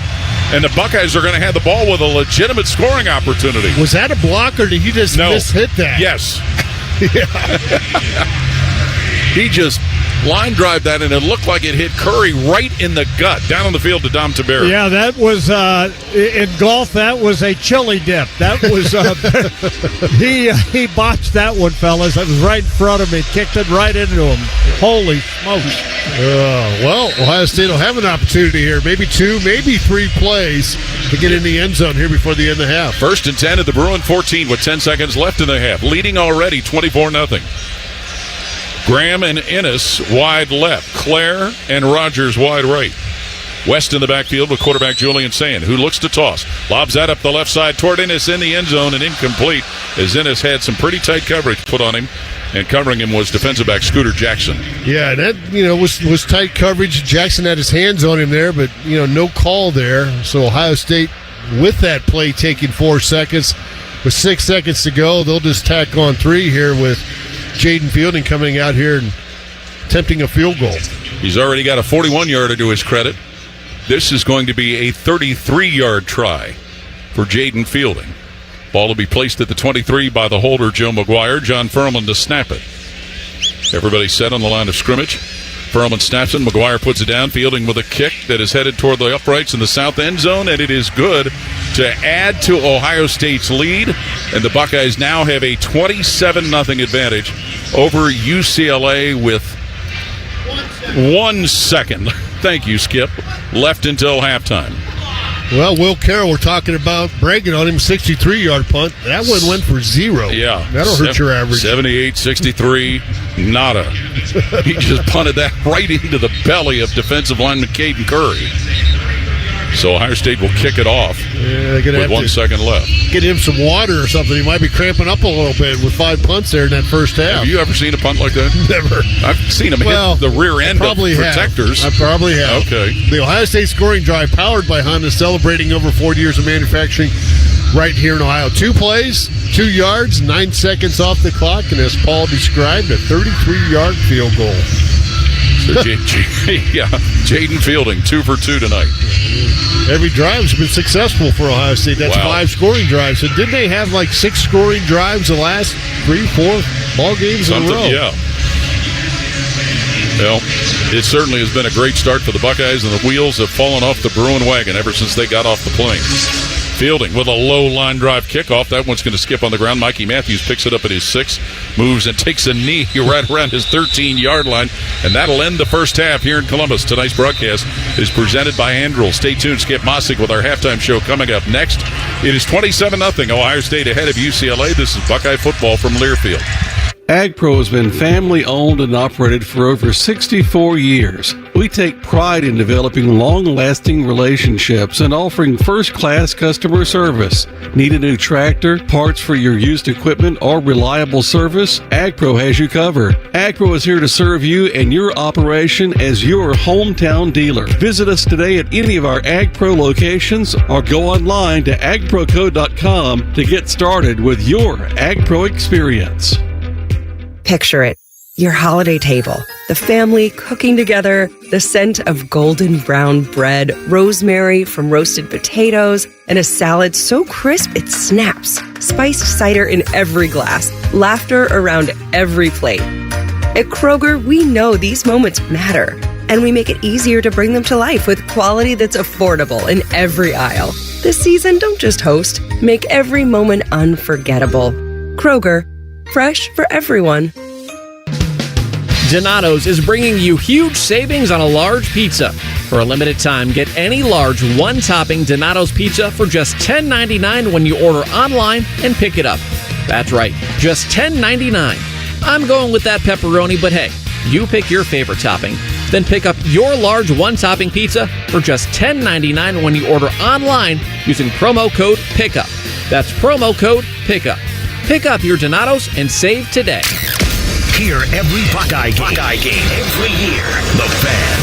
and the Buckeyes are going to have the ball with a legitimate scoring opportunity. Was that a block, or did he just mishit that? Yes. He just line drive that, and it looked like it hit Curry right in the gut, down on the field to Dom Tabera. Yeah, that was in golf. That was a chili dip. That was he botched that one, fellas. That was right in front of me, kicked it right into him. Holy smokes! Well, Ohio State will have an opportunity here, maybe 2, maybe 3 plays to get in the end zone here before the end of the half. 1st and 10 at the Bruin 14 with 10 seconds left in the half, leading already 24-0. Graham and Ennis wide left. Clare and Rogers wide right. West in the backfield with quarterback Julian Sand, who looks to toss. Lobs that up the left side toward Ennis in the end zone and incomplete, as Ennis had some pretty tight coverage put on him, and covering him was defensive back Scooter Jackson. Yeah, that was tight coverage. Jackson had his hands on him there, but no call there. So Ohio State, with that play taking 4 seconds, with 6 seconds to go, they'll just tack on 3 here with Jaden Fielding coming out here and attempting a field goal. He's already got a 41-yarder to his credit. This is going to be a 33-yard try for Jaden Fielding. Ball will be placed at the 23 by the holder, Joe McGuire. John Furman to snap it. Everybody set on the line of scrimmage. Furman snaps it. McGuire puts it down. Fielding with a kick that is headed toward the uprights in the south end zone, and it is good to add to Ohio State's lead. And the Buckeyes now have a 27-0 advantage over UCLA with 1 second. Thank you, Skip. Left until halftime. Well, Will Carroll, we're talking about bragging on him, 63-yard punt. That one went for 0. Yeah. That'll hurt your average. 78-63, nada. He just punted that right into the belly of defensive lineman Caden Curry. So Ohio State will kick it off with 1 second left. Get him some water or something. He might be cramping up a little bit with 5 punts there in that first half. Have you ever seen a punt like that? Never. I've seen him hit the rear end of protectors. I probably have. Okay. The Ohio State scoring drive, powered by Honda, celebrating over 40 years of manufacturing right here in Ohio. 2 plays, 2 yards, 9 seconds off the clock, and as Paul described, a 33-yard field goal. So Jaden Fielding, 2 for 2 tonight. Every drive has been successful for Ohio State. That's 5 scoring drives. So didn't they have like 6 scoring drives the last 3-4 ball games in a row? Yeah. Well, it certainly has been a great start for the Buckeyes, and the wheels have fallen off the Bruin wagon ever since they got off the plane. Fielding with a low line drive kickoff. That one's going to skip on the ground. Mikey Matthews picks it up at his 6, moves and takes a knee right around his 13-yard line, and that'll end the first half here in Columbus. Tonight's broadcast is presented by Andrel. Stay tuned. Skip Mossick with our halftime show coming up next. It is 27-0. Ohio State ahead of UCLA. This is Buckeye football from Learfield. AgPro has been family-owned and operated for over 64 years. We take pride in developing long-lasting relationships and offering first-class customer service. Need a new tractor, parts for your used equipment, or reliable service? AgPro has you covered. AgPro is here to serve you and your operation as your hometown dealer. Visit us today at any of our AgPro locations or go online to agproco.com to get started with your AgPro experience. Picture it. Your holiday table, the family cooking together, the scent of golden brown bread, rosemary from roasted potatoes, and a salad so crisp it snaps, spiced cider in every glass, laughter around every plate. At Kroger, we know these moments matter, and we make it easier to bring them to life with quality that's affordable in every aisle. This season, don't just host, make every moment unforgettable. Kroger, fresh for everyone. Donato's is bringing you huge savings on a large pizza. For a limited time, get any large one-topping Donato's pizza for just $10.99 when you order online and pick it up. That's right, just $10.99. I'm going with that pepperoni, but hey, you pick your favorite topping. Then pick up your large one-topping pizza for just $10.99 when you order online using promo code PICKUP. That's promo code PICKUP. Pick up your Donato's and save today. Hear every Buckeye game every year. The Fan.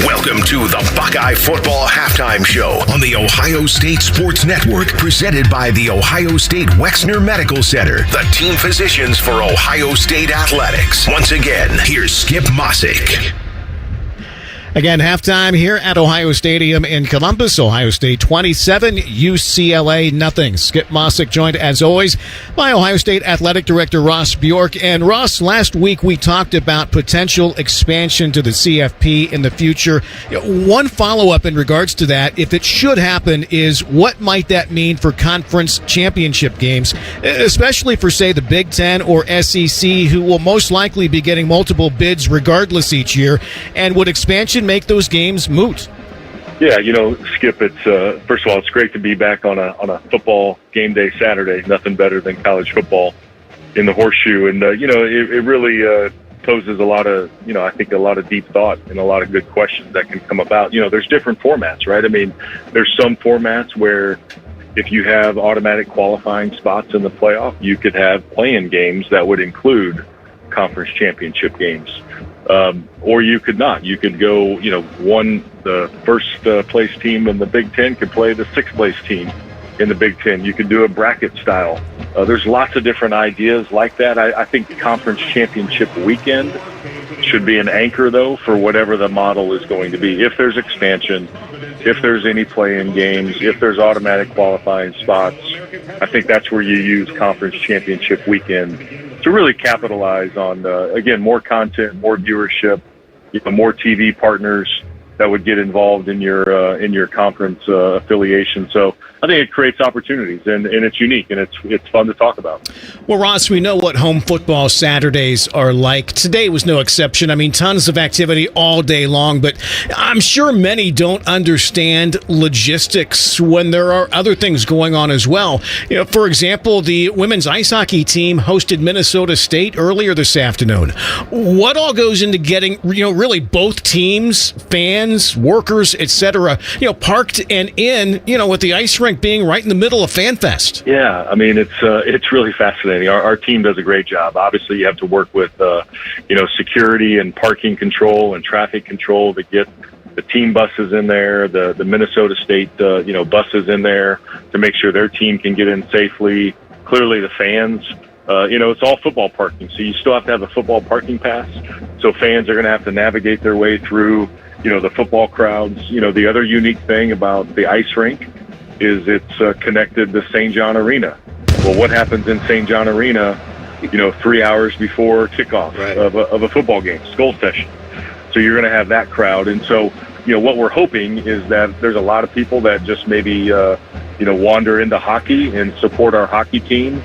Welcome to the Buckeye Football Halftime Show on the Ohio State Sports Network, presented by the Ohio State Wexner Medical Center, the team physicians for Ohio State Athletics. Once again, here's Skip Mossick. Again, halftime here at Ohio Stadium in Columbus. Ohio State 27, UCLA nothing. Skip Mossick joined, as always, by Ohio State Athletic Director Ross Bjork. And Ross, last week we talked about potential expansion to the CFP in the future. One follow-up in regards to that, if it should happen, is what might that mean for conference championship games, especially for, say, the Big Ten or SEC, who will most likely be getting multiple bids regardless each year, and would expansion make those games moot? Yeah, Skip, it's first of all, it's great to be back on a football game day Saturday. Nothing better than college football in the horseshoe. And, it really poses a lot of, I think a lot of deep thought and a lot of good questions that can come about. There's different formats, right? I mean, there's some formats where if you have automatic qualifying spots in the playoff, you could have play-in games that would include conference championship games. Or you could not. You could go, the first place team in the Big Ten could play the sixth place team in the Big Ten. You could do a bracket style. There's lots of different ideas like that. I think conference championship weekend should be an anchor, though, for whatever the model is going to be. If there's expansion, if there's any play-in games, if there's automatic qualifying spots, I think that's where you use conference championship weekend to really capitalize on, again, more content, more viewership, more TV partners that would get involved in your conference affiliation. So I think it creates opportunities, and it's unique, and it's fun to talk about. Well, Ross, we know what home football Saturdays are like. Today was no exception. I mean, tons of activity all day long, but I'm sure many don't understand logistics when there are other things going on as well. For example, the women's ice hockey team hosted Minnesota State earlier this afternoon. What all goes into getting, really both teams, fans, workers, etc., parked and in, with the ice rink being right in the middle of FanFest? Yeah, I mean, it's really fascinating. Our team does a great job. Obviously, you have to work with, security and parking control and traffic control to get the team buses in there, the Minnesota State, buses in there to make sure their team can get in safely. Clearly, the fans, it's all football parking, so you still have to have a football parking pass. So fans are going to have to navigate their way through, the football crowds. The other unique thing about the ice rink is it's connected to St. John Arena. Well, what happens in St. John Arena, 3 hours before kickoff of a football game, skull session? So you're going to have that crowd. And so, what we're hoping is that there's a lot of people that just maybe, wander into hockey and support our hockey team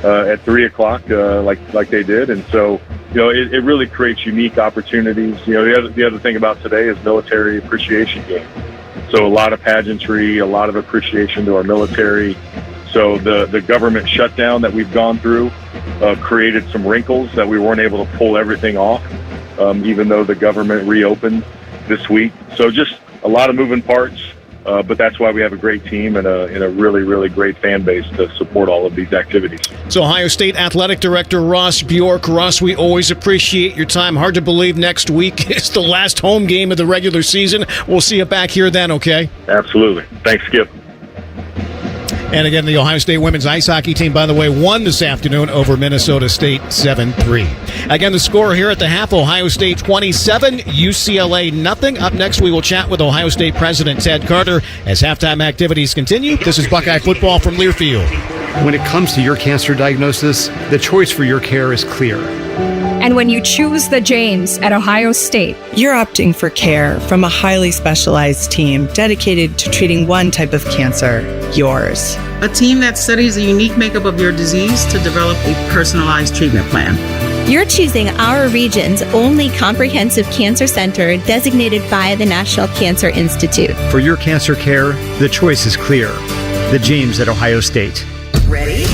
at 3 o'clock like they did. And so, it really creates unique opportunities. The other thing about today is Military Appreciation Game. So a lot of pageantry, a lot of appreciation to our military. So the government shutdown that we've gone through created some wrinkles that we weren't able to pull everything off, even though the government reopened this week. So just a lot of moving parts, but that's why we have a great team and a really, really great fan base to support all of these activities. So Ohio State Athletic Director Ross Bjork. Ross, we always appreciate your time. Hard to believe next week is the last home game of the regular season. We'll see you back here then, okay? Absolutely. Thanks, Skip. And again, the Ohio State women's ice hockey team, by the way, won this afternoon over Minnesota State 7-3. Again, the score here at the half, Ohio State 27, UCLA nothing. Up next, we will chat with Ohio State President Ted Carter as halftime activities continue. This is Buckeye Football from Learfield. When it comes to your cancer diagnosis, the choice for your care is clear. And when you choose the James at Ohio State, you're opting for care from a highly specialized team dedicated to treating one type of cancer, yours. A team that studies the unique makeup of your disease to develop a personalized treatment plan. You're choosing our region's only comprehensive cancer center designated by the National Cancer Institute. For your cancer care, the choice is clear. The James at Ohio State. Ready?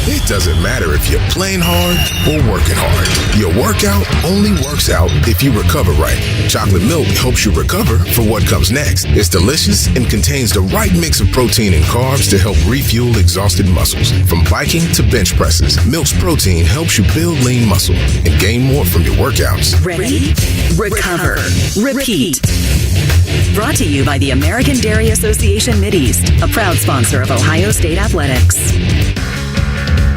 It doesn't matter if you're playing hard or working hard. Your workout only works out if you recover right. Chocolate milk helps you recover for what comes next. It's delicious and contains the right mix of protein and carbs to help refuel exhausted muscles. From biking to bench presses, Milk's protein helps you build lean muscle and gain more from your workouts. Ready? Recover. Repeat. Brought to you by the American Dairy Association Mideast, a proud sponsor of Ohio State Athletics.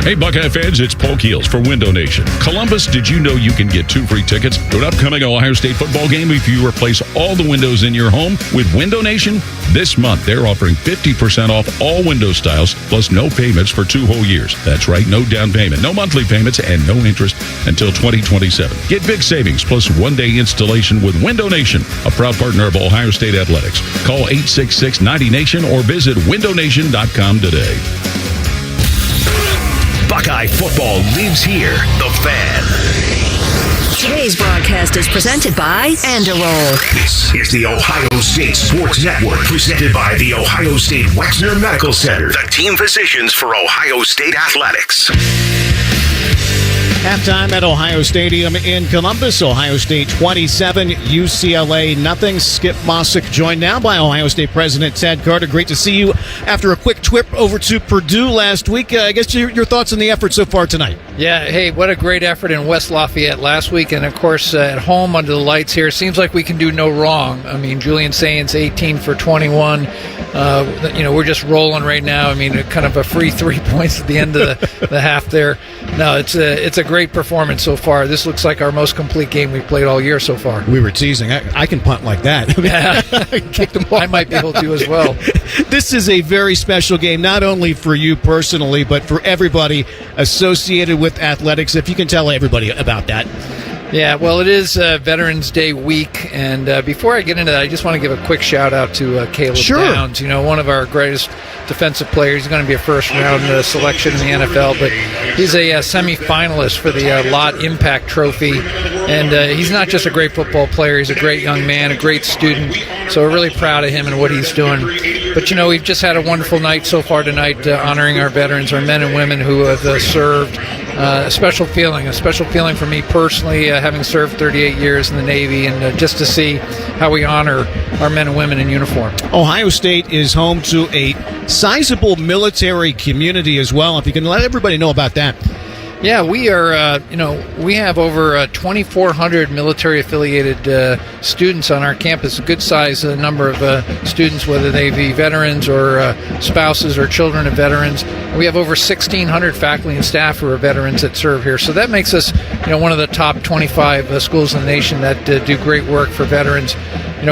Hey, Buckeye fans, it's Polk Heels for Window Nation. Columbus, did you know you can get 2 free tickets to an upcoming Ohio State football game if you replace all the windows in your home with Window Nation? This month, they're offering 50% off all window styles, plus no payments for 2 whole years. That's right, no down payment, no monthly payments, and no interest until 2027. Get big savings, plus 1-day installation with Window Nation, a proud partner of Ohio State Athletics. Call 866-90-NATION or visit windownation.com today. Buckeye football lives here. The Fan. Today's broadcast is presented by Andorol. This is the Ohio State Sports Network, presented by the Ohio State Wexner Medical Center, the team physicians for Ohio State Athletics. Halftime at Ohio Stadium in Columbus. Ohio State 27, UCLA nothing. Skip Mossick joined now by Ohio State President Ted Carter. Great to see you after a quick trip over to Purdue last week. I guess your thoughts on the effort so far tonight. Yeah, hey, what a great effort in West Lafayette last week. And, of course, at home under the lights here. Seems like we can do no wrong. I mean, Julian Sainz, 18 for 21. We're just rolling right now. I mean, kind of a free 3 points at the end of the half there. No, it's a great performance so far. This looks like our most complete game we've played all year so far. We were teasing. I can punt like that. Kick the ball. I might be able to as well. This is a very special game, not only for you personally, but for everybody associated with athletics. If you can tell everybody about that. Yeah, well, it is Veterans Day week, and before I get into that, I just want to give a quick shout-out to Caleb Downs, one of our greatest defensive players. He's going to be a first-round selection in the NFL, but he's a semi-finalist for the Lott Impact Trophy, and he's not just a great football player, he's a great young man, a great student, so we're really proud of him and what he's doing. But, we've just had a wonderful night so far tonight honoring our veterans, our men and women who have served. A special feeling for me personally, having served 38 years in the Navy, and just to see how we honor our men and women in uniform. Ohio State is home to a sizable military community as well. If you can let everybody know about that. Yeah, we are, we have over 2,400 military-affiliated students on our campus, a good-sized number of students, whether they be veterans or spouses or children of veterans. We have over 1,600 faculty and staff who are veterans that serve here. So that makes us, one of the top 25 schools in the nation that do great work for veterans.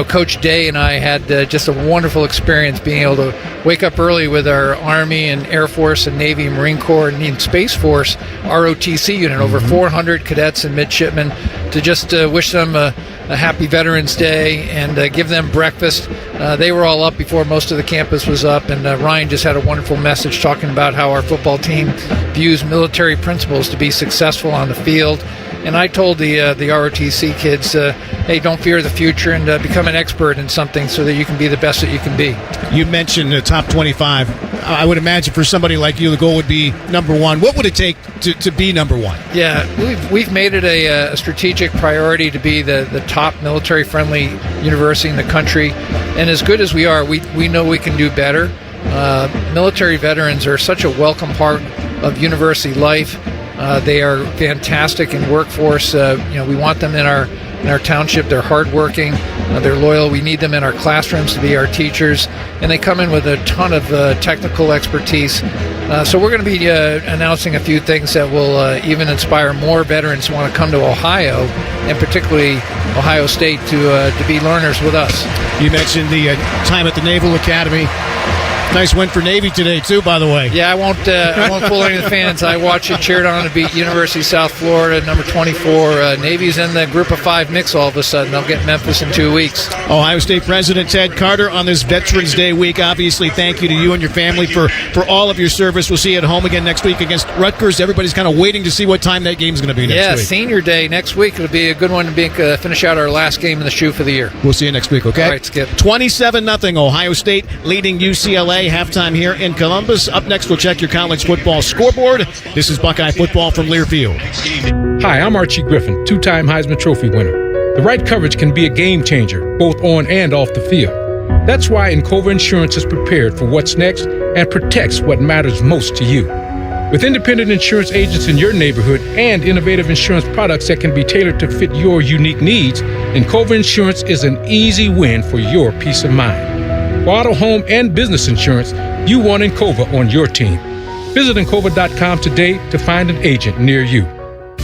Coach Day and I had just a wonderful experience being able to wake up early with our Army and Air Force and Navy and Marine Corps and Space Force ROTC unit, over 400 cadets and midshipmen, to just wish them a happy Veterans Day and give them breakfast. They were all up before most of the campus was up, and Ryan just had a wonderful message talking about how our football team views military principles to be successful on the field. And I told the ROTC kids, hey, don't fear the future and become an expert in something so that you can be the best that you can be. You mentioned the top 25. I would imagine for somebody like you, the goal would be number one. What would it take to be number one? Yeah, we've made it a strategic priority to be the top military-friendly university in the country. And as good as we are, we know we can do better. Military veterans are such a welcome part of university life. They are fantastic in workforce. We want them in our township. They're hardworking. They're loyal. We need them in our classrooms to be our teachers. And they come in with a ton of technical expertise. So we're going to be announcing a few things that will even inspire more veterans who want to come to Ohio, and particularly Ohio State, to be learners with us. You mentioned the time at the Naval Academy. Nice win for Navy today, too, by the way. Yeah, I won't fool any of the fans. I watched it, cheered on to beat University of South Florida, number 24. Navy's in the group of 5 mix all of a sudden. They'll get Memphis in 2 weeks. Ohio State President Ted Carter on this Veterans Day week. Obviously, thank you to you and your family for all of your service. We'll see you at home again next week against Rutgers. Everybody's kind of waiting to see what time that game's going to be next week. Yeah, Senior Day next week. It'll be a good one to finish out our last game in the shoe for the year. We'll see you next week, okay? All right, Skip. 27-0 Ohio State leading UCLA. UCLA. Halftime here in Columbus. Up next, we'll check your college football scoreboard. This is Buckeye football from Learfield. Hi, I'm Archie Griffin, two-time Heisman Trophy winner. The right coverage can be a game changer, both on and off the field. That's why Encova Insurance is prepared for what's next and protects what matters most to you. With independent insurance agents in your neighborhood and innovative insurance products that can be tailored to fit your unique needs, Encova Insurance is an easy win for your peace of mind. For auto, home, and business insurance, you want Encova on your team. Visit Encova.com today to find an agent near you.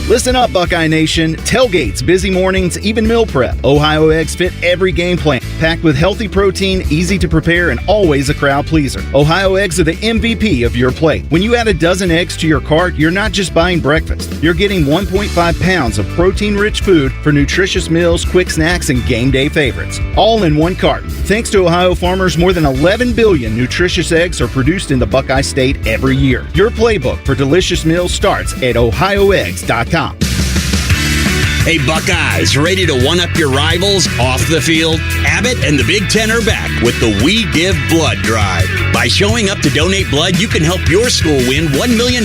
Listen up, Buckeye Nation. Tailgates, busy mornings, even meal prep. Ohio Eggs fit every game plan. Packed with healthy protein, easy to prepare, and always a crowd pleaser. Ohio Eggs are the MVP of your plate. When you add a dozen eggs to your cart, you're not just buying breakfast. You're getting 1.5 pounds of protein-rich food for nutritious meals, quick snacks, and game day favorites. All in one carton. Thanks to Ohio farmers, more than 11 billion nutritious eggs are produced in the Buckeye State every year. Your playbook for delicious meals starts at ohioeggs.com. Hey Buckeyes, ready to one-up your rivals off the field? Abbott and the Big Ten are back with the We Give Blood Drive. By showing up to donate blood, you can help your school win $1 million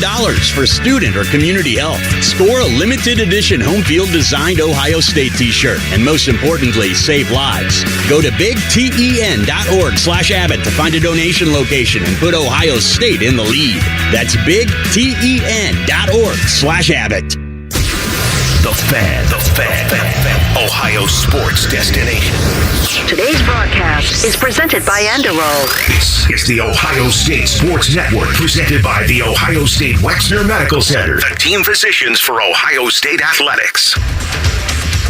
for student or community health. Score a limited edition home field designed Ohio State t-shirt. And most importantly, save lives. Go to bigten.org/Abbott to find a donation location and put Ohio State in the lead. That's bigten.org/Abbott. The Fan. Ohio sports destination. Today's broadcast is presented by Enderol. This is the Ohio State Sports Network, presented by the Ohio State Wexner Medical Center, the team physicians for Ohio State athletics.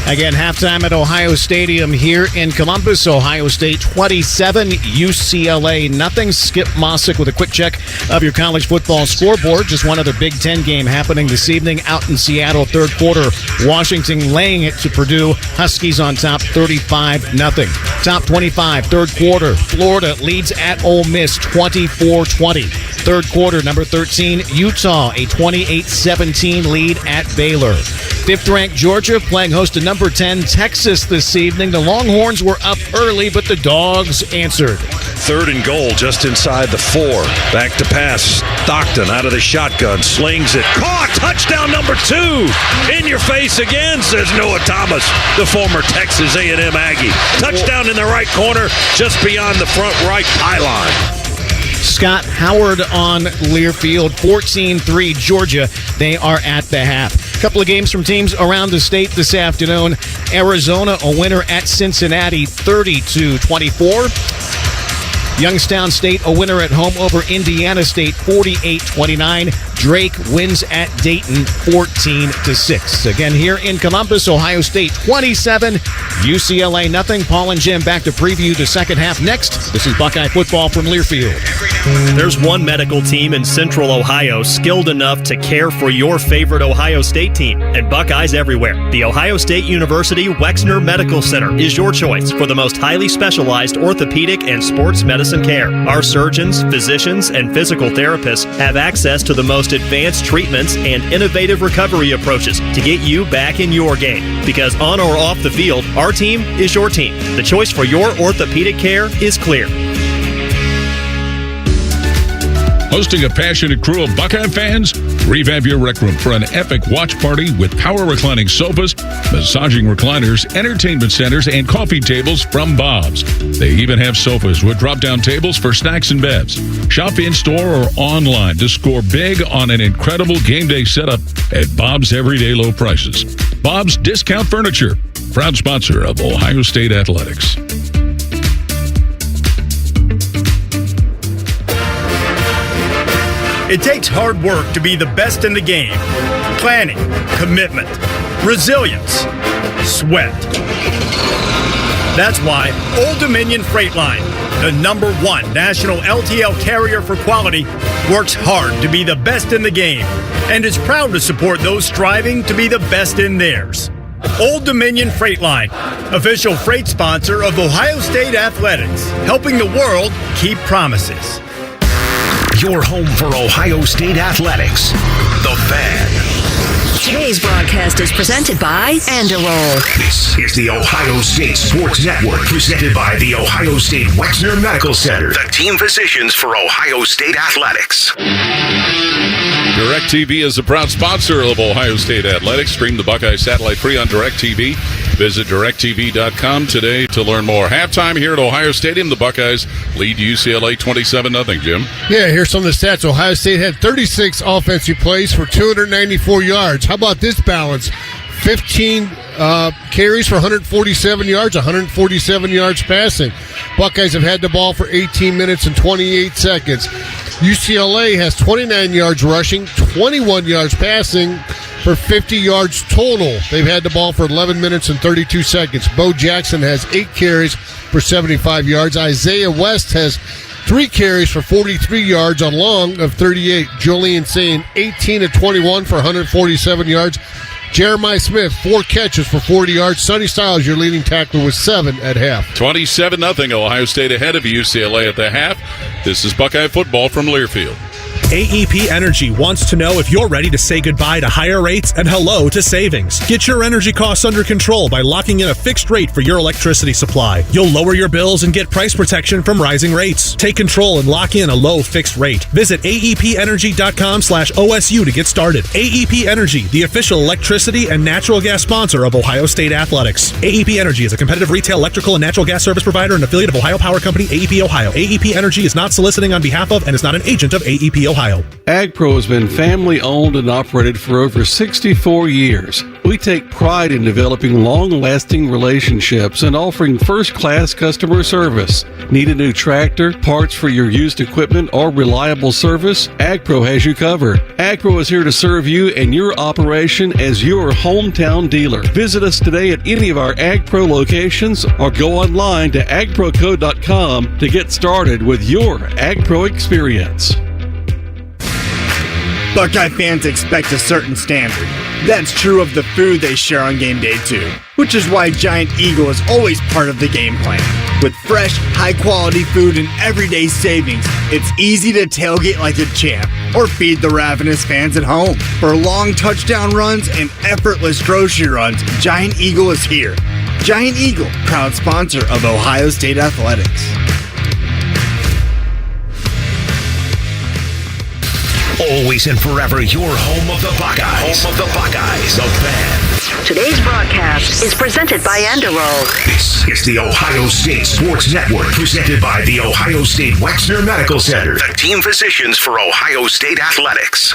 Again, halftime at Ohio Stadium here in Columbus. Ohio State 27, UCLA nothing. Skip Mossick with a quick check of your college football scoreboard. Just one other Big Ten game happening this evening out in Seattle. Third quarter, Washington laying it to Purdue. Huskies on top 35-0. Top 25, third quarter, Florida leads at Ole Miss 24-20. Third quarter, number 13, Utah, a 28-17 lead at Baylor. Fifth-ranked Georgia playing host to number 10, Texas this evening. The Longhorns were up early, but the Dogs answered. Third and goal just inside the 4. Back to pass. Stockton out of the shotgun. Slings it. Caught. Touchdown number 2. In your face again, says Noah Thomas, the former Texas A&M Aggie. Touchdown in the right corner, just beyond the front right pylon. Scott Howard on Learfield, 14-3 Georgia. They are at the half. A couple of games from teams around the state this afternoon. Arizona, a winner at Cincinnati, 30-24. Youngstown State, a winner at home over Indiana State, 48-29. Drake wins at Dayton, 14-6. Again, here in Columbus, Ohio State 27, UCLA nothing. Paul and Jim back to preview the second half next. This is Buckeye football from Learfield. There's one medical team in Central Ohio skilled enough to care for your favorite Ohio State team, and Buckeyes everywhere. The Ohio State University Wexner Medical Center is your choice for the most highly specialized orthopedic and sports medicine care. Our surgeons, physicians, and physical therapists have access to the most advanced treatments and innovative recovery approaches to get you back in your game. Because on or off the field, our team is your team. The choice for your orthopedic care is clear. Hosting a passionate crew of Buckeye fans? Revamp your rec room for an epic watch party with power reclining sofas, massaging recliners, entertainment centers, and coffee tables from Bob's. They even have sofas with drop-down tables for snacks and bevs. Shop in-store or online to score big on an incredible game day setup at Bob's everyday low prices. Bob's Discount Furniture, proud sponsor of Ohio State Athletics. It takes hard work to be the best in the game. Planning, commitment, resilience, sweat. That's why Old Dominion Freight Line, the #1 national LTL carrier for quality, works hard to be the best in the game and is proud to support those striving to be the best in theirs. Old Dominion Freight Line, official freight sponsor of Ohio State Athletics, helping the world keep promises. Your home for Ohio State athletics. The Fan. Today's broadcast is presented by Andorol. This is the Ohio State Sports Network, presented by the Ohio State Wexner Medical Center, the team physicians for Ohio State athletics. DirecTV is a proud sponsor of Ohio State Athletics. Stream the Buckeye satellite free on DirecTV. Visit DirecTV.com today to learn more. Halftime here at Ohio Stadium, the Buckeyes lead UCLA 27-0, Jim. Yeah, here's some of the stats. Ohio State had 36 offensive plays for 294 yards. How about this balance? 15 carries for 147 yards, 147 yards passing. Buckeyes have had the ball for 18 minutes and 28 seconds. UCLA has 29 yards rushing, 21 yards passing for 50 yards total. They've had the ball for 11 minutes and 32 seconds. Bo Jackson has 8 carries for 75 yards. Isaiah West has 3 carries for 43 yards on long of 38. Julian Sain, 18 of 21 for 147 yards. Jeremiah Smith, 4 catches for 40 yards. Sonny Styles, your leading tackler, was 7 at half. 27-0, Ohio State ahead of UCLA at the half. This is Buckeye football from Learfield. AEP Energy wants to know if you're ready to say goodbye to higher rates and hello to savings. Get your energy costs under control by locking in a fixed rate for your electricity supply. You'll lower your bills and get price protection from rising rates. Take control and lock in a low fixed rate. Visit aepenergy.com/OSU to get started. AEP Energy, the official electricity and natural gas sponsor of Ohio State Athletics. AEP Energy is a competitive retail electrical and natural gas service provider and affiliate of Ohio Power Company, AEP Ohio. AEP Energy is not soliciting on behalf of and is not an agent of AEP Ohio. AgPro has been family-owned and operated for over 64 years. We take pride in developing long-lasting relationships and offering first-class customer service. Need a new tractor, parts for your used equipment, or reliable service? AgPro has you covered. AgPro is here to serve you and your operation as your hometown dealer. Visit us today at any of our AgPro locations or go online to agproco.com to get started with your AgPro experience. Buckeye fans expect a certain standard. That's true of the food they share on game day too, which is why Giant Eagle is always part of the game plan. With fresh, high-quality food and everyday savings, it's easy to tailgate like a champ or feed the ravenous fans at home. For long touchdown runs and effortless grocery runs, Giant Eagle is here. Giant Eagle, proud sponsor of Ohio State Athletics. Always and forever, your home of the Buckeyes. Home of the Buckeyes. The Fan. Today's broadcast is presented by Andorol. This is the Ohio State Sports Network, presented by the Ohio State Wexner Medical Center, the team physicians for Ohio State athletics.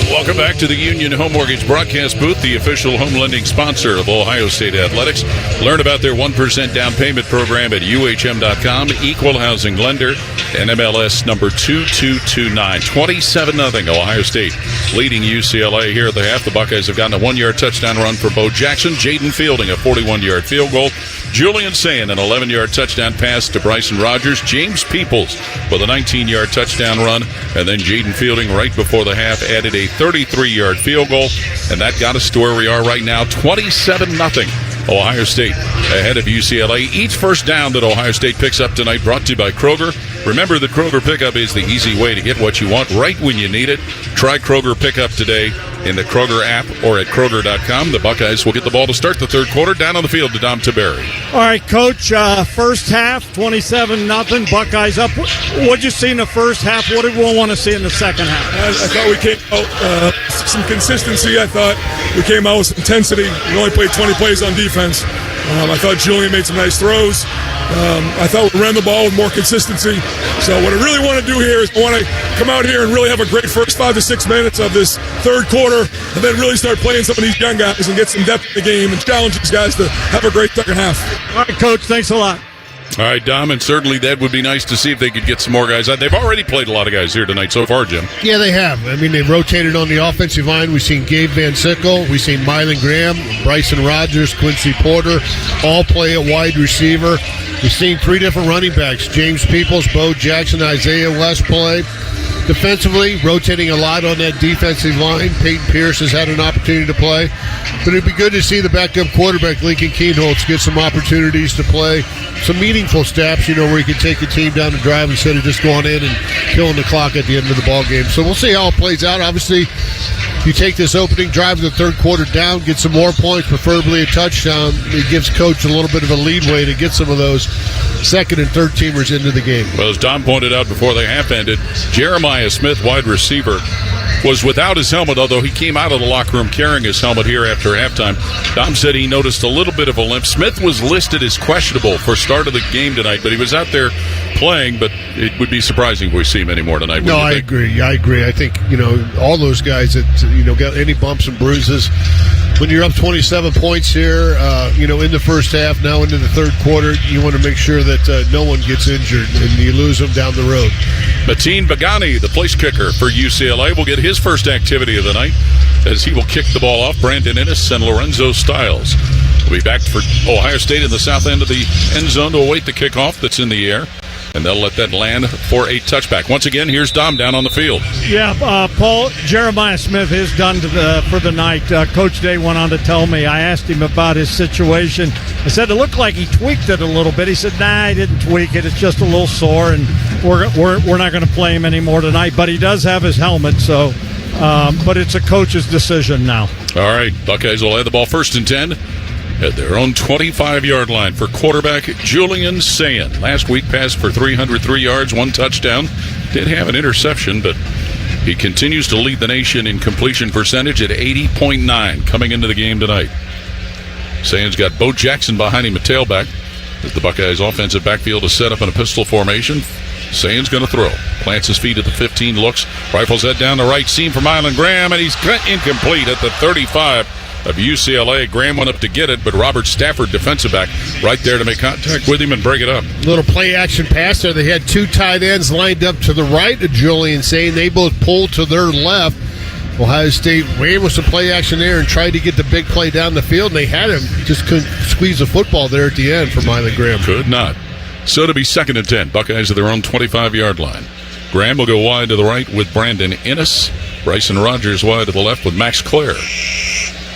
Welcome back to the Union Home Mortgage broadcast booth, the official home lending sponsor of Ohio State Athletics. Learn about their 1% down payment program at UHM.com. Equal housing lender, NMLS number 2229. 27-0, Ohio State leading UCLA here at the half. The Buckeyes have gotten a 1-yard touchdown run for Bo Jackson. Jaden Fielding, a 41-yard field goal. Julian Sain, an 11-yard touchdown pass to Bryson Rogers. James Peoples with a 19-yard touchdown run. And then Jaden Fielding right before the half added a 33-yard field goal. And that got us to where we are right now, 27-0. Ohio State ahead of UCLA. Each first down that Ohio State picks up tonight brought to you by Kroger. Remember that Kroger Pickup is the easy way to get what you want right when you need it. Try Kroger Pickup today in the Kroger app or at Kroger.com. The Buckeyes will get the ball to start the third quarter. Down on the field to Dom Tiberi. All right, Coach, first half, 27-0. Buckeyes up. What'd you see in the first half? What did we want to see in the second half? I thought we came out some consistency. I thought we came out with some intensity. We only played 20 plays on defense. I thought Julian made some nice throws. I thought we ran the ball with more consistency. So what I really want to do here is I want to come out here and really have a great first 5 to 6 minutes of this third quarter and then really start playing some of these young guys and get some depth in the game and challenge these guys to have a great second half. All right, Coach, thanks a lot. All right, Dom, and certainly that would be nice to see if they could get some more guys. They've already played a lot of guys here tonight so far, Jim. Yeah, they have. I mean, they've rotated on the offensive line. We've seen Gabe Van Sickle. We've seen Mylan Graham, Bryson Rogers, Quincy Porter, all play at wide receiver. We've seen 3 different running backs, James Peoples, Bo Jackson, Isaiah West play. defensively, rotating a lot on that defensive line. Peyton Pierce has had an opportunity to play. But it'd be good to see the backup quarterback, Lincoln Keenholz, get some opportunities to play some meaningful snaps, where he can take the team down the drive instead of just going in and killing the clock at the end of the ball game. So we'll see how it plays out. Obviously, you take this opening drive of the third quarter down, get some more points, preferably a touchdown. It gives Coach a little bit of a leadway to get some of those second and third teamers into the game. Well, as Don pointed out before the half ended, Jeremiah Smith, wide receiver, was without his helmet, although he came out of the locker room carrying his helmet here after halftime. Dom said he noticed a little bit of a limp. Smith was listed as questionable for start of the game tonight, but he was out there playing, but it would be surprising if we see him anymore tonight. No, I agree. I think, all those guys that, got any bumps and bruises, when you're up 27 points here, in the first half, now into the third quarter, you want to make sure that no one gets injured and you lose them down the road. Mateen Bagani, the place kicker for UCLA, will get his first activity of the night as he will kick the ball off. Brandon Ennis and Lorenzo Stiles will be back for Ohio State in the south end of the end zone to await the kickoff that's in the air. And they'll let that land for a touchback. Once again, here's Dom down on the field. Yeah, Paul, Jeremiah Smith is done for the night. Coach Day went on to tell me. I asked him about his situation. I said it looked like he tweaked it a little bit. He said, nah, he didn't tweak it. It's just a little sore, and we're not going to play him anymore tonight. But he does have his helmet, so but it's a coach's decision now. All right, Buckeyes will have the ball 1st and 10. At their own 25-yard line for quarterback Julian Sayin. Last week passed for 303 yards, 1 touchdown. Did have an interception, but he continues to lead the nation in completion percentage at 80.9 coming into the game tonight. Sayin's got Bo Jackson behind him at tailback as the Buckeyes offensive backfield is set up in a pistol formation. Sayin's going to throw. Plants his feet at the 15, looks, rifles head down the right seam for Mylan Graham, and he's incomplete at the 35 of UCLA. Graham went up to get it, but Robert Stafford, defensive back, right there to make contact with him and break it up. Little play-action pass there. They had 2 tight ends lined up to the right of Julian Sayin. They both pulled to their left. Ohio State ran with some play-action there and tried to get the big play down the field, and they had him. Just couldn't squeeze the football there at the end for Mylan Graham. Could not. So to be 2nd and 10. Buckeyes at their own 25-yard line. Graham will go wide to the right with Brandon Ennis. Bryson Rogers wide to the left with Max Clare.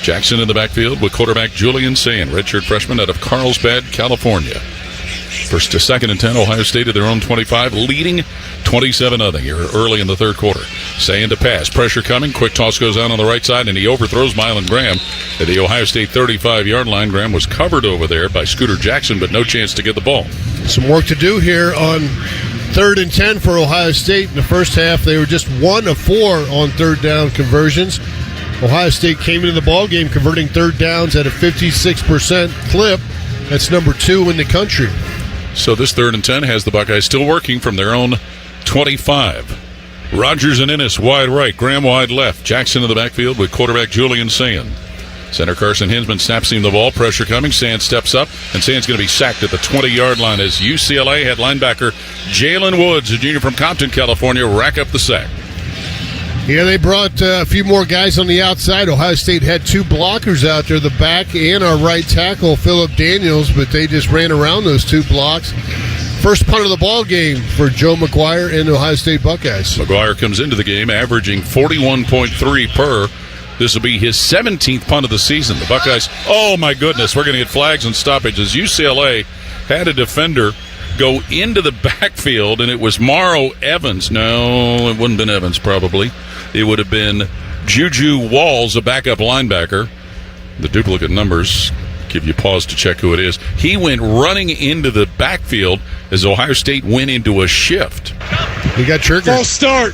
Jackson in the backfield with quarterback Julian Sayin, redshirt freshman out of Carlsbad, California. 1st to 2nd and 10, Ohio State at their own 25, leading 27-0 here early in the third quarter. Sayin to pass, pressure coming, quick toss goes out on the right side, and he overthrows Mylan Graham at the Ohio State 35-yard line. Graham was covered over there by Scooter Jackson, but no chance to get the ball. Some work to do here on 3rd and 10 for Ohio State. In the first half, they were just 1 of 4 on third down conversions. Ohio State came into the ball game converting third downs at a 56% clip. That's number 2 in the country. So this 3rd and 10 has the Buckeyes still working from their own 25. Rogers and Ennis wide right, Graham wide left. Jackson in the backfield with quarterback Julian Sayin. Center Carson Hinsman snaps him the ball. Pressure coming. Sayin steps up, and Sayin's going to be sacked at the 20-yard line as UCLA head linebacker Jalen Woods, a junior from Compton, California, rack up the sack. Yeah, they brought a few more guys on the outside. Ohio State had 2 blockers out there, the back and our right tackle, Phillip Daniels, but they just ran around those 2 blocks. First punt of the ball game for Joe McGuire and Ohio State Buckeyes. McGuire comes into the game averaging 41.3 per. This will be his 17th punt of the season. The Buckeyes, oh my goodness, we're going to get flags and stoppages. UCLA had a defender go into the backfield, and it was Morrow Evans. No, it wouldn't have been Evans probably. It would have been Juju Walls, a backup linebacker. The duplicate numbers give you pause to check who it is. He went running into the backfield as Ohio State went into a shift. He got triggered. False start.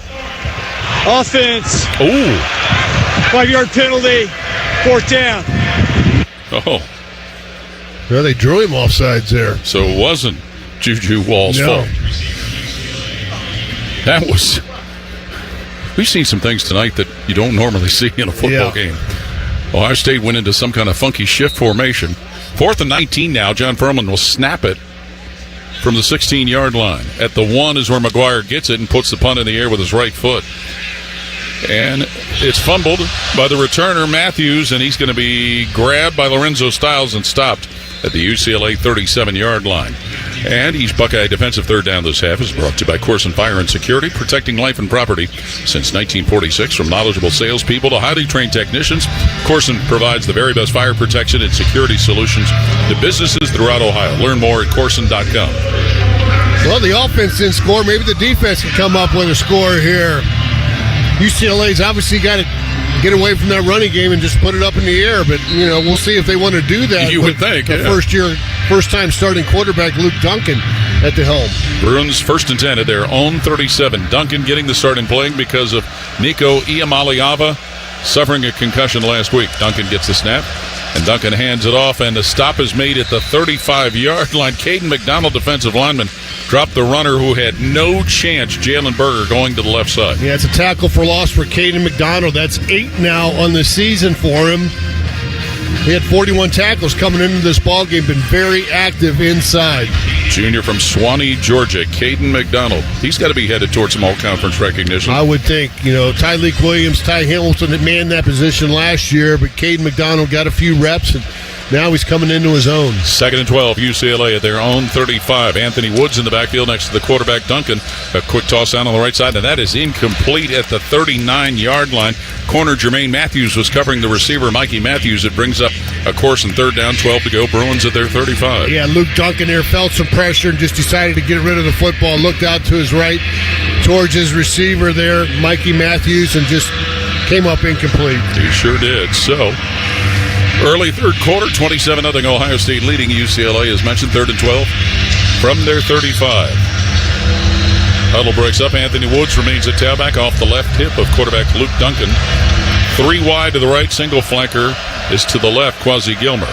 Offense. Ooh. 5-yard penalty. 4th down. Oh. Well, they drew him offsides there. So it wasn't Juju Wall's fault. That was... We've seen some things tonight that you don't normally see in a football game. Ohio State went into some kind of funky shift formation. 4th and 19 now. John Furman will snap it from the 16-yard line. At the 1 is where McGuire gets it and puts the punt in the air with his right foot. And it's fumbled by the returner, Matthews, and he's going to be grabbed by Lorenzo Stiles and stopped at the UCLA 37-yard line. And each Buckeye defensive third down this half is brought to you by Corson Fire and Security, protecting life and property since 1946. From knowledgeable salespeople to highly trained technicians, Corson provides the very best fire protection and security solutions to businesses throughout Ohio. Learn more at Corson.com. Well, the offense didn't score. Maybe the defense can come up with a score here. UCLA's obviously got to get away from that running game and just put it up in the air. But, we'll see if they want to do that. You would think, First-time starting quarterback Luke Duncan at the helm. Bruins 1st and 10 at their own 37. Duncan getting the start and playing because of Nico Iamaleava suffering a concussion last week. Duncan gets the snap, and Duncan hands it off, and the stop is made at the 35-yard line. Caden McDonald, defensive lineman, dropped the runner who had no chance, Jalen Berger, going to the left side. Yeah, it's a tackle for loss for Caden McDonald. That's 8 now on the season for him. He had 41 tackles coming into this ballgame, been very active inside. Junior from Suwanee, Georgia, Caden McDonald. He's got to be headed towards some all-conference recognition. I would think. Tyleek Williams, Ty Hamilton had manned that position last year, but Caden McDonald got a few reps, and now he's coming into his own. 2nd and 12, UCLA at their own 35. Anthony Woods in the backfield next to the quarterback, Duncan. A quick toss down on the right side, and that is incomplete at the 39-yard line. Corner Jermaine Matthews was covering the receiver, Mikey Matthews. It brings up a course and 3rd down, 12 to go. Bruins at their 35. Yeah, Luke Duncan there felt some pressure and just decided to get rid of the football. Looked out to his right towards his receiver there, Mikey Matthews, and just came up incomplete. He sure did. So, early third quarter, 27-0 Ohio State leading UCLA, as mentioned, 3rd and 12 from their 35. Huddle breaks up. Anthony Woods remains at tailback off the left hip of quarterback Luke Duncan. 3 wide to the right, single flanker is to the left, Quasi Gilmer.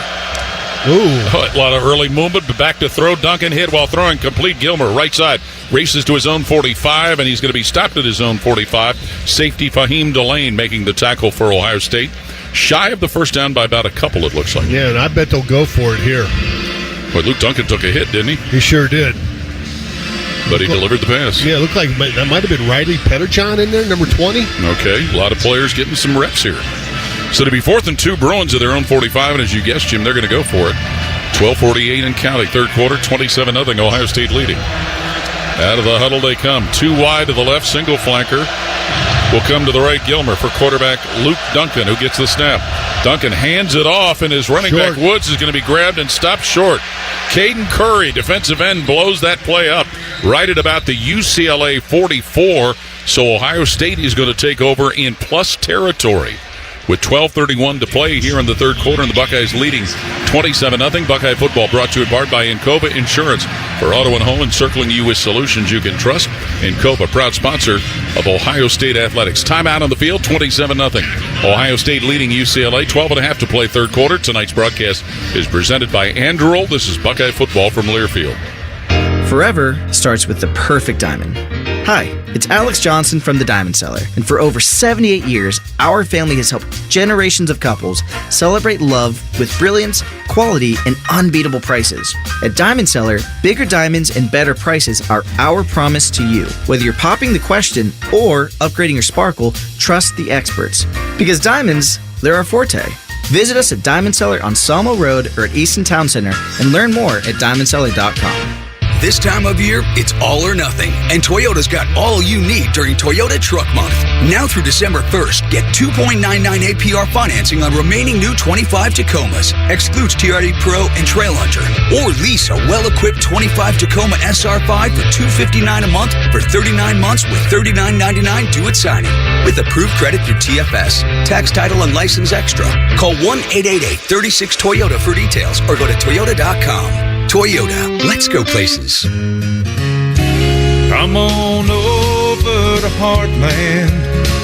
A lot of early movement, but back to throw. Duncan hit while throwing, complete. Gilmer, right side, races to his own 45, and he's going to be stopped at his own 45. Safety Fahim Delane making the tackle for Ohio State. Shy of the first down by about a couple, it looks like. Yeah, and I bet they'll go for it here. But Luke Duncan took a hit, didn't he? He sure did. But he delivered the pass. Yeah, it looked like that might have been Riley Petterjohn in there, number 20. Okay, a lot of players getting some reps here. So to be 4th and 2, Bruins at their own 45, and as you guessed, Jim, they're going to go for it. 12:48 and counting, third quarter, 27-0, Ohio State leading. Out of the huddle they come. 2 wide to the left, single flanker. Will come to the right, Gilmer, for quarterback Luke Duncan, who gets the snap. Duncan hands it off, and his running back Woods is going to be grabbed and stopped short. Caden Curry, defensive end, blows that play up right at about the UCLA 44. So Ohio State is going to take over in plus territory with 12:31 to play here in the third quarter, and the Buckeyes leading 27-0. Buckeye football brought to you in part by Encova Insurance. For auto and home, encircling you with solutions you can trust. Encova, proud sponsor of Ohio State Athletics. Timeout on the field, 27-0. Ohio State leading UCLA, 12.5 to play third quarter. Tonight's broadcast is presented by Anduril. This is Buckeye football from Learfield. Forever starts with the perfect diamond. Hi, it's Alex Johnson from the Diamond Cellar, and for over 78 years, our family has helped generations of couples celebrate love with brilliance, quality, and unbeatable prices. At Diamond Cellar, bigger diamonds and better prices are our promise to you. Whether you're popping the question or upgrading your sparkle, trust the experts. Because diamonds, they're our forte. Visit us at Diamond Cellar on Salmo Road or at Easton Town Center and learn more at diamondcellar.com. This time of year, it's all or nothing, and Toyota's got all you need during Toyota Truck Month. Now through December 1st, get 2.99 APR financing on remaining new 25 Tacomas, excludes TRD Pro and Trail Hunter, or lease a well-equipped 25 Tacoma SR5 for $259 a month for 39 months with $39.99 due at signing. With approved credit through TFS, tax, title, and license extra. Call 1-888-36-TOYOTA for details or go to toyota.com. Toyota, let's go places. Come on over to Heartland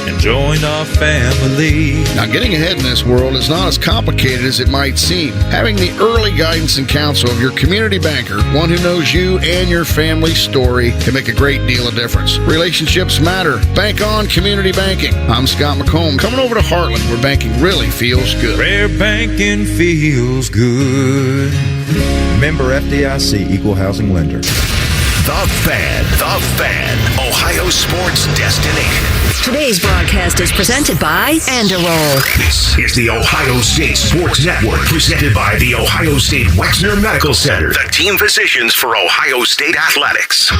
and join our family. Now, getting ahead in this world is not as complicated as it might seem. Having the early guidance and counsel of your community banker, one who knows you and your family's story, can make a great deal of difference. Relationships matter. Bank on community banking. I'm Scott McComb, coming over to Heartland, where banking really feels good. Where banking feels good. Member FDIC, Equal Housing Lender. The Fan, Ohio sports destination. Today's broadcast is presented by Andorol. This is the Ohio State Sports Network, presented by the Ohio State Wexner Medical Center, the team physicians for Ohio State athletics.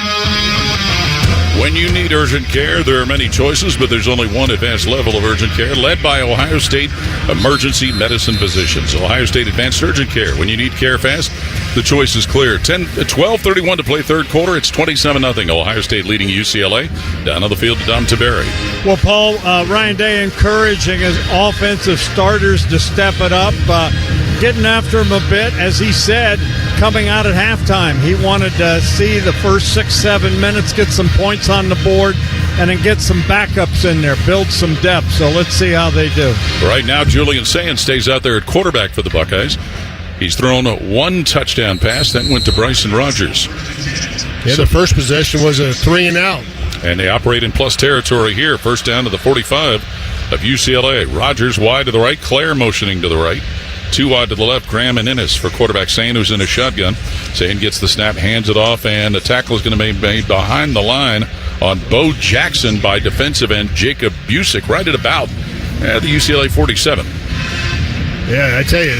When you need urgent care, there are many choices, but there's only one advanced level of urgent care, led by Ohio State Emergency Medicine Physicians. Ohio State Advanced Urgent Care. When you need care fast, the choice is clear. 12:31 to play third quarter. It's 27-0. Ohio State leading UCLA. Down on the field to Dom Tiberi. Well, Paul, Ryan Day encouraging his offensive starters to step it up, getting after him a bit, as he said, coming out at halftime. He wanted to see the first 6-7 minutes, get some points on the board, and then get some backups in there, build some depth. So let's see how they do. Right now, Julian Sands stays out there at quarterback for the Buckeyes. He's thrown one touchdown pass, that went to Bryson Rogers. Yeah, the first possession was a 3-and-out. And they operate in plus territory here. First down to the 45 of UCLA. Rogers wide to the right, Clare motioning to the right. 2 wide to the left, Graham and Ennis for quarterback Sane, who's in a shotgun. Sane gets the snap, hands it off, and the tackle is going to be made behind the line on Bo Jackson by defensive end Jacob Busick, right at about the UCLA 47. Yeah, I tell you,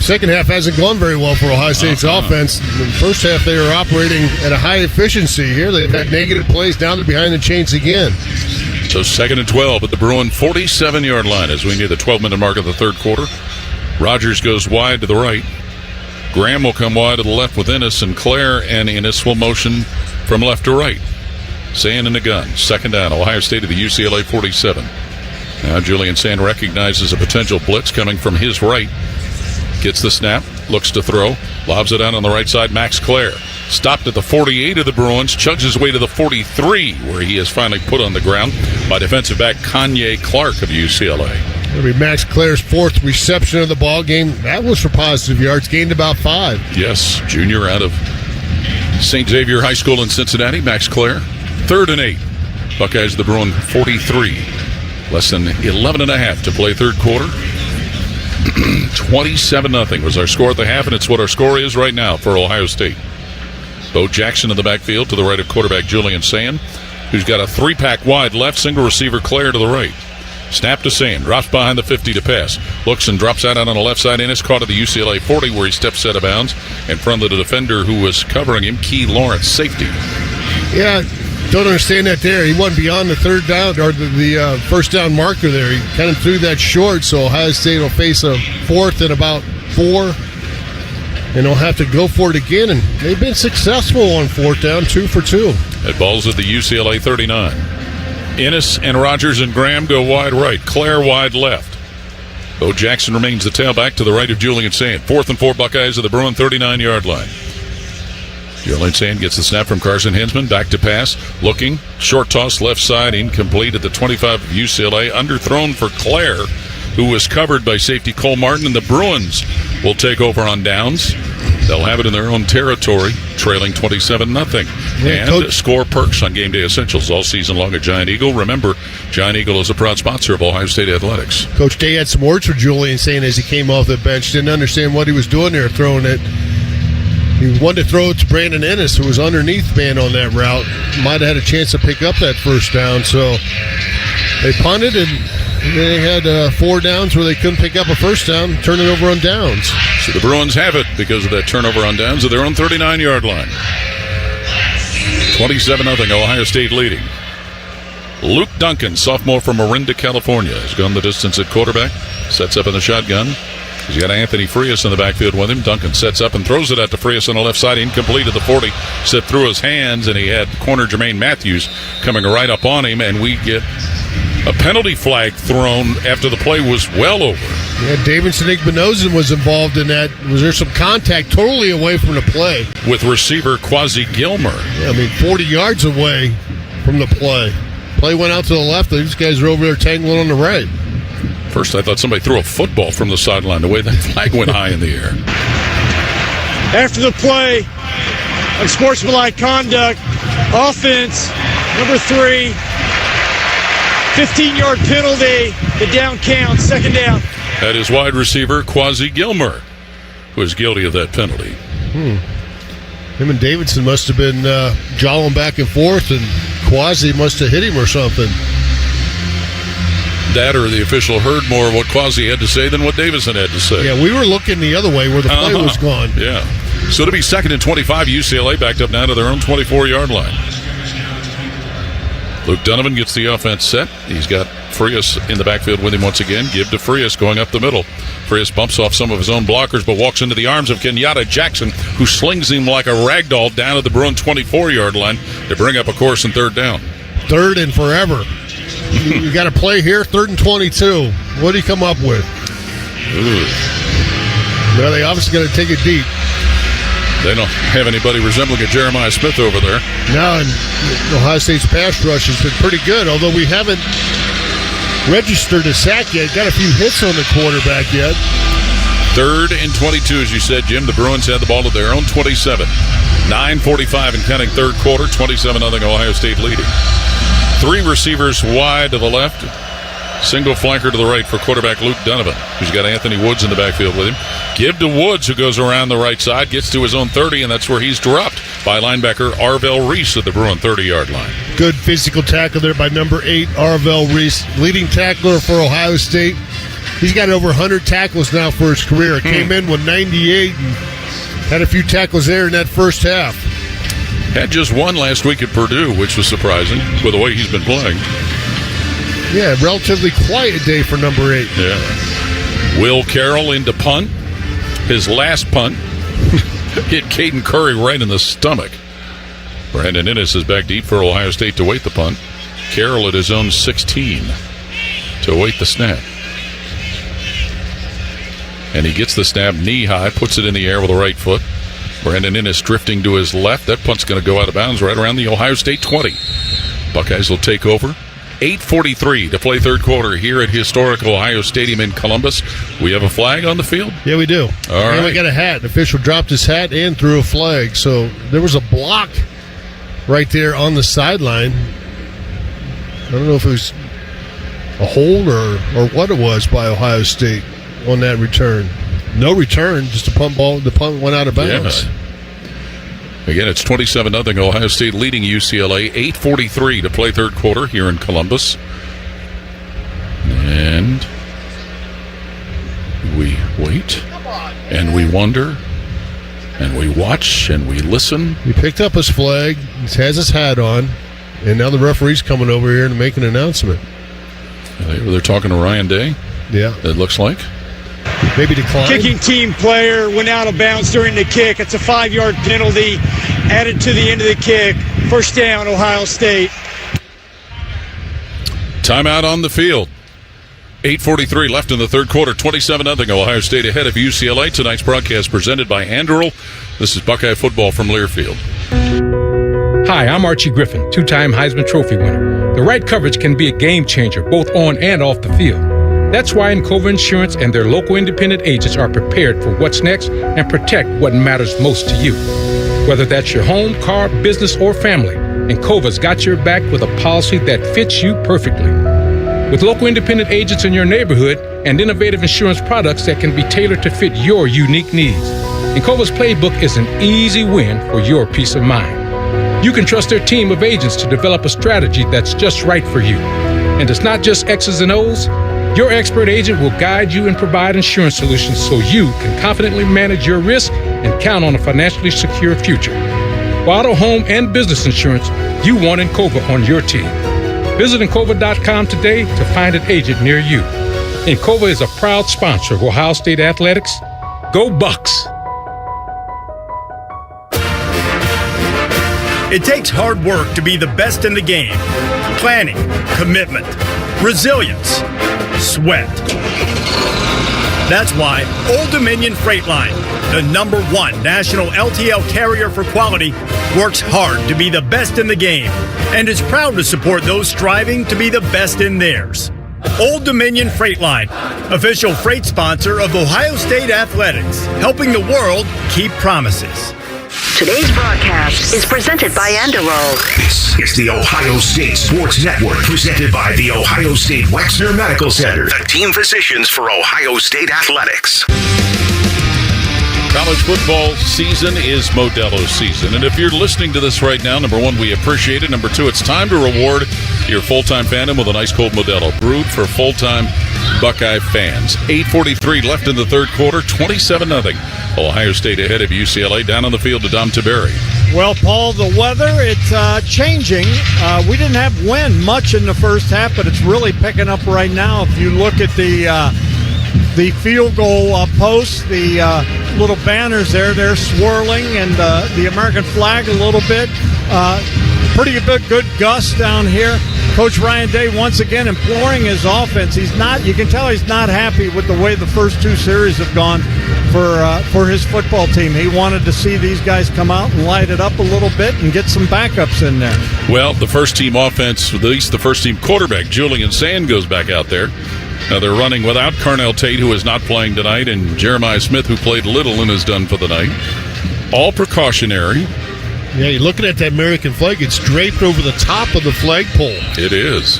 second half hasn't gone very well for Ohio State's offense. In the first half, they were operating at a high efficiency. Here, they've had negative plays. Now they're behind the chains again. So 2nd and 12 at the Bruin 47-yard line as we near the 12-minute mark of the third quarter. Rogers goes wide to the right. Graham will come wide to the left with Ennis, and Clare and Ennis will motion from left to right. Sand in the gun. 2nd down, Ohio State of the UCLA 47. Now Julian Sand recognizes a potential blitz coming from his right. Gets the snap, looks to throw, lobs it out on the right side. Max Clare stopped at the 48 of the Bruins, chugs his way to the 43, where he is finally put on the ground by defensive back Kanye Clark of UCLA. It'll be Max Clare's 4th reception of the ball game. That was for positive yards, gained about 5. Yes, junior out of St. Xavier High School in Cincinnati. Max Clare, 3rd and 8. Buckeyes the Bruin 43. Less than 11.5 to play third quarter. 27-0 was our score at the half, and it's what our score is right now for Ohio State. Bo Jackson in the backfield to the right of quarterback Julian Sand, who's got a 3-pack wide left, single receiver Clare to the right. Snap to Sand, drops behind the 50 to pass. Looks and drops out on the left side. Ennis caught at the UCLA 40 where he steps out of bounds in front of the defender who was covering him, Key Lawrence, safety. Yeah, don't understand that there. He wasn't beyond the third down or the first down marker there. He kind of threw that short, so Ohio State will face a 4th and about 4. And they'll have to go for it again, and they've been successful on 4th down, 2 for 2. That ball's at the UCLA 39. Ennis and Rogers and Graham go wide right. Clare wide left. Bo Jackson remains the tailback to the right of Julian Sand. 4th and 4 Buckeyes at the Bruin 39-yard line. Julian Sand gets the snap from Carson Hinsman. Back to pass. Looking. Short toss left side. Incomplete at the 25 of UCLA. Underthrown for Clare, who was covered by safety Cole Martin. And the Bruins will take over on downs. They'll have it in their own territory, trailing 27-0. Yeah, and score perks on Game Day Essentials all season long at Giant Eagle. Remember, Giant Eagle is a proud sponsor of Ohio State athletics. Coach Day had some words for Julian saying as he came off the bench. Didn't understand what he was doing there, throwing it. He wanted to throw it to Brandon Ennis, who was underneath man on that route. Might have had a chance to pick up that first down. So they punted, and they had 4 downs where they couldn't pick up a first down, turn it over on downs. So the Bruins have it because of that turnover on downs at their own 39-yard line. 27-0, Ohio State leading. Luke Duncan, sophomore from Orinda, California, has gone the distance at quarterback. Sets up in the shotgun. He's got Anthony Frias in the backfield with him. Duncan sets up and throws it out to Frias on the left side. Incomplete at the 40. Set through his hands, and he had corner Jermaine Matthews coming right up on him, and we get a penalty flag thrown after the play was well over. Yeah, Davidson Igbinozen was involved in that. Was there some contact totally away from the play? With receiver Quasi Gilmer. Yeah, 40 yards away from the play. Play went out to the left. These guys are over there tangling on the right. First, I thought somebody threw a football from the sideline the way that flag went high in the air. After the play, unsportsmanlike conduct, offense, number 3, 15-yard penalty, the down count, 2nd down. That is wide receiver Quasi Gilmer, who is guilty of that penalty. Him and Davidson must have been jawing back and forth, and Quasi must have hit him or something. That or the official heard more of what Quasi had to say than what Davidson had to say. Yeah, we were looking the other way where the play was gone. Yeah. So to be 2nd and 25, UCLA backed up now to their own 24-yard line. Luke Donovan gets the offense set. He's got Frias in the backfield with him once again. Give to Frias going up the middle. Frias bumps off some of his own blockers, but walks into the arms of Kenyatta Jackson, who slings him like a rag doll down at the Bruin 24-yard line to bring up a course and 3rd down. 3rd and forever. You got a play here, 3rd and 22. What do you come up with? Ooh. Well, they obviously got to take it deep. They don't have anybody resembling a Jeremiah Smith over there. No, and Ohio State's pass rush has been pretty good, although we haven't registered a sack yet. Got a few hits on the quarterback yet. 3rd and 22, as you said, Jim. The Bruins had the ball at their own 27. 9:45 and counting 3rd quarter, 27-0 Ohio State leading. 3 receivers wide to the left. Single flanker to the right for quarterback Luke Donovan, who's got Anthony Woods in the backfield with him. Give to Woods, who goes around the right side, gets to his own 30, and that's where he's dropped by linebacker Arvell Reese at the Bruin 30-yard line. Good physical tackle there by number 8, Arvell Reese, leading tackler for Ohio State. He's got over 100 tackles now for his career. Came in with 98 and had a few tackles there in that first half. Had just one last week at Purdue, which was surprising with the way he's been playing. Yeah, relatively quiet day for number 8. Yeah. Will Carroll into punt. His last punt hit Caden Curry right in the stomach. Brandon Innes is back deep for Ohio State to wait the punt. Carroll at his own 16 to await the snap. And he gets the snap knee high, puts it in the air with the right foot. Brandon Innes drifting to his left. That punt's going to go out of bounds right around the Ohio State 20. Buckeyes will take over. 8:43 to play 3rd quarter here at historic Ohio Stadium in Columbus. We have a flag on the field? Yeah, we do. All right. And we got a hat. The official dropped his hat and threw a flag. So there was a block right there on the sideline. I don't know if it was a hold or what it was by Ohio State on that return. No return, just a punt ball. The punt went out of bounds. Yeah. Again, it's 27-0 Ohio State leading UCLA. 8:43 to play 3rd quarter here in Columbus. And we wait, and we wonder, and we watch, and we listen. He picked up his flag, he has his hat on, and now the referee's coming over here to make an announcement. They're talking to Ryan Day? Yeah. It looks like. Maybe decline. Kicking team player went out of bounds during the kick. It's a 5-yard penalty added to the end of the kick. 1st down, Ohio State. Timeout on the field. 8:43 left in the 3rd quarter. 27-0 Ohio State ahead of UCLA. Tonight's broadcast presented by Anduril. This is Buckeye football from Learfield. Hi, I'm Archie Griffin, 2-time Heisman Trophy winner. The right coverage can be a game changer, both on and off the field. That's why Encova Insurance and their local independent agents are prepared for what's next and protect what matters most to you. Whether that's your home, car, business, or family, Encova's got your back with a policy that fits you perfectly. With local independent agents in your neighborhood and innovative insurance products that can be tailored to fit your unique needs, Encova's playbook is an easy win for your peace of mind. You can trust their team of agents to develop a strategy that's just right for you. And it's not just X's and O's. Your expert agent will guide you and provide insurance solutions so you can confidently manage your risk and count on a financially secure future. For auto, home, and business insurance, you want Encova on your team. Visit Encova.com today to find an agent near you. Encova is a proud sponsor of Ohio State Athletics. Go Bucks! It takes hard work to be the best in the game. Planning, commitment, resilience, sweat. That's why Old Dominion Freight Line, the #1 national LTL carrier for quality, works hard to be the best in the game and is proud to support those striving to be the best in theirs. Old Dominion Freight Line, official freight sponsor of Ohio State Athletics, helping the world keep promises. Today's broadcast is presented by Anduril. This is the Ohio State Sports Network, presented by the Ohio State Wexner Medical Center, the team physicians for Ohio State Athletics. College football season is Modelo season. And if you're listening to this right now, number one, we appreciate it. Number two, it's time to reward your full-time fandom with an ice cold Modelo, brewed for full-time Buckeye fans. 8:43 left in the third quarter, 27-0. Ohio State ahead of UCLA. Down on the field to Dom Tiberi. Well, Paul, the weather, it's changing. We didn't have wind much in the first half, but it's really picking up right now. If you look at the field goal posts, the little banners there, they're swirling, and the American flag a little bit. Pretty good gust down here. Coach Ryan Day once again imploring his offense. You can tell he's not happy with the way the first two series have gone for his football team. He wanted to see these guys come out and light it up a little bit and get some backups in there. Well, the first team offense, at least the first team quarterback, Julian Sand, goes back out there. Now they're running without Carnell Tate, who is not playing tonight, and Jeremiah Smith, who played little and is done for the night. All precautionary. Yeah, you're looking at that American flag. It's draped over the top of the flagpole. It is.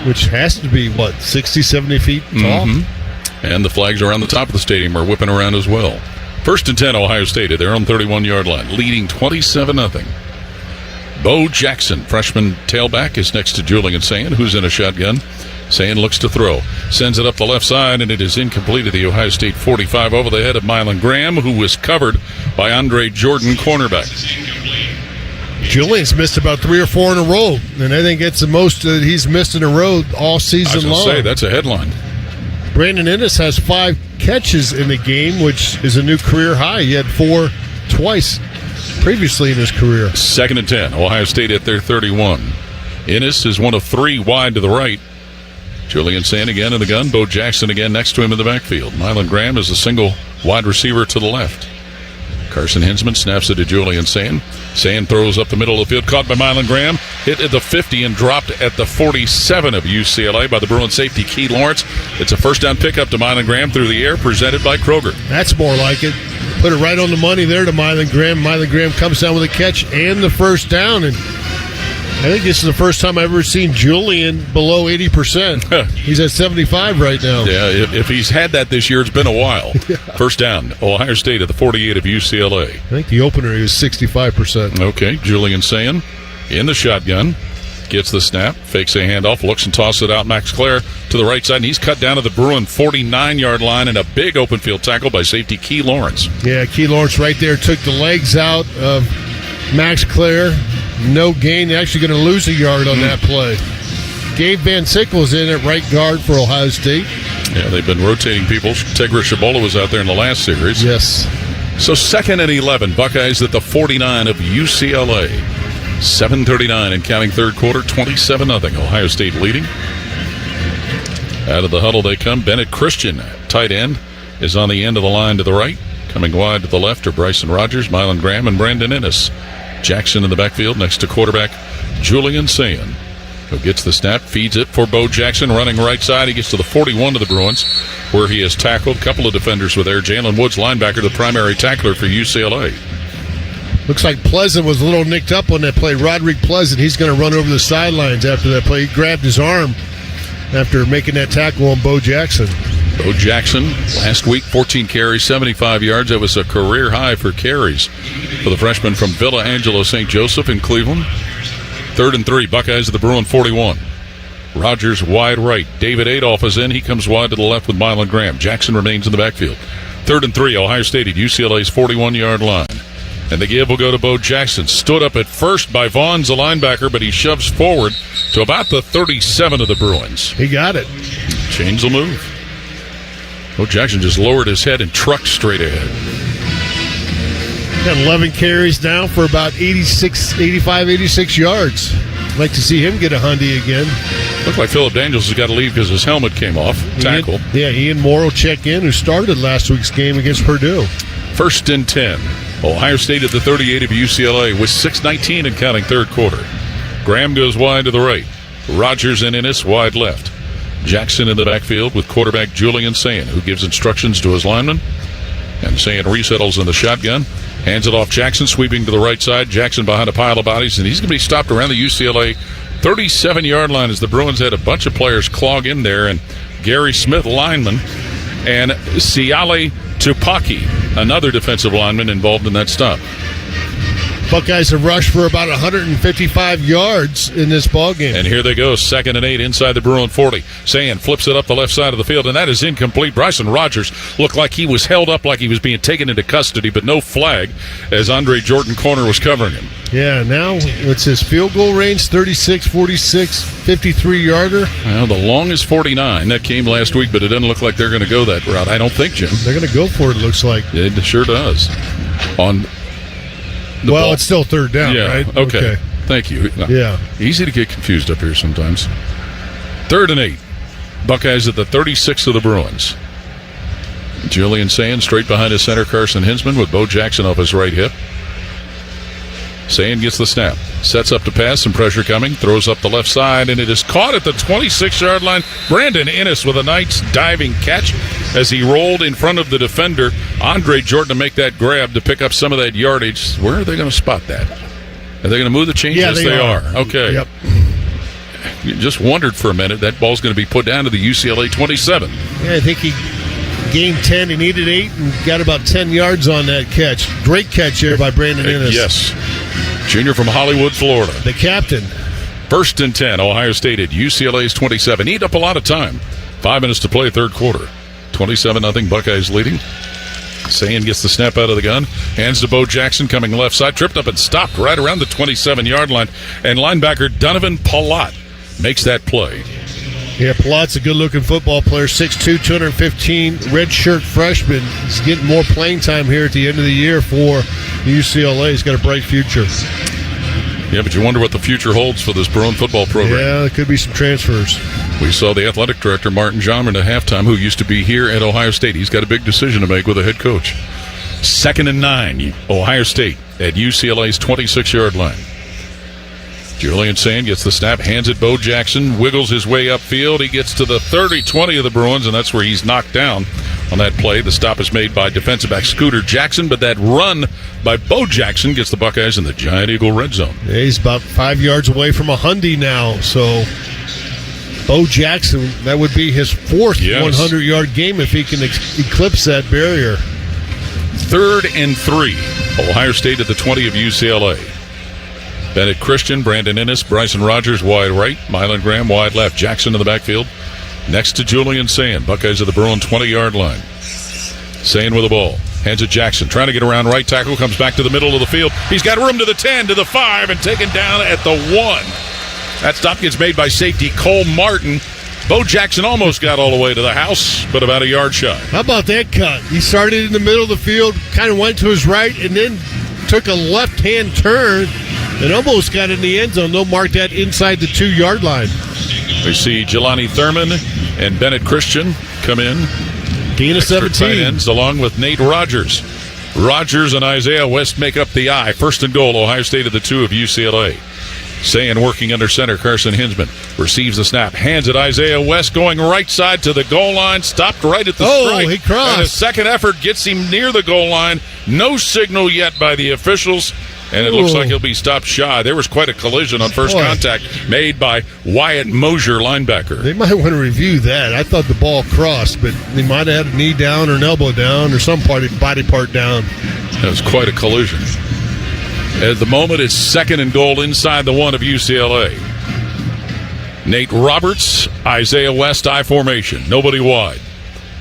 Which has to be, 60, 70 feet tall? Mm-hmm. And the flags around the top of the stadium are whipping around as well. 1st and 10, Ohio State at their own 31-yard line, leading 27-0. Bo Jackson, freshman tailback, is next to Julian Sand, who's in a shotgun. Sand looks to throw. Sends it up the left side, and it is incomplete at the Ohio State 45 over the head of Mylan Graham, who was covered by Andre Jordan, cornerback. Julian's missed about 3 or 4 in a row, and I think it's the most that he's missed in a row all season long. Say, that's a headline. Brandon Ennis has 5 catches in the game, which is a new career high. He had 4 twice previously in his career. 2nd and 10, Ohio State at their 31. Ennis is one of 3 wide to the right. Julian Sand again in the gun. Bo Jackson again next to him in the backfield. Mylan Graham is a single wide receiver to the left. Carson Hinsman snaps it to Julian Sand. Sand throws up the middle of the field, caught by Mylan Graham, hit at the 50 and dropped at the 47 of UCLA by the Bruins safety Key Lawrence. It's a first down pickup to Mylan Graham through the air, presented by Kroger. That's more like it. Put it right on the money there to Mylan Graham. Mylan Graham comes down with a catch and the first down, and I think this is the first time I've ever seen Julian below 80%. He's at 75 right now. Yeah, if he's had that this year, it's been a while. Yeah. First down, Ohio State at the 48 of UCLA. I think the opener he was 65%. Okay, Julian Sand in the shotgun. Gets the snap, fakes a handoff, looks and tosses it out. Max Clare to the right side, and he's cut down to the Bruin 49-yard line, and a big open field tackle by safety Key Lawrence. Yeah, Key Lawrence right there took the legs out of Max Clare. No gain. They're actually going to lose a yard on that play. Gabe Van Sickle's in at right guard for Ohio State. Yeah, they've been rotating people. Tegra Shabola was out there in the last series. Yes. So 2nd and 11. Buckeyes at the 49 of UCLA. 7:39 and counting third quarter. 27-0. Ohio State leading. Out of the huddle they come. Bennett Christian, tight end, is on the end of the line to the right. Coming wide to the left are Bryson Rogers, Mylan Graham, and Brandon Ennis. Jackson in the backfield next to quarterback Julian Sand, who gets the snap, feeds it for Bo Jackson, running right side. He gets to the 41 of the Bruins, where he has tackled. A couple of defenders were there. Jalen Woods, linebacker, the primary tackler for UCLA. Looks like Pleasant was a little nicked up on that play. Roderick Pleasant, he's going to run over the sidelines after that play. He grabbed his arm after making that tackle on Bo Jackson. Bo Jackson, last week, 14 carries, 75 yards. That was a career high for carries for the freshman from Villa Angelo St. Joseph in Cleveland. 3rd and 3, Buckeyes at the Bruin 41. Rogers wide right. David Adolph is in. He comes wide to the left with Mylan Graham. Jackson remains in the backfield. 3rd and 3, Ohio State at UCLA's 41-yard line. And the give will go to Bo Jackson. Stood up at first by Vaughn's, the linebacker, but he shoves forward to about the 37 of the Bruins. He got it. Change the move. Bo Jackson just lowered his head and trucked straight ahead. Got 11 carries now for about 85, 86 yards. I'd like to see him get a hundy again. Looked like Phillip Daniels has got to leave because his helmet came off. Tackle. Ian Morrow check in, who started last week's game against Purdue. 1st and 10. Ohio State at the 38 of UCLA with 6:19 and counting third quarter. Graham goes wide to the right. Rogers and Ennis wide left. Jackson in the backfield with quarterback Julian Sand, who gives instructions to his lineman. And Sand resettles in the shotgun. Hands it off Jackson, sweeping to the right side. Jackson behind a pile of bodies, and he's going to be stopped around the UCLA 37-yard line as the Bruins had a bunch of players clog in there. And Gary Smith, lineman, and Siale Tupaki another defensive lineman involved in that stop. Buckeyes have rushed for about 155 yards in this ballgame. And here they go, 2nd and 8 inside the Bruin 40. Sand flips it up the left side of the field, and that is incomplete. Bryson Rogers looked like he was held up like he was being taken into custody, but no flag as Andre Jordan Corner was covering him. Yeah, now it's his field goal range, 36, 46, 53-yarder. Well, the longest 49. That came last week, but it doesn't look like they're going to go that route. I don't think, Jim. They're going to go for it, looks like. It sure does. Well, it's still 3rd down, yeah, right? Okay. Thank you. Yeah. Easy to get confused up here sometimes. 3rd and 8. Buckeyes at the 36 of the Bruins. Julian Sand straight behind his center, Carson Hinsman, with Bo Jackson off his right hip. Sand gets the snap. Sets up to pass, some pressure coming. Throws up the left side, and it is caught at the 26-yard line. Brandon Ennis with a nice diving catch as he rolled in front of the defender. Andre Jordan to make that grab to pick up some of that yardage. Where are they going to spot that? Are they going to move the chains? Yeah, yes, they are. Okay. Yep. You just wondered for a minute. That ball's going to be put down to the UCLA 27. Yeah, I think he gained 10. He needed 8 and got about 10 yards on that catch. Great catch here by Brandon Ennis. Yes. Junior from Hollywood, Florida. The captain. 1st and 10, Ohio State at UCLA's 27. Eat up a lot of time. 5 minutes to play, 3rd quarter. 27-0, Buckeyes leading. Sand gets the snap out of the gun. Hands to Bo Jackson coming left side. Tripped up and stopped right around the 27-yard line. And linebacker Donovan Palat makes that play. Yeah, Palat's a good-looking football player, 6'2", 215, redshirt freshman. He's getting more playing time here at the end of the year for UCLA. He's got a bright future. Yeah, but you wonder what the future holds for this Bruin football program. Yeah, there could be some transfers. We saw the athletic director, Martin Jarman, at halftime, who used to be here at Ohio State. He's got a big decision to make with a head coach. 2nd and 9, Ohio State at UCLA's 26-yard line. Julian Sand gets the snap, hands it Bo Jackson, wiggles his way upfield. He gets to the 30-20 of the Bruins, and that's where he's knocked down on that play. The stop is made by defensive back Scooter Jackson, but that run by Bo Jackson gets the Buckeyes in the Giant Eagle red zone. Yeah, he's about 5 yards away from a Hundy now, so Bo Jackson, that would be his 4th 100-yard game if he can eclipse that barrier. 3rd and 3, Ohio State at the 20 of UCLA. Bennett Christian, Brandon Ennis, Bryson Rogers wide right, Mylan Graham wide left, Jackson in the backfield. Next to Julian Sand, Buckeyes at the Bruin 20-yard line. Sand with the ball, hands it Jackson, trying to get around right tackle, comes back to the middle of the field. He's got room to the 10, to the 5, and taken down at the 1. That stop gets made by safety Cole Martin. Bo Jackson almost got all the way to the house, but about a yard shy. How about that cut? He started in the middle of the field, kind of went to his right, and then took a left-hand turn and almost got in the end zone. They'll mark that inside the 2-yard line. We see Jelani Thurman and Bennett Christian come in. Gain of 17. Tight ends, along with Nate Rogers. Rogers and Isaiah West make up the I. 1st and goal, Ohio State at the 2 of UCLA. Sand working under center, Carson Hinsman receives the snap, hands it Isaiah West, going right side to the goal line, stopped right at the strike. He crossed. And a second effort gets him near the goal line. No signal yet by the officials, and it looks like he'll be stopped shy. There was quite a collision on first contact made by Wyatt Mosier, linebacker. They might want to review that. I thought the ball crossed, but they might have had a knee down or an elbow down or some body part down. That was quite a collision. At the moment, it's 2nd and goal inside the 1 of UCLA. Nate Roberts, Isaiah West, I formation. Nobody wide.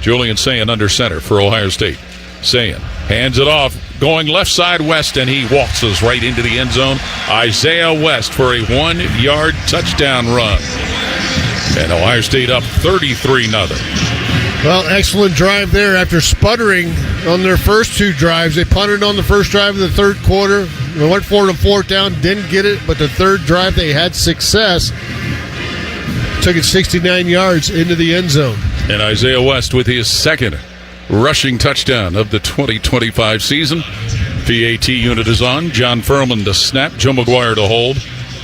Julian Sand under center for Ohio State. Sand hands it off, going left side West, and he waltzes right into the end zone. Isaiah West for a 1-yard touchdown run. And Ohio State up 33-0. Well, excellent drive there after sputtering on their first 2 drives. They punted on the first drive of the 3rd quarter. They went for it on 4th down, didn't get it, but the 3rd drive they had success. Took it 69 yards into the end zone. And Isaiah West with his 2nd rushing touchdown of the 2025 season. PAT unit is on. John Furman to snap, Joe McGuire to hold,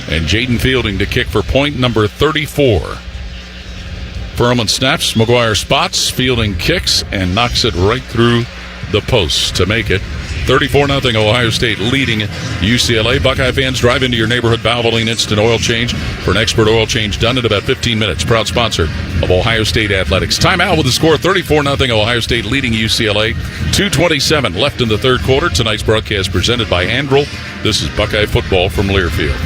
and Jaden Fielding to kick for point number 34. Furman snaps, McGuire spots, Fielding kicks, and knocks it right through the post to make it 34-0 Ohio State leading UCLA. Buckeye fans, drive into your neighborhood Valvoline Instant Oil Change for an expert oil change done in about 15 minutes. Proud sponsor of Ohio State athletics. Timeout with the score 34-0. Ohio State leading UCLA. 2:27 left in the third quarter. Tonight's broadcast presented by Andrel. This is Buckeye football from Learfield.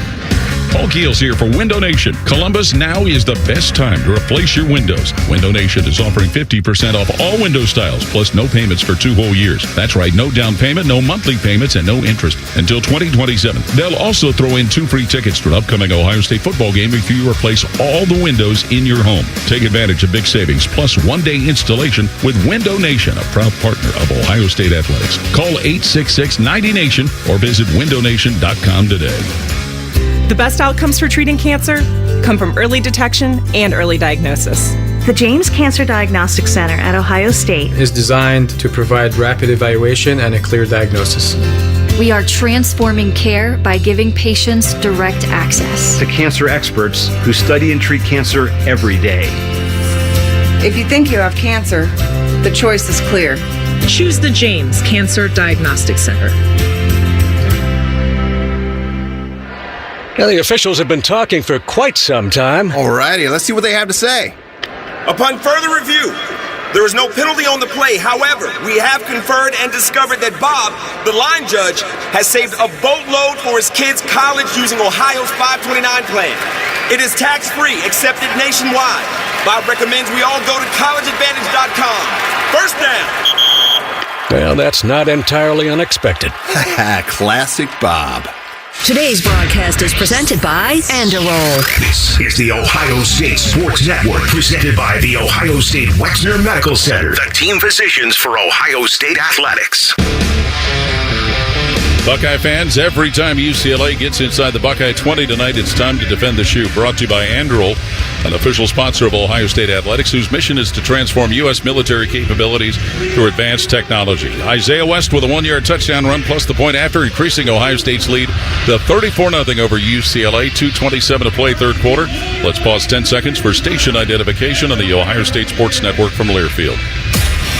Paul Keels here for Window Nation. Columbus, now is the best time to replace your windows. Window Nation is offering 50% off all window styles, plus no payments for 2 whole years. That's right, no down payment, no monthly payments, and no interest until 2027. They'll also throw in 2 free tickets to an upcoming Ohio State football game if you replace all the windows in your home. Take advantage of big savings, plus one-day installation with Window Nation, a proud partner of Ohio State Athletics. Call 866-90NATION or visit windownation.com today. The best outcomes for treating cancer come from early detection and early diagnosis. The James Cancer Diagnostic Center at Ohio State is designed to provide rapid evaluation and a clear diagnosis. We are transforming care by giving patients direct access to cancer experts who study and treat cancer every day. If you think you have cancer, the choice is clear. Choose the James Cancer Diagnostic Center. Now, the officials have been talking for quite some time. All righty, let's see what they have to say. Upon further review, there is no penalty on the play. However, we have conferred and discovered that Bob, the line judge, has saved a boatload for his kids' college using Ohio's 529 plan. It is tax-free, accepted nationwide. Bob recommends we all go to collegeadvantage.com. First down. Well, that's not entirely unexpected. Classic Bob. Today's broadcast is presented by Androl. This is the Ohio State Sports Network, presented by the Ohio State Wexner Medical Center, the team physicians for Ohio State athletics. Buckeye fans, every time UCLA gets inside the Buckeye 20 tonight, it's time to defend the shoe. Brought to you by Androl, an official sponsor of Ohio State athletics, whose mission is to transform U.S. military capabilities through advanced technology. Isaiah West with a 1-yard touchdown run plus the point after, increasing Ohio State's lead to 34-0 over UCLA. 2:27 to play, third quarter. Let's pause 10 seconds for station identification on the Ohio State Sports Network from Learfield.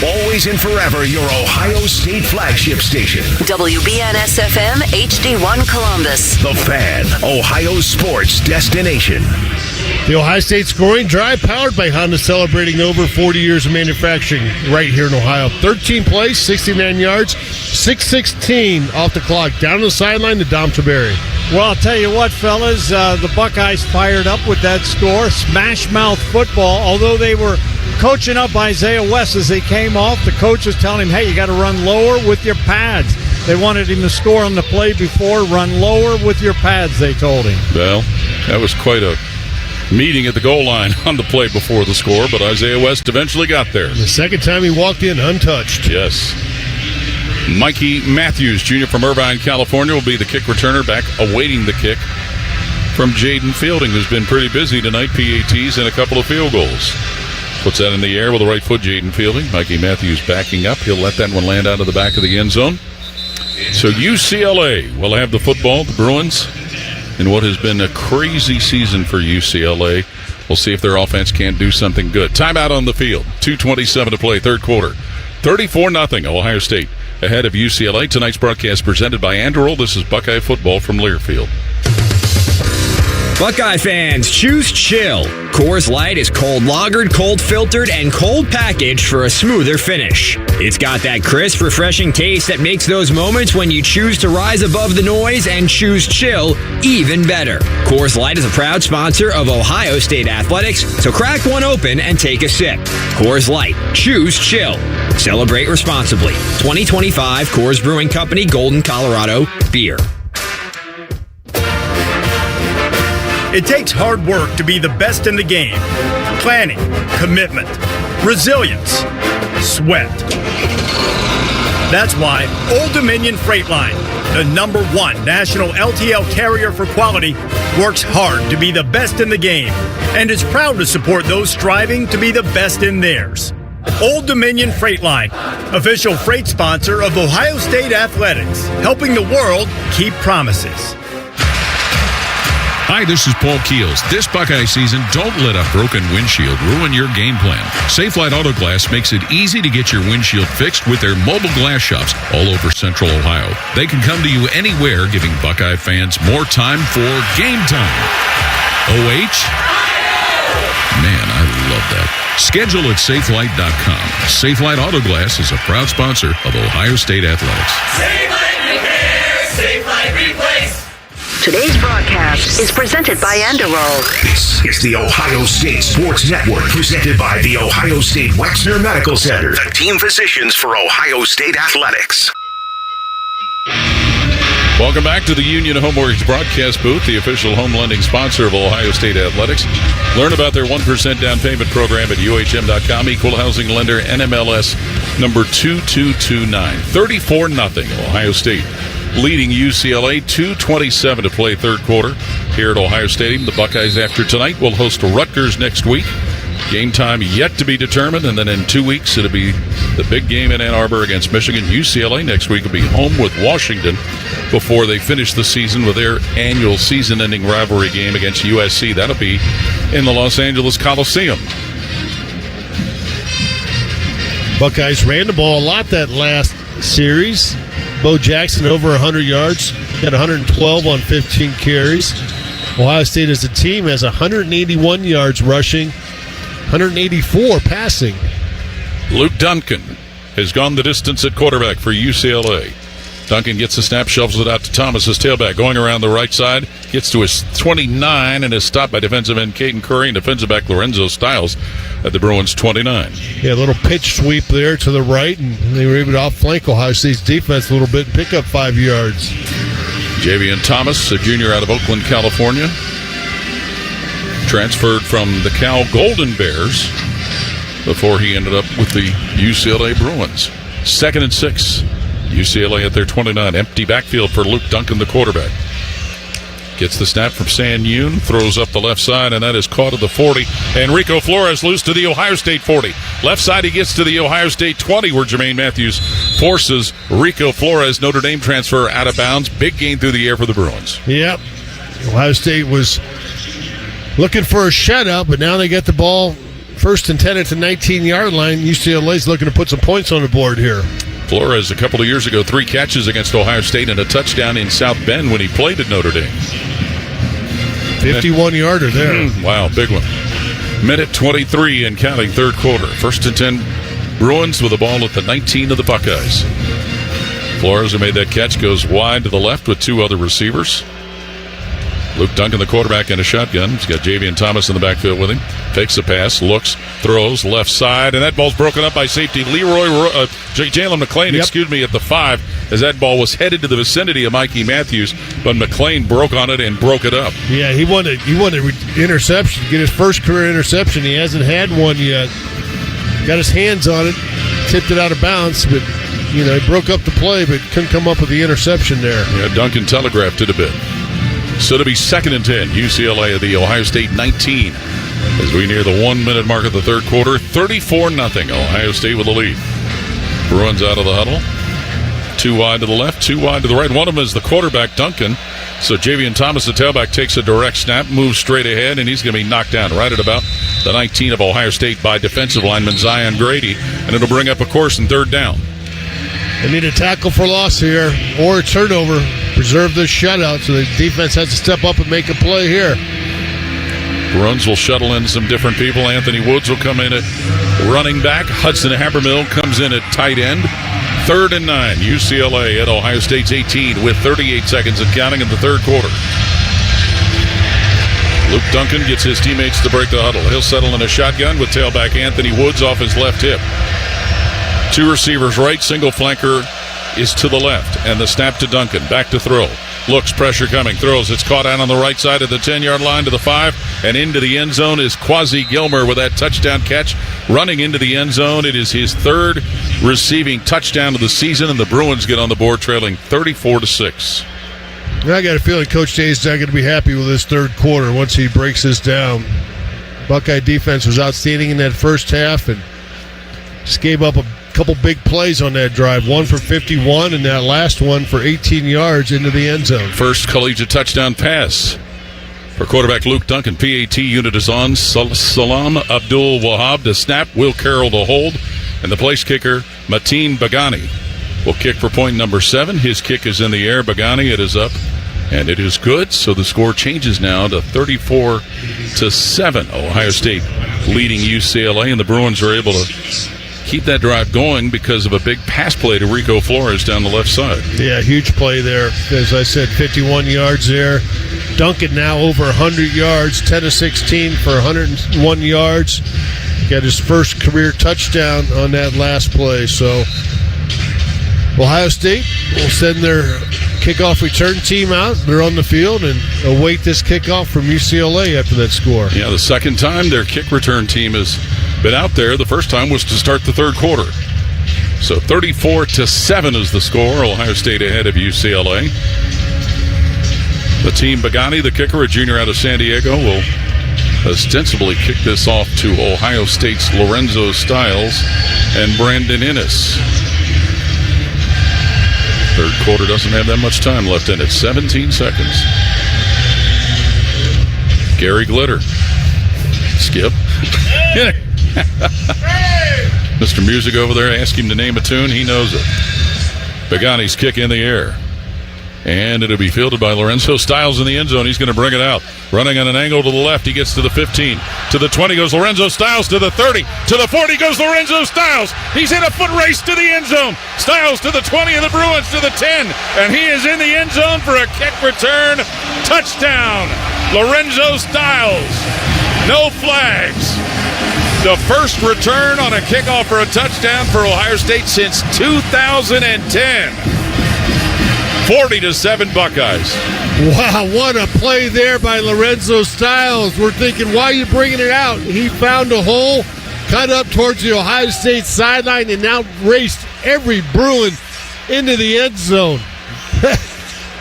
Always and forever your Ohio State flagship station. WBNS-FM HD1 Columbus. The Fan, Ohio sports destination. The Ohio State scoring drive powered by Honda, celebrating over 40 years of manufacturing right here in Ohio. 13 plays, 69 yards, 6:16 off the clock. Down the sideline to Dom Taberry. Well, I'll tell you what, fellas, the Buckeyes fired up with that score. Smash mouth football, although they were coaching up Isaiah West as they came off. The coach was telling him, hey, you got to run lower with your pads. They wanted him to score on the play before. Run lower with your pads, they told him. Well, that was quite a meeting at the goal line on the play before the score, but Isaiah West eventually got there. The second time he walked in untouched. Yes. Mikey Matthews, junior from Irvine, California, will be the kick returner, back awaiting the kick from Jaden Fielding, who's been pretty busy tonight, PATs and a couple of field goals. Puts that in the air with the right foot, Jaden Fielding. Mikey Matthews backing up. He'll let that one land out of the back of the end zone. So UCLA will have the football, the Bruins, in what has been a crazy season for UCLA. We'll see if their offense can't do something good. Timeout on the field. 2:27 to play, third quarter. 34-0 Ohio State ahead of UCLA. Tonight's broadcast presented by Androl. This is Buckeye football from Learfield. Buckeye fans, choose chill. Coors Light is cold lagered, cold filtered, and cold packaged for a smoother finish. It's got that crisp, refreshing taste that makes those moments when you choose to rise above the noise and choose chill even better. Coors Light is a proud sponsor of Ohio State athletics, so crack one open and take a sip. Coors Light, choose chill. Celebrate responsibly. 2025 Coors Brewing Company, Golden, Colorado, beer. It takes hard work to be the best in the game. Planning, commitment, resilience, sweat. That's why Old Dominion Freight Line, the #1 national LTL carrier for quality, works hard to be the best in the game and is proud to support those striving to be the best in theirs. Old Dominion Freight Line, official freight sponsor of Ohio State Athletics, helping the world keep promises. Hi, this is Paul Keels. This Buckeye season, don't let a broken windshield ruin your game plan. Safelite Auto Glass makes it easy to get your windshield fixed with their mobile glass shops all over Central Ohio. They can come to you anywhere, giving Buckeye fans more time for game time. OH? Man, I love that. Schedule at SafeLight.com. SafeLight Auto Glass is a proud sponsor of Ohio State Athletics. SafeLight Repair, SafeLight Replace. Today's broadcast is presented by Enderol. This is the Ohio State Sports Network, presented by the Ohio State Wexner Medical Center, the team physicians for Ohio State Athletics. Welcome back to the Union Home Mortgage broadcast booth, the official home lending sponsor of Ohio State Athletics. Learn about their 1% down payment program at UHM.com. Equal housing lender, NMLS number 2229. 34-0 Ohio State leading UCLA. 2:27 to play third quarter here at Ohio Stadium. The Buckeyes, after tonight, will host Rutgers next week. Game time yet to be determined, and then in 2 weeks it'll be the big game in Ann Arbor against Michigan. UCLA next week will be home with Washington before they finish the season with their annual season-ending rivalry game against USC. That'll be in the Los Angeles Coliseum. Buckeyes ran the ball a lot that last series. Bo Jackson over 100 yards, got 112 on 15 carries. Ohio State as a team has 181 yards rushing, 184 passing. Luke Duncan has gone the distance at quarterback for UCLA. Duncan gets the snap, shovels it out to Thomas, his tailback, going around the right side, gets to his 29 and is stopped by defensive end Caden Curry and defensive back Lorenzo Stiles at the Bruins' 29. Yeah, a little pitch sweep there to the right, and they were able to outflank Ohio State's defense a little bit and pick up 5 yards. Javian Thomas, a junior out of Oakland, California, transferred from the Cal Golden Bears before he ended up with the UCLA Bruins. 2nd and 6. UCLA at their 29. Empty backfield for Luke Duncan, the quarterback. Gets the snap from San Yoon, throws up the left side, and that is caught at the 40. And Rico Flores loose to the Ohio State 40. Left side, he gets to the Ohio State 20, where Jermaine Matthews forces Rico Flores, Notre Dame transfer, out of bounds. Big gain through the air for the Bruins. Yep. Ohio State was looking for a shutout, but now they get the ball 1st and 10 at the 19-yard line. UCLA's looking to put some points on the board here. Flores, a couple of years ago, 3 catches against Ohio State and a touchdown in South Bend when he played at Notre Dame. 51-yarder there. Wow, big one. Minute 23 and counting, third quarter. 1st and 10, Bruins with the ball at the 19 of the Buckeyes. Flores, who made that catch, goes wide to the left with 2 other receivers. Luke Duncan, the quarterback, in a shotgun. He's got Javian Thomas in the backfield with him. Takes the pass, looks, throws, left side, and that ball's broken up by safety Jalen McClain, at the 5, as that ball was headed to the vicinity of Mikey Matthews, but McClain broke on it and broke it up. Yeah, he wanted interception, get his first career interception. He hasn't had one yet. Got his hands on it, tipped it out of bounds, but he broke up the play, but couldn't come up with the interception there. Yeah, Duncan telegraphed it a bit. So to be 2nd and 10, UCLA at the Ohio State 19. As we near the 1-minute mark of the third quarter, 34-0. Ohio State with the lead. Bruins out of the huddle. 2 wide to the left, 2 wide to the right. One of them is the quarterback, Duncan. So Javian Thomas, the tailback, takes a direct snap, moves straight ahead, and he's going to be knocked down right at about the 19 of Ohio State by defensive lineman Zion Grady. And it'll bring up a course in 3rd down. They need a tackle for loss here or a turnover. Preserve this shutout, so the defense has to step up and make a play here. Bruins will shuttle in some different people. Anthony Woods will come in at running back. Hudson Habermill comes in at tight end. 3rd and 9, UCLA at Ohio State's 18 with 38 seconds and counting in the third quarter. Luke Duncan gets his teammates to break the huddle. He'll settle in a shotgun with tailback Anthony Woods off his left hip. 2 receivers right, single flanker is to the left, and the snap to Duncan. Back to throw. Looks, pressure coming, throws. It's caught out on the right side of the 10-yard line to the 5, and into the end zone is Quasi Gilmer with that touchdown catch. Running into the end zone, it is his 3rd receiving touchdown of the season, and the Bruins get on the board trailing 34-6. I got a feeling Coach Day's not going to be happy with this third quarter once he breaks this down. Buckeye defense was outstanding in that first half and just gave up a couple big plays on that drive. One for 51 and that last one for 18 yards into the end zone. First collegiate touchdown pass for quarterback Luke Duncan. PAT unit is on. Salam Abdul Wahab to snap. Will Carroll to hold. And the place kicker, Mateen Bagani, will kick for point number 7. His kick is in the air. Bagani, it is up. And it is good. So the score changes now to 34-7. Ohio State leading UCLA, and the Bruins are able to keep that drive going because of a big pass play to Rico Flores down the left side. Yeah, huge play there. As I said, 51 yards there. Duncan now over 100 yards, 10 of 16 for 101 yards. Got his first career touchdown on that last play. So Ohio State will send their kickoff return team out. They're on the field and await this kickoff from UCLA after that score. Yeah, the second time their kick return team has been out there. The first time was to start the third quarter. So 34-7 is the score. Ohio State ahead of UCLA. The team Pagani, the kicker, a junior out of San Diego, will ostensibly kick this off to Ohio State's Lorenzo Styles and Brandon Ennis. Third quarter doesn't have that much time left in it. 17 seconds. Gary Glitter. Skip. Mr. Music over there, ask him to name a tune. He knows it. Pagani's kick in the air. And it'll be fielded by Lorenzo Styles in the end zone. He's going to bring it out. Running on an angle to the left. He gets to the 15. To the 20 goes Lorenzo Styles. To the 30. To the 40 goes Lorenzo Styles. He's in a foot race to the end zone. Styles to the 20 of the Bruins to the 10. And he is in the end zone for a kick return. Touchdown. Lorenzo Styles. No flags. The first return on a kickoff for a touchdown for Ohio State since 2010. 40-7 Buckeyes. Wow, what a play there by Lorenzo Styles. We're thinking, why are you bringing it out? He found a hole, cut up towards the Ohio State sideline, and now raced every Bruin into the end zone.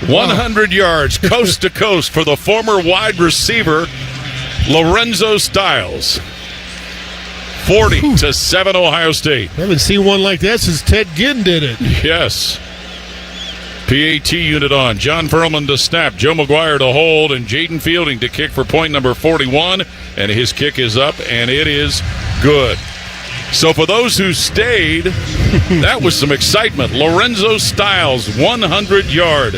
100 yards coast to coast for the former wide receiver, Lorenzo Styles. 40-7 Ohio State. Haven't seen one like that since Ted Ginn did it. Yes. PAT unit on. John Perlman to snap. Joe McGuire to hold. And Jaden Fielding to kick for point number 41. And his kick is up, and it is good. So for those who stayed, that was some excitement. Lorenzo Styles, 100-yard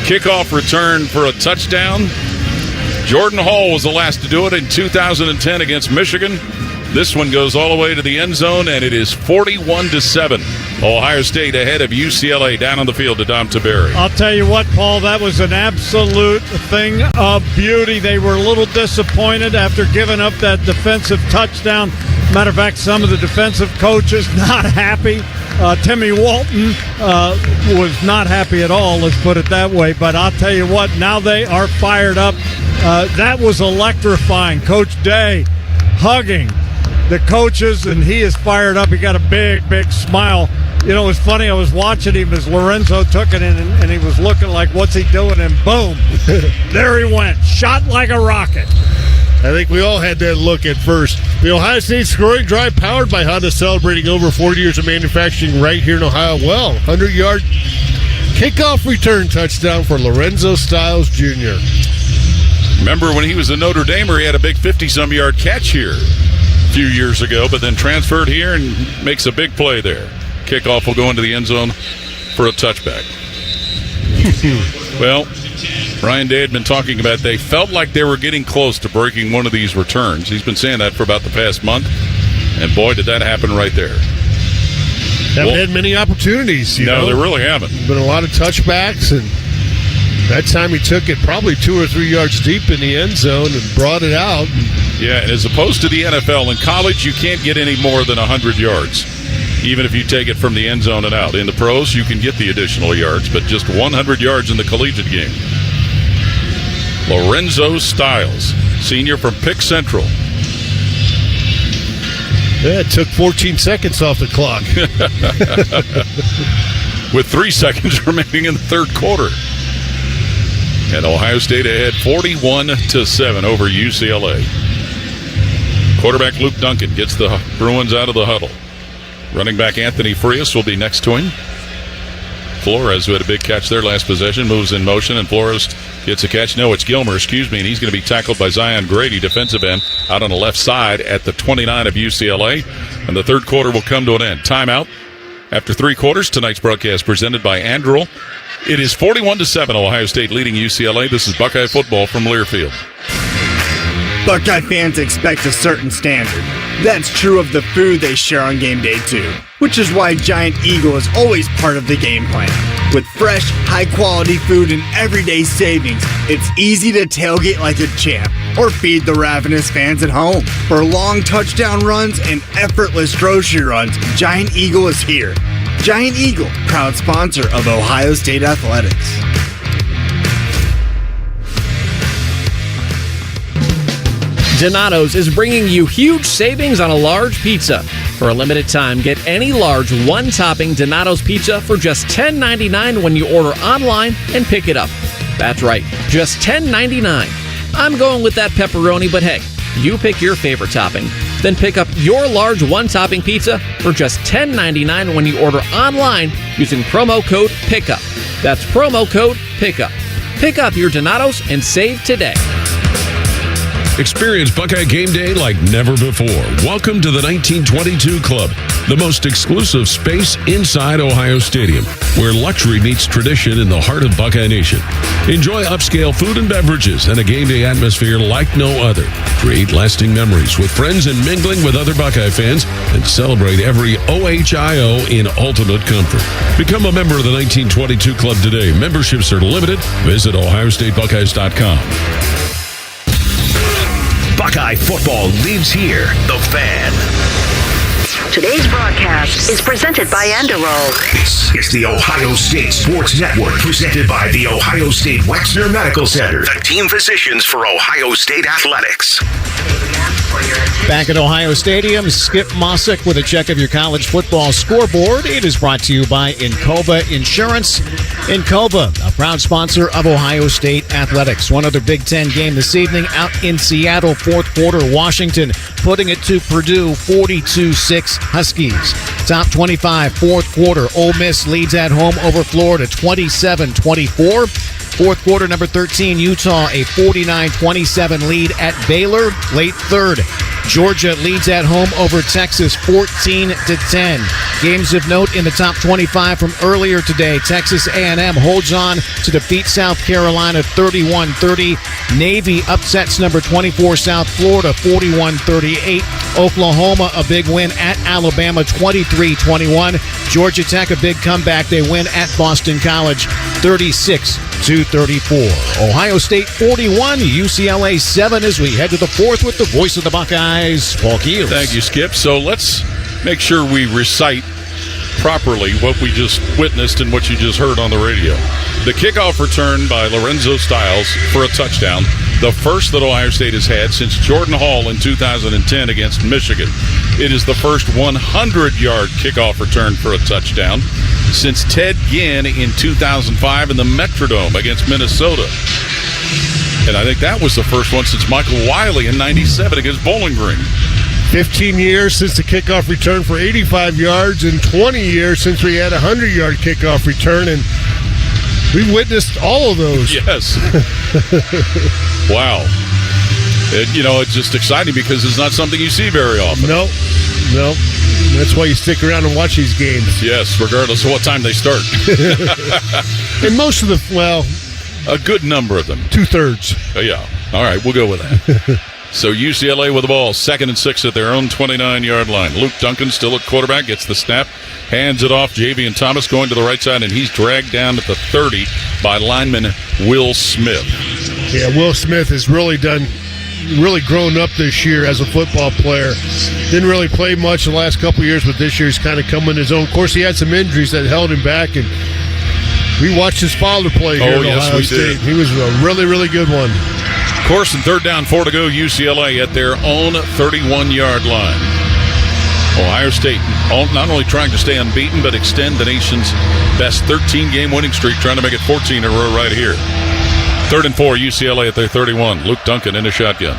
kickoff return for a touchdown. Jordan Hall was the last to do it in 2010 against Michigan. This one goes all the way to the end zone, and it is 41-7. Ohio State ahead of UCLA down on the field to Dom Taberi. I'll tell you what, Paul, that was an absolute thing of beauty. They were a little disappointed after giving up that defensive touchdown. Matter of fact, some of the defensive coaches not happy. Timmy Walton was not happy at all, let's put it that way. But I'll tell you what, now they are fired up. That was electrifying. Coach Day hugging the coaches, and he is fired up. He got a big, big smile. You know, it was funny. I was watching him as Lorenzo took it in, and he was looking like, what's he doing? And boom, there he went. Shot like a rocket. I think we all had that look at first. The Ohio State scoring drive powered by Honda, celebrating over 40 years of manufacturing right here in Ohio. Well, 100-yard kickoff return touchdown for Lorenzo Styles Jr. Remember when he was a Notre Damer, he had a big 50-some-yard catch here a few years ago, but then transferred here and makes a big play there. Kickoff will go into the end zone for a touchback. Well, Ryan Day had been talking about they felt like they were getting close to breaking one of these returns. He's been saying that for about the past month, and boy, did that happen right there. Haven't had many opportunities. No, they really haven't. Been a lot of touchbacks, and that time he took it probably 2 or 3 yards deep in the end zone and brought it out. Yeah, and as opposed to the NFL, in college you can't get any more than 100 yards, even if you take it from the end zone and out. In the pros, you can get the additional yards, but just 100 yards in the collegiate game. Lorenzo Styles, senior from Pick Central. Yeah, it took 14 seconds off the clock. With 3 seconds remaining in the third quarter. And Ohio State ahead 41-7 over UCLA. Quarterback Luke Duncan gets the Bruins out of the huddle. Running back Anthony Frias will be next to him. Flores, who had a big catch their last possession, moves in motion, and Flores gets a catch. No, it's Gilmer, and he's going to be tackled by Zion Grady, defensive end, out on the left side at the 29 of UCLA. And the third quarter will come to an end. Timeout after 3 quarters. Tonight's broadcast presented by Anduril. It is 41-7, Ohio State leading UCLA. This is Buckeye football from Learfield. Buckeye fans expect a certain standard. That's true of the food they share on game day too, which is why Giant Eagle is always part of the game plan. With fresh, high-quality food and everyday savings, it's easy to tailgate like a champ or feed the ravenous fans at home. For long touchdown runs and effortless grocery runs, Giant Eagle is here. Giant Eagle, proud sponsor of Ohio State Athletics. Donato's is bringing you huge savings on a large pizza. For a limited time, get any large one-topping Donato's pizza for just $10.99 when you order online and pick it up. That's right, just $10.99. I'm going with that pepperoni, but hey, you pick your favorite topping. Then pick up your large one-topping pizza for just $10.99 when you order online using promo code PICKUP. That's promo code PICKUP. Pick up your Donato's and save today. Experience Buckeye Game Day like never before. Welcome to the 1922 Club, the most exclusive space inside Ohio Stadium, where luxury meets tradition in the heart of Buckeye Nation. Enjoy upscale food and beverages and a game day atmosphere like no other. Create lasting memories with friends and mingling with other Buckeye fans, and celebrate every OHIO in ultimate comfort. Become a member of the 1922 Club today. Memberships are limited. Visit OhioStateBuckeyes.com. Buckeye football lives here. The Fan. Today's broadcast is presented by Enderol. This is the Ohio State Sports Network, presented by the Ohio State Wexner Medical Center, the team physicians for Ohio State Athletics. Back at Ohio Stadium, Skip Mossick with a check of your college football scoreboard. It is brought to you by Encova Insurance. Encova, a proud sponsor of Ohio State Athletics. One other Big Ten game this evening out in Seattle, fourth quarter. Washington putting it to Purdue, 42-6 Huskies. Top 25, fourth quarter. Ole Miss leads at home over Florida, 27-24. Fourth quarter, number 13, Utah, a 49-27 lead at Baylor. Late third, Georgia leads at home over Texas, 14-10. Games of note in the top 25 from earlier today. Texas A&M holds on to defeat South Carolina 31-30. Navy upsets number 24 South Florida 41-38. Oklahoma, a big win at Alabama 23-21. Georgia Tech, a big comeback. They win at Boston College 36-34. Ohio State 41, UCLA 7 as we head to the fourth with the voice of the Buckeyes, Paul Keels. Thank you, Skip. So let's make sure we recite properly what we just witnessed and what you just heard on the radio. The kickoff return by Lorenzo Styles for a touchdown, the first that Ohio State has had since Jordan Hall in 2010 against Michigan. It is the first 100-yard kickoff return for a touchdown since Ted Ginn in 2005 in the Metrodome against Minnesota. And I think that was the first one since Michael Wiley in 97 against Bowling Green. 15 years since the kickoff return for 85 yards and 20 years since we had a 100-yard kickoff return, and we've witnessed all of those. Yes. Wow. It's just exciting because it's not something you see very often. No. That's why you stick around and watch these games. Yes, regardless of what time they start. And most of a good number of them. 2/3. Yeah. All right, we'll go with that. So UCLA with the ball, 2nd and 6 at their own 29-yard line. Luke Duncan still at quarterback, gets the snap, hands it off. Javian Thomas going to the right side, and he's dragged down at the 30 by lineman Will Smith. Yeah, Will Smith has really grown up this year as a football player. Didn't really play much the last couple of years, but this year he's kind of come in his own. Of course, he had some injuries that held him back, and we watched his father play here at Ohio State. He was a really, really good one. Of course, and 3rd down, 4 to go, UCLA at their own 31-yard line. Ohio State not only trying to stay unbeaten, but extend the nation's best 13-game winning streak, trying to make it 14 in a row right here. 3rd and 4, UCLA at their 31. Luke Duncan in a shotgun.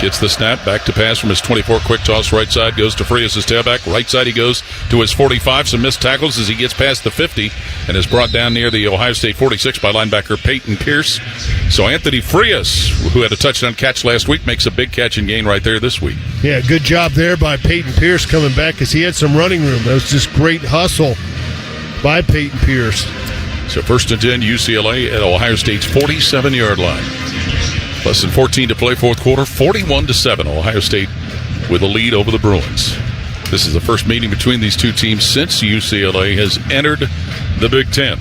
Gets the snap, back to pass from his 24, quick toss right side, goes to Frias, his tailback. Right side he goes to his 45, some missed tackles as he gets past the 50 and is brought down near the Ohio State 46 by linebacker Peyton Pierce. So Anthony Frias, who had a touchdown catch last week, makes a big catch and gain right there this week. Yeah, good job there by Peyton Pierce coming back because he had some running room. That was just great hustle by Peyton Pierce. So 1st and 10, UCLA at Ohio State's 47-yard line. Less than 14 to play, fourth quarter, 41-7. Ohio State with a lead over the Bruins. This is the first meeting between these two teams since UCLA has entered the Big Ten,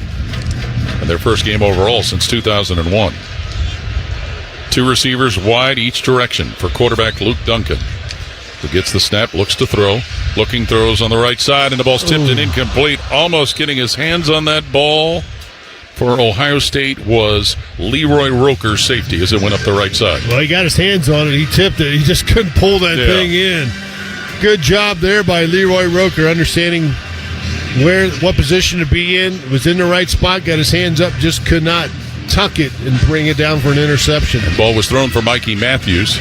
and their first game overall since 2001. Two receivers wide each direction for quarterback Luke Duncan, who gets the snap, looks to throw, looking, throws on the right side, and the ball's tipped and incomplete. Almost getting his hands on that ball for Ohio State was Leroy Roker's safety as it went up the right side. Well, he got his hands on it. He tipped it. He just couldn't pull that thing in. Good job there by Leroy Roker, understanding what position to be in. Was in the right spot, got his hands up, just could not tuck it and bring it down for an interception. The ball was thrown for Mikey Matthews.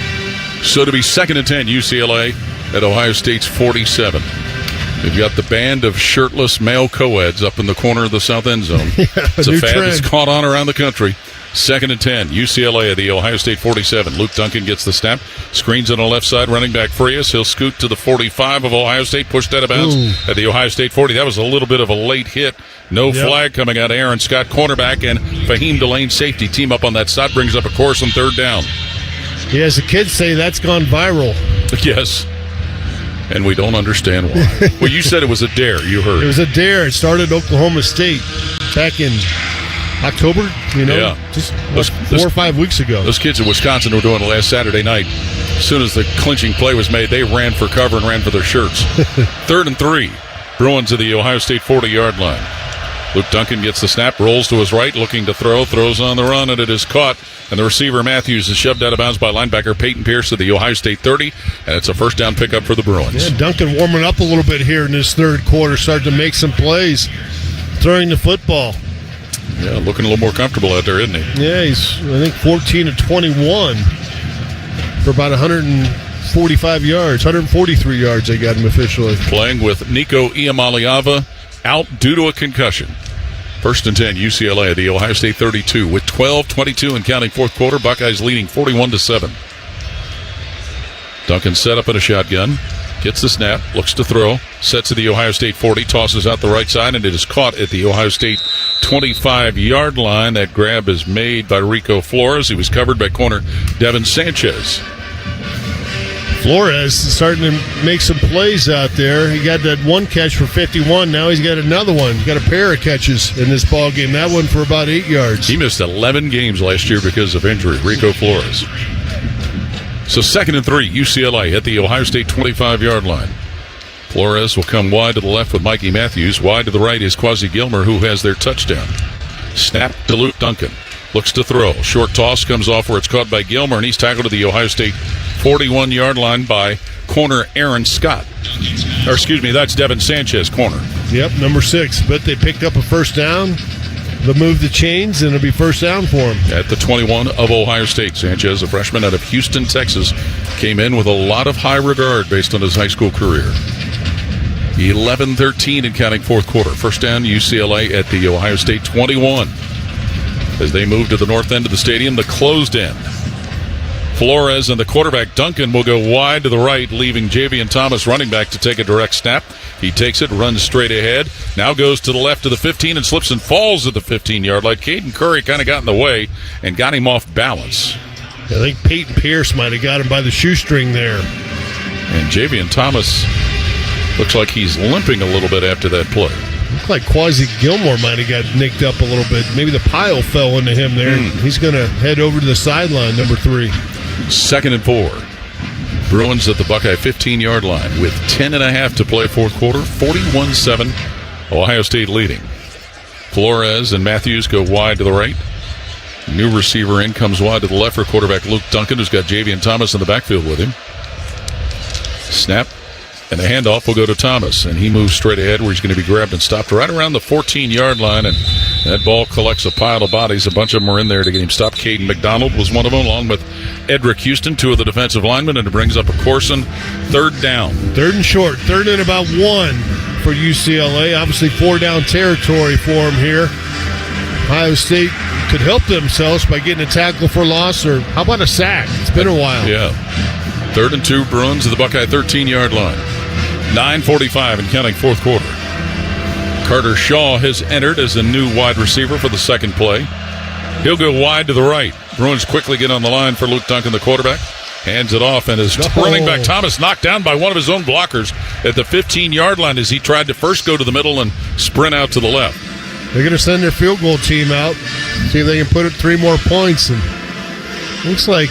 So to be 2nd and 10, UCLA at Ohio State's 47. We've got the band of shirtless male co-eds up in the corner of the south end zone. It's a fad that's caught on around the country. 2nd and 10, UCLA at the Ohio State 47. Luke Duncan gets the snap, screens on the left side, running back Frias. He'll scoot to the 45 of Ohio State, pushed out of bounds at the Ohio State 40. That was a little bit of a late hit. No flag coming out. Aaron Scott, cornerback, and Fahim Delane, safety, team up on that side, brings up a course on 3rd down. Yeah, as the kids say, that's gone viral. Yes. And we don't understand why. Well, you said it was a dare, you heard. It was a dare. It started Oklahoma State back in October, just 4 or 5 weeks ago. Those kids in Wisconsin were doing it last Saturday night. As soon as the clinching play was made, they ran for cover and ran for their shirts. 3rd and 3. Bruins at the Ohio State 40-yard line. Luke Duncan gets the snap, rolls to his right, looking to throw, throws on the run, and it is caught. And the receiver, Matthews, is shoved out of bounds by linebacker Peyton Pierce at the Ohio State 30, and it's a first down pickup for the Bruins. Yeah, Duncan warming up a little bit here in this third quarter, starting to make some plays, throwing the football. Yeah, looking a little more comfortable out there, isn't he? Yeah, he's, I think, 14 of 21 for about 145 yards, 143 yards they got him officially. Playing with Nico Iamaleava out due to a concussion. 1st and 10, UCLA at the Ohio State 32 with 12:22 and counting fourth quarter. Buckeyes leading 41-7. Duncan set up in a shotgun, gets the snap, looks to throw, sets to the Ohio State 40, tosses out the right side, and it is caught at the Ohio State 25-yard line. That grab is made by Rico Flores. He was covered by corner Devin Sanchez. Flores is starting to make some plays out there. He got that one catch for 51. Now he's got another one. Got a pair of catches in this ball game. That one for about 8 yards. He missed 11 games last year because of injury. Rico Flores. So 2nd and 3, UCLA at the Ohio State 25-yard line. Flores will come wide to the left with Mikey Matthews. Wide to the right is Quasi Gilmer, who has their touchdown. Snap to Luke Duncan. Looks to throw. Short toss comes off where it's caught by Gilmer, and he's tackled at the Ohio State 41-yard line by corner Aaron Scott. Or excuse me, that's Devin Sanchez, corner. Yep, number 6. But they picked up a first down. They'll move the chains, and it'll be first down for him. At the 21 of Ohio State, Sanchez, a freshman out of Houston, Texas, came in with a lot of high regard based on his high school career. 11-13 and counting fourth quarter. First down, UCLA at the Ohio State 21. As they move to the north end of the stadium, the closed end. Flores and the quarterback Duncan will go wide to the right, leaving Javian Thomas running back to take a direct snap. He takes it, runs straight ahead, now goes to the left of the 15 and slips and falls at the 15-yard line. Caden Curry kind of got in the way and got him off balance. I think Peyton Pierce might have got him by the shoestring there. And Javian Thomas looks like he's limping a little bit after that play. Looks like Quasi Gilmore might have got nicked up a little bit. Maybe the pile fell into him there. He's going to head over to the sideline, number 3. 2nd and 4. Bruins at the Buckeye 15-yard line with 10.5 to play fourth quarter. 41-7. Ohio State leading. Flores and Matthews go wide to the right. New receiver in comes wide to the left for quarterback Luke Duncan, who's got Javian Thomas in the backfield with him. Snap. And the handoff will go to Thomas, and he moves straight ahead where he's going to be grabbed and stopped right around the 14-yard line, and that ball collects a pile of bodies. A bunch of them are in there to get him stopped. Caden McDonald was one of them, along with Edric Houston, 2 of the defensive linemen, and it brings up a Corson. 3rd down. 3rd and short. 3rd and about 1 for UCLA. Obviously 4-down territory for him here. Ohio State could help themselves by getting a tackle for loss, or how about a sack? It's been a while. Yeah. 3rd and 2, Bruins at the Buckeye 13-yard line. 9:45 and counting fourth quarter. Carter Shaw has entered as a new wide receiver for the second play. He'll go wide to the right. Bruins quickly get on the line for Luke Duncan, the quarterback. Hands it off, and his running back Thomas knocked down by one of his own blockers at the 15-yard line as he tried to first go to the middle and sprint out to the left. They're going to send their field goal team out, see if they can put it 3 more points. And looks like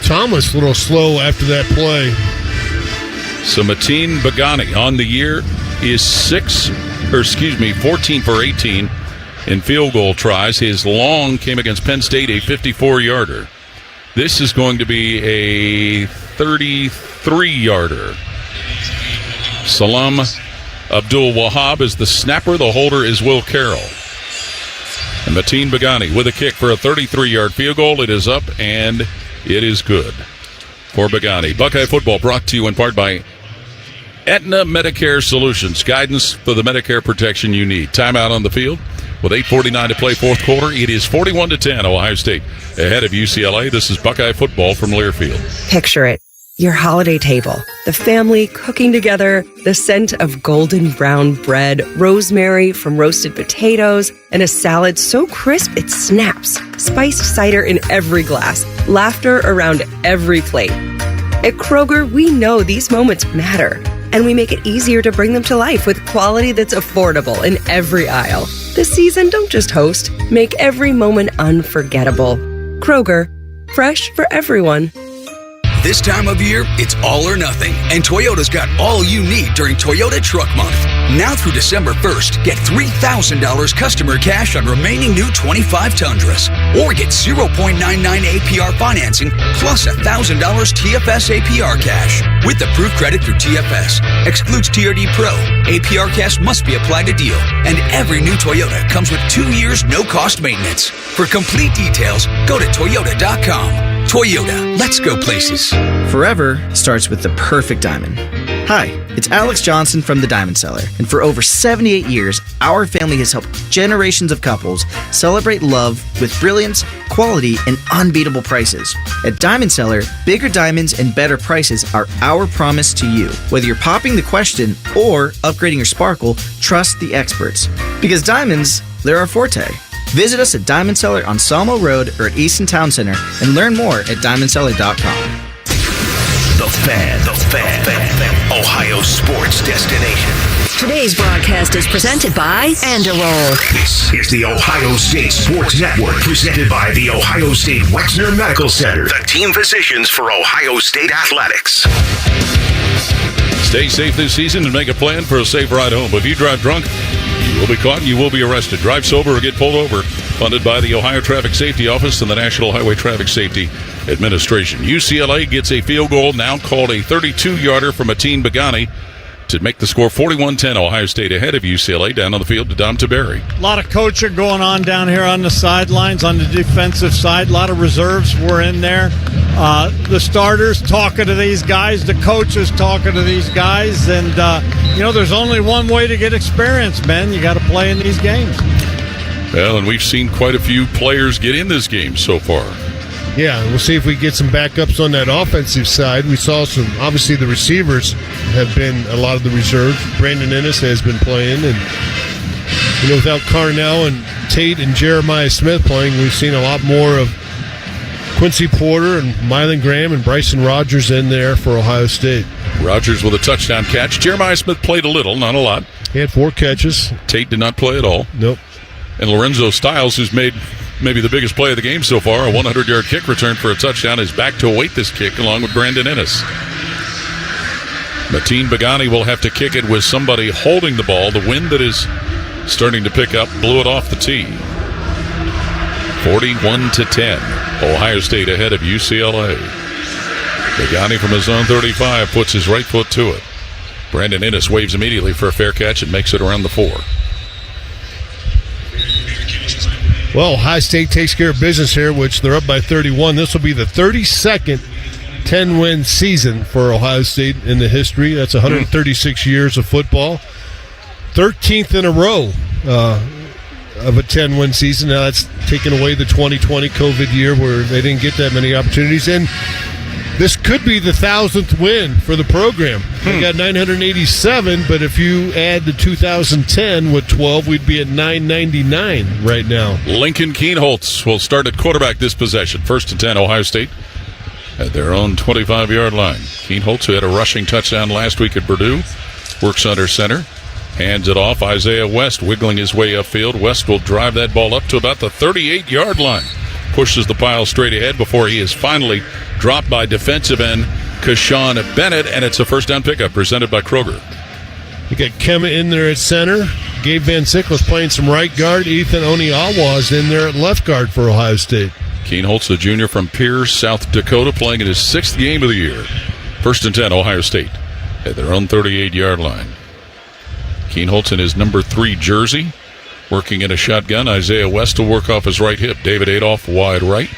Thomas a little slow after that play. So Mateen Begani on the year is 14 for 18 in field goal tries. His long came against Penn State, a 54-yarder. This is going to be a 33-yarder. Salam Abdul-Wahab is the snapper. The holder is Will Carroll. And Mateen Begani with a kick for a 33-yard field goal. It is up, and it is good for Begani. Buckeye football brought to you in part by Aetna Medicare Solutions. Guidance for the Medicare protection you need. Timeout on the field. With 8:49 to play fourth quarter, it is 41-10, Ohio State ahead of UCLA. This is Buckeye football from Learfield. Picture it. Your holiday table, the family cooking together, the scent of golden brown bread, rosemary from roasted potatoes, and a salad so crisp it snaps, spiced cider in every glass, laughter around every plate. At Kroger, we know these moments matter, and we make it easier to bring them to life with quality that's affordable in every aisle. This season, don't just host, make every moment unforgettable. Kroger, fresh for everyone. This time of year, it's all or nothing, and Toyota's got all you need during Toyota Truck Month. Now through December 1st, get $3,000 customer cash on remaining new 25 Tundras, or get 0.99 APR financing plus $1,000 TFS APR cash with approved credit through TFS. Excludes TRD Pro. APR cash must be applied to deal, and every new Toyota comes with 2 years no-cost maintenance. For complete details, go to Toyota.com. Toyota, let's go places. Forever starts with the perfect diamond. Hi, it's Alex Johnson from The Diamond Seller, and for over 78 years, our family has helped generations of couples celebrate love with brilliance, quality, and unbeatable prices. At Diamond Seller, bigger diamonds and better prices are our promise to you. Whether you're popping the question or upgrading your sparkle, trust the experts. Because diamonds, they're our forte. Visit us at Diamond Seller on Sawmill Road or at Easton Town Center and learn more at diamondseller.com. The Fan, Ohio sports destination. Today's broadcast is presented by Anduril. This is the Ohio State Sports Network, presented by the Ohio State Wexner Medical Center, the team physicians for Ohio State athletics. Stay safe this season and make a plan for a safe ride home. If you drive drunk, you will be caught and you will be arrested. Drive sober or get pulled over. Funded by the Ohio Traffic Safety Office and the National Highway Traffic Safety Administration. UCLA gets a field goal, now called a 32-yarder from Mateen Begani, to make the score 41-10. Ohio State ahead of UCLA. Down on the field to Dom Taberi. A lot of coaching going on down here on the sidelines, on the defensive side. A lot of reserves were in there. The starters talking to these guys, the coaches talking to these guys, and there's only one way to get experience, man. You got to play in these games. Well, and we've seen quite a few players get in this game so far. Yeah, we'll see if we get some backups on that offensive side. We saw some, obviously the receivers have been a lot of the reserves. Brandon Ennis has been playing, and without Carnell and Tate and Jeremiah Smith playing, we've seen a lot more of Quincy Porter and Mylan Graham and Bryson Rogers in there for Ohio State. Rogers with a touchdown catch. Jeremiah Smith played a little, not a lot. He had 4 catches. Tate did not play at all. Nope. And Lorenzo Stiles, who's made maybe the biggest play of the game so far, a 100-yard kick return for a touchdown, is back to await this kick along with Brandon Ennis. Mateen Begani will have to kick it with somebody holding the ball. The wind that is starting to pick up blew it off the tee. 41-10. Ohio State ahead of UCLA. Begani from his own 35 puts his right foot to it. Brandon Ennis waves immediately for a fair catch and makes it around the 4. Well, Ohio State takes care of business here, which they're up by 31. This will be the 32nd 10-win season for Ohio State in the history. That's 136 years of football. 13th in a row of a 10-win season. Now that's taken away the 2020 COVID year where they didn't get that many opportunities. And This could be the 1,000th win for the program. We got 987, but if you add the 2010 with 12, we'd be at 999 right now. Lincoln Kienholz will start at quarterback this possession. 1st and 10, Ohio State at their own 25-yard line. Kienholz, who had a rushing touchdown last week at Purdue, works under center. Hands it off. Isaiah West wiggling his way upfield. West will drive that ball up to about the 38-yard line. Pushes the pile straight ahead before he is finally dropped by defensive end Kashawn Bennett, and it's a first down pickup presented by Kroger. You got Kemma in there at center. Gabe Van Sickle's playing some right guard. Ethan Oniawa is in there at left guard for Ohio State. Kienholz, the junior from Pierce, South Dakota, playing in his 6th game of the year. 1st and 10, Ohio State at their own 38-yard line. Kienholz in his number 3 jersey, working in a shotgun. Isaiah West will work off his right hip. David Adolph wide right.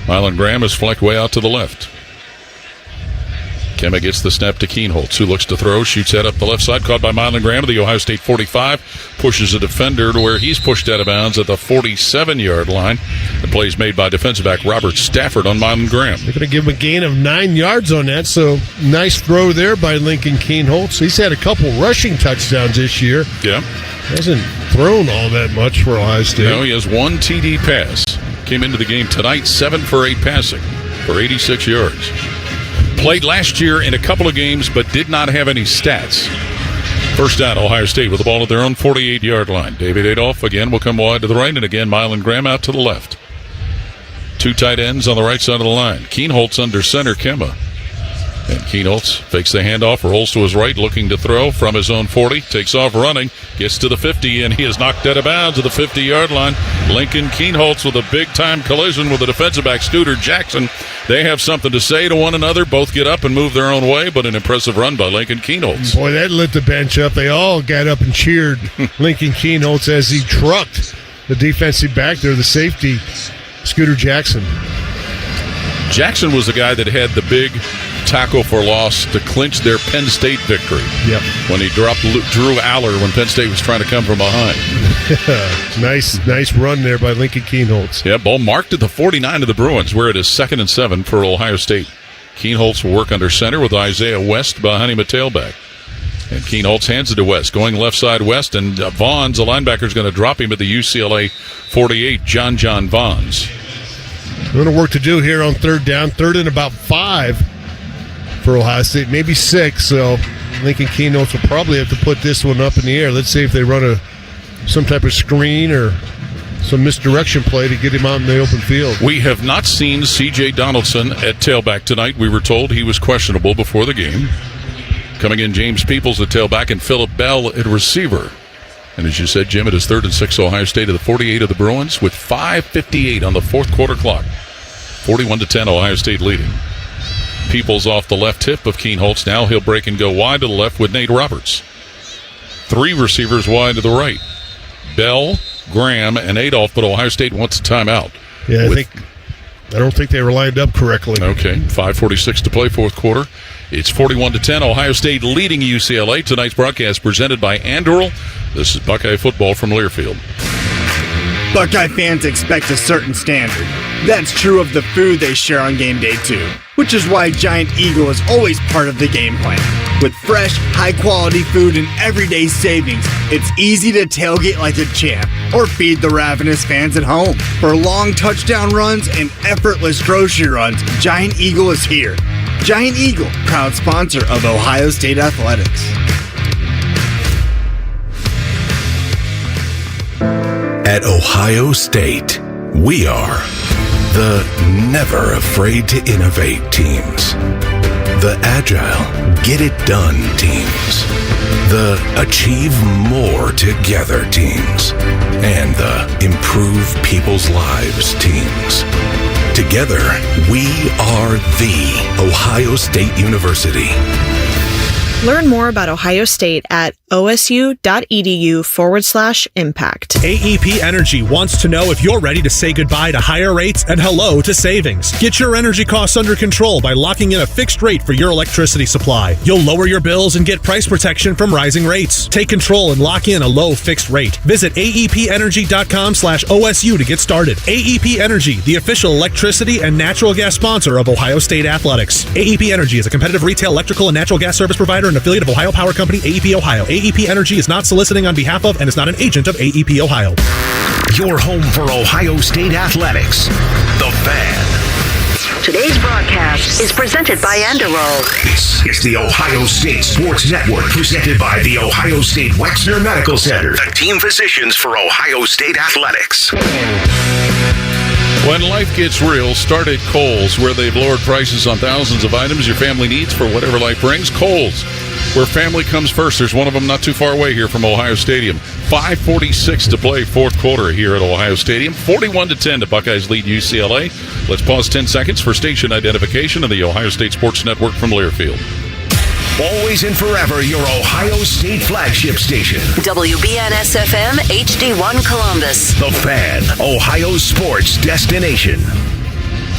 Mylan Graham is flecked way out to the left. Kemma gets the snap to Kienholz, who looks to throw, shoots head up the left side, caught by Mylan Graham at the Ohio State 45, pushes a defender to where he's pushed out of bounds at the 47-yard line. The play is made by defensive back Robert Stafford on Mylan Graham. They're going to give him a gain of 9 yards on that, so nice throw there by Lincoln Kienholz. He's had a couple rushing touchdowns this year. Yeah. Hasn't thrown all that much for Ohio State. No, he has 1 TD pass. Came into the game tonight, 7 for 8 passing for 86 yards. Played last year in a couple of games, but did not have any stats. First down, Ohio State with the ball at their own 48-yard line. David Adolph again will come wide to the right, and again Mylan Graham out to the left. 2 tight ends on the right side of the line. Kienholz under center, Kemma. And Kienholz fakes the handoff, rolls to his right, looking to throw from his own 40. Takes off running, gets to the 50, and he is knocked out of bounds at the 50-yard line. Lincoln Kienholz with a big-time collision with the defensive back, Scooter Jackson. They have something to say to one another. Both get up and move their own way, but an impressive run by Lincoln Kienholz. Boy, that lit the bench up. They all got up and cheered Lincoln Kienholz as he trucked the defensive back there, the safety, Scooter Jackson. Jackson was the guy that had the big tackle for loss to clinch their Penn State victory. Yep. When he dropped Drew Aller when Penn State was trying to come from behind. Nice run there by Lincoln Kienholz. Yeah, ball marked at the 49 of the Bruins, where it is 2nd and 7 for Ohio State. Kienholz will work under center with Isaiah West behind him at tailback. And Kienholz hands it to West, going left side West, and Vaughns, the linebacker, is going to drop him at the UCLA 48, John Vaughns. A little work to do here on 3rd down. 3rd and about 5 for Ohio State, maybe 6. So Lincoln Kienholz will probably have to put this one up in the air. Let's see if they run some type of screen or some misdirection play to get him out in the open field. We have not seen C.J. Donaldson at tailback tonight. We were told he was questionable before the game. Coming in, James Peoples at tailback and Phillip Bell at receiver. And as you said, Jim, it is 3rd and 6, Ohio State at the 48 of the Bruins with 5:58 on the 4th quarter clock. 41-10, Ohio State leading. Peoples off the left hip of Kienholz. Now he'll break and go wide to the left with Nate Roberts. 3 receivers wide to the right. Bell, Graham, and Adolph, but Ohio State wants a timeout. Yeah, I don't think they were lined up correctly. Okay, 5:46 to play, 4th quarter. It's 41-10, Ohio State leading UCLA. Tonight's broadcast presented by Anduril. This is Buckeye football from Learfield. Buckeye fans expect a certain standard. That's true of the food they share on game day too, which is why Giant Eagle is always part of the game plan. With fresh, high-quality food and everyday savings, it's easy to tailgate like a champ or feed the ravenous fans at home. For long touchdown runs and effortless grocery runs, Giant Eagle is here. Giant Eagle, proud sponsor of Ohio State Athletics. At Ohio State, we are the never afraid to innovate teams, the agile get it done teams, the achieve more together teams, and the improve people's lives teams. Together, we are the Ohio State University. Learn more about Ohio State at osu.edu/impact. AEP Energy wants to know if you're ready to say goodbye to higher rates and hello to savings. Get your energy costs under control by locking in a fixed rate for your electricity supply. You'll lower your bills and get price protection from rising rates. Take control and lock in a low fixed rate. Visit aepenergy.com/OSU to get started. AEP Energy, the official electricity and natural gas sponsor of Ohio State Athletics. AEP Energy is a competitive retail electrical and natural gas service provider and affiliate of Ohio Power Company, AEP Ohio. AEP Energy is not soliciting on behalf of and is not an agent of AEP Ohio. Your home for Ohio State Athletics. The Fan. Today's broadcast is presented by Enderol. This is the Ohio State Sports Network, presented by the Ohio State Wexner Medical Center, the team physicians for Ohio State Athletics. When life gets real, start at Kohl's, where they've lowered prices on thousands of items your family needs for whatever life brings. Kohl's, where family comes first. There's one of them not too far away here from Ohio Stadium. 5:46 to play, fourth quarter here at Ohio Stadium. 41-10 to Buckeyes lead UCLA. Let's pause 10 seconds for station identification of the Ohio State Sports Network from Learfield. Always and forever your Ohio State flagship station. WBNS-FM HD1 Columbus. The Fan, Ohio sports destination.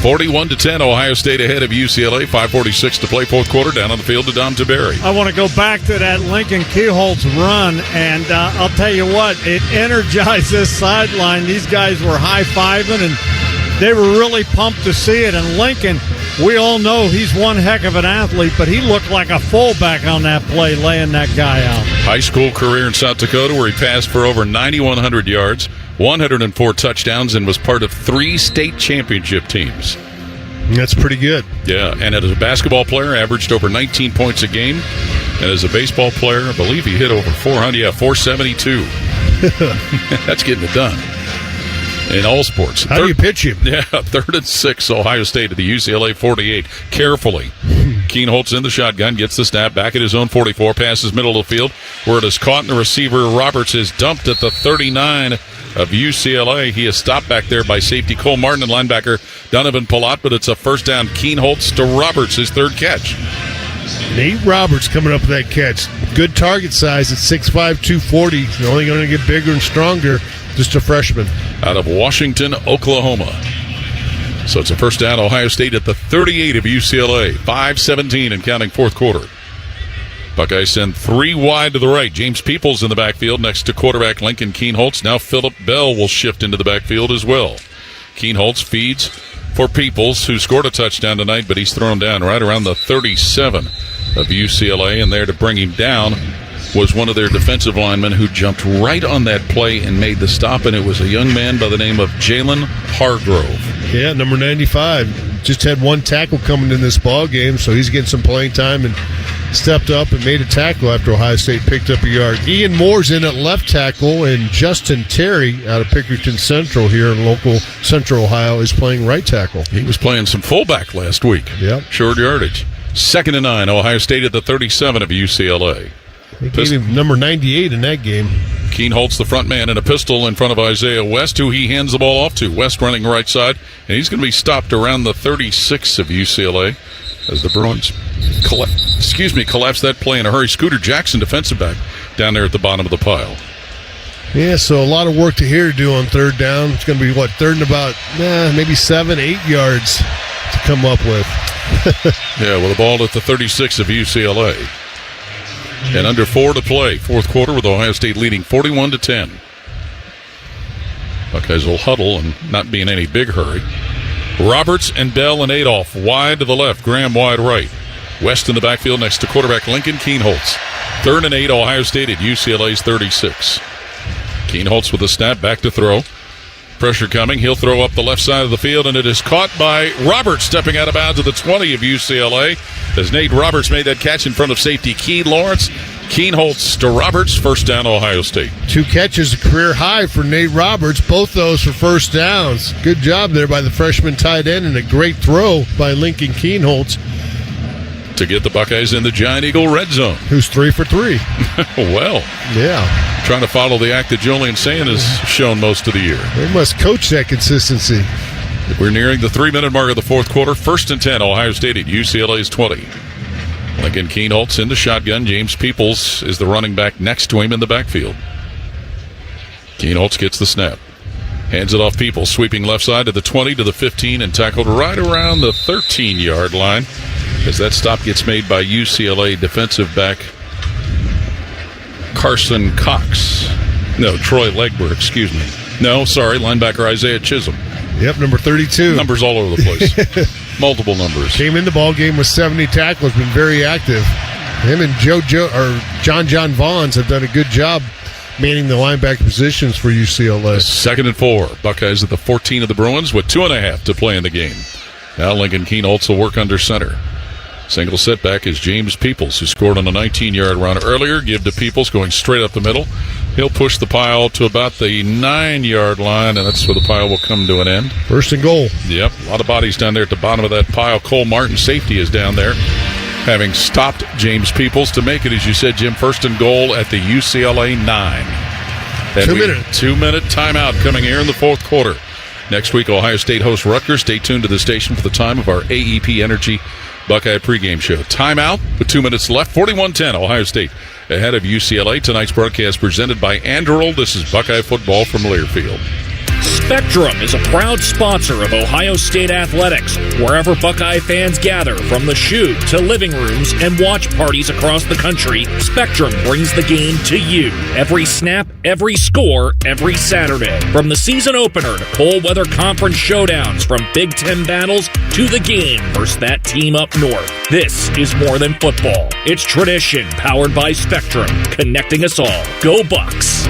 41-10, Ohio State ahead of UCLA. 5:46 to play, fourth quarter. Down on the field to Dom Tiberi. I want to go back to that Lincoln Keyholtz run, and I'll tell you what, it energized this sideline. These guys were high-fiving, and they were really pumped to see it. And Lincoln, we all know he's one heck of an athlete, but he looked like a fullback on that play, laying that guy out. High school career in South Dakota, where he passed for over 9,100 yards, 104 touchdowns, and was part of 3 state championship teams. That's pretty good. Yeah, and as a basketball player, averaged over 19 points a game. And as a baseball player, I believe he hit over 400. Yeah, 472. That's getting it done. In all sports. How do you pitch him? Yeah, 3rd and 6, Ohio State to the UCLA 48. Carefully. Keenholtz in the shotgun, gets the snap, back at his own 44, passes middle of the field, where it is caught, and the receiver, Roberts, is dumped at the 39 of UCLA. He is stopped back there by safety Cole Martin and linebacker Donovan Palat, but it's a first down. Keenholtz to Roberts, his 3rd catch. Nate Roberts coming up with that catch. Good target size at 6'5", 240. He's only going to get bigger and stronger. Just a freshman. Out of Washington, Oklahoma. So it's a first down, Ohio State at the 38 of UCLA. 5:17 and counting, fourth quarter. Buckeyes send 3 wide to the right. James Peoples in the backfield next to quarterback Lincoln Keenholtz. Now Phillip Bell will shift into the backfield as well. Keenholtz feeds for Peoples, who scored a touchdown tonight, but he's thrown down right around the 37 of UCLA, and there to bring him down was one of their defensive linemen who jumped right on that play and made the stop, and it was a young man by the name of Jalen Hargrove. Yeah, number 95. Just had 1 tackle coming in this ball game, so he's getting some playing time and stepped up and made a tackle after Ohio State picked up a yard. Ian Moore's in at left tackle, and Justin Terry out of Pickerington Central here in local Central Ohio is playing right tackle. He was playing some fullback last week. Yep. Short yardage. 2nd and 9, Ohio State at the 37 of UCLA. They gave him number 98 in that game. Keenholtz, the front man, in a pistol in front of Isaiah West, who he hands the ball off to. West running right side, and he's going to be stopped around the 36 of UCLA as the Bruins collapse that play in a hurry. Scooter Jackson, defensive back, down there at the bottom of the pile. Yeah, so a lot of work to do on 3rd down. It's going to be, 3rd and about maybe 7-8 yards to come up with. Yeah, with the ball at the 36 of UCLA. And under 4 to play, fourth quarter, with Ohio State leading 41-10. Buckeyes will huddle and not be in any big hurry. Roberts and Bell and Adolph wide to the left, Graham wide right. West in the backfield next to quarterback Lincoln Keenholtz. 3rd and 8, Ohio State at UCLA's 36. Keenholtz with a snap, back to throw. Pressure coming. He'll throw up the left side of the field, and it is caught by Roberts, stepping out of bounds at the 20 of UCLA. As Nate Roberts made that catch in front of safety Keen Lawrence. Keenholtz to Roberts, first down, Ohio State. 2 catches, a career high for Nate Roberts, both those for first downs. Good job there by the freshman tight end, and a great throw by Lincoln Keenholtz. To get the Buckeyes in the Giant Eagle red zone. Who's 3 for 3. Well. Yeah. Trying to follow the act that Julian Sand has shown most of the year. They must coach that consistency. We're nearing the 3-minute mark of the fourth quarter. 1st and 10, Ohio State at UCLA's 20. Lincoln Kienholz in the shotgun. James Peoples is the running back next to him in the backfield. Kienholz gets the snap. Hands it off Peoples, sweeping left side to the 20, to the 15, and tackled right around the 13-yard line as that stop gets made by UCLA defensive back Carson Cox. No, Troy Legber, excuse me. No, sorry, linebacker Isaiah Chisholm. Yep, number 32. Numbers all over the place. Multiple numbers. Came in the ball game with 70 tackles, been very active. Him and John Vaughns have done a good job manning the linebacker positions for UCLA. 2nd and 4. Buckeyes at the 14 of the Bruins with 2.5 to play in the game. Now Lincoln Kienholz will work under center. Single setback is James Peoples, who scored on a 19-yard run earlier. Give to Peoples, going straight up the middle. He'll push the pile to about the 9-yard line, and that's where the pile will come to an end. 1st and goal. Yep, a lot of bodies down there at the bottom of that pile. Cole Martin, safety, is down there, having stopped James Peoples to make it, as you said, Jim, 1st and goal at the UCLA 9. 2-minute timeout coming here in the 4th quarter. Next week, Ohio State hosts Rutgers. Stay tuned to the station for the time of our AEP Energy Buckeye pregame show. Timeout with 2 minutes left. 41-10, Ohio State ahead of UCLA. Tonight's broadcast presented by Anduril. This is Buckeye football from Learfield. Spectrum is a proud sponsor of Ohio State athletics. Wherever Buckeye fans gather, from the shoe to living rooms and watch parties across the country, Spectrum brings the game to you. Every snap, every score, every Saturday. From the season opener to cold weather conference showdowns, from Big Ten battles to the game versus that team up north. This is more than football. It's tradition powered by Spectrum, connecting us all. Go Bucks!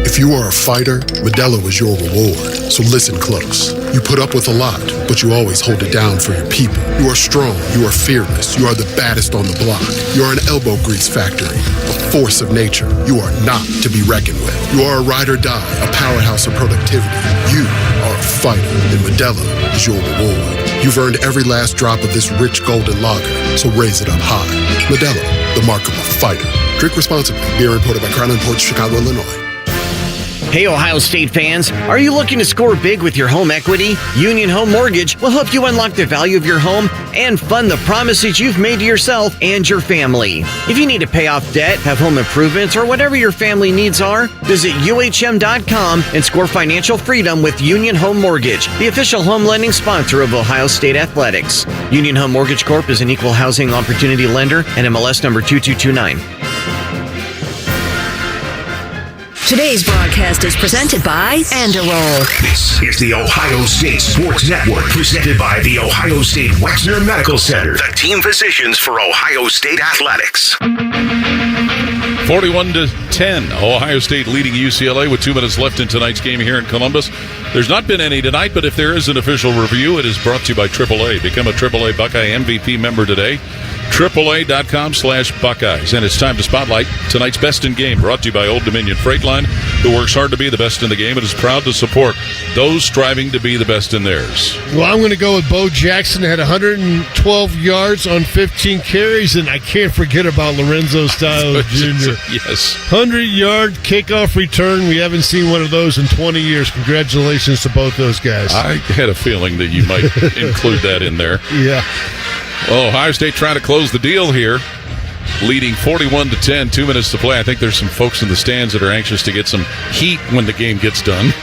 If you are a fighter, Modelo is your reward. So listen close. You put up with a lot, but you always hold it down for your people. You are strong. You are fearless. You are the baddest on the block. You are an elbow grease factory, a force of nature. You are not to be reckoned with. You are a ride or die, a powerhouse of productivity. You are a fighter, and Modelo is your reward. You've earned every last drop of this rich golden lager, so raise it up high. Modelo, the mark of a fighter. Drink responsibly. Beer imported by Crown Imports, Chicago, Illinois. Hey, Ohio State fans, are you looking to score big with your home equity? Union Home Mortgage will help you unlock the value of your home and fund the promises you've made to yourself and your family. If you need to pay off debt, have home improvements, or whatever your family needs are, visit UHM.com and score financial freedom with Union Home Mortgage, the official home lending sponsor of Ohio State Athletics. Union Home Mortgage Corp is an equal housing opportunity lender and MLS number 2229. Today's broadcast is presented by Anduril. This is the Ohio State Sports Network, presented by the Ohio State Wexner Medical Center, the team physicians for Ohio State Athletics. 41-10, Ohio State leading UCLA with 2 minutes left in tonight's game here in Columbus. There's not been any tonight, but if there is an official review, it is brought to you by AAA. Become a AAA Buckeye MVP member today. AAA.com/Buckeyes. And it's time to spotlight tonight's best in game, brought to you by Old Dominion Freight Line, who works hard to be the best in the game and is proud to support those striving to be the best in theirs. Well, I'm going to go with Bo Jackson. Had 112 yards on 15 carries, and I can't forget about Lorenzo Styles Jr. Yes. 100-yard kickoff return. We haven't seen one of those in 20 years. Congratulations to both those guys. I had a feeling that you might include that in there. Yeah. Well, Ohio State trying to close the deal here, leading 41-10, 2 minutes to play. I think there's some folks in the stands that are anxious to get some heat when the game gets done.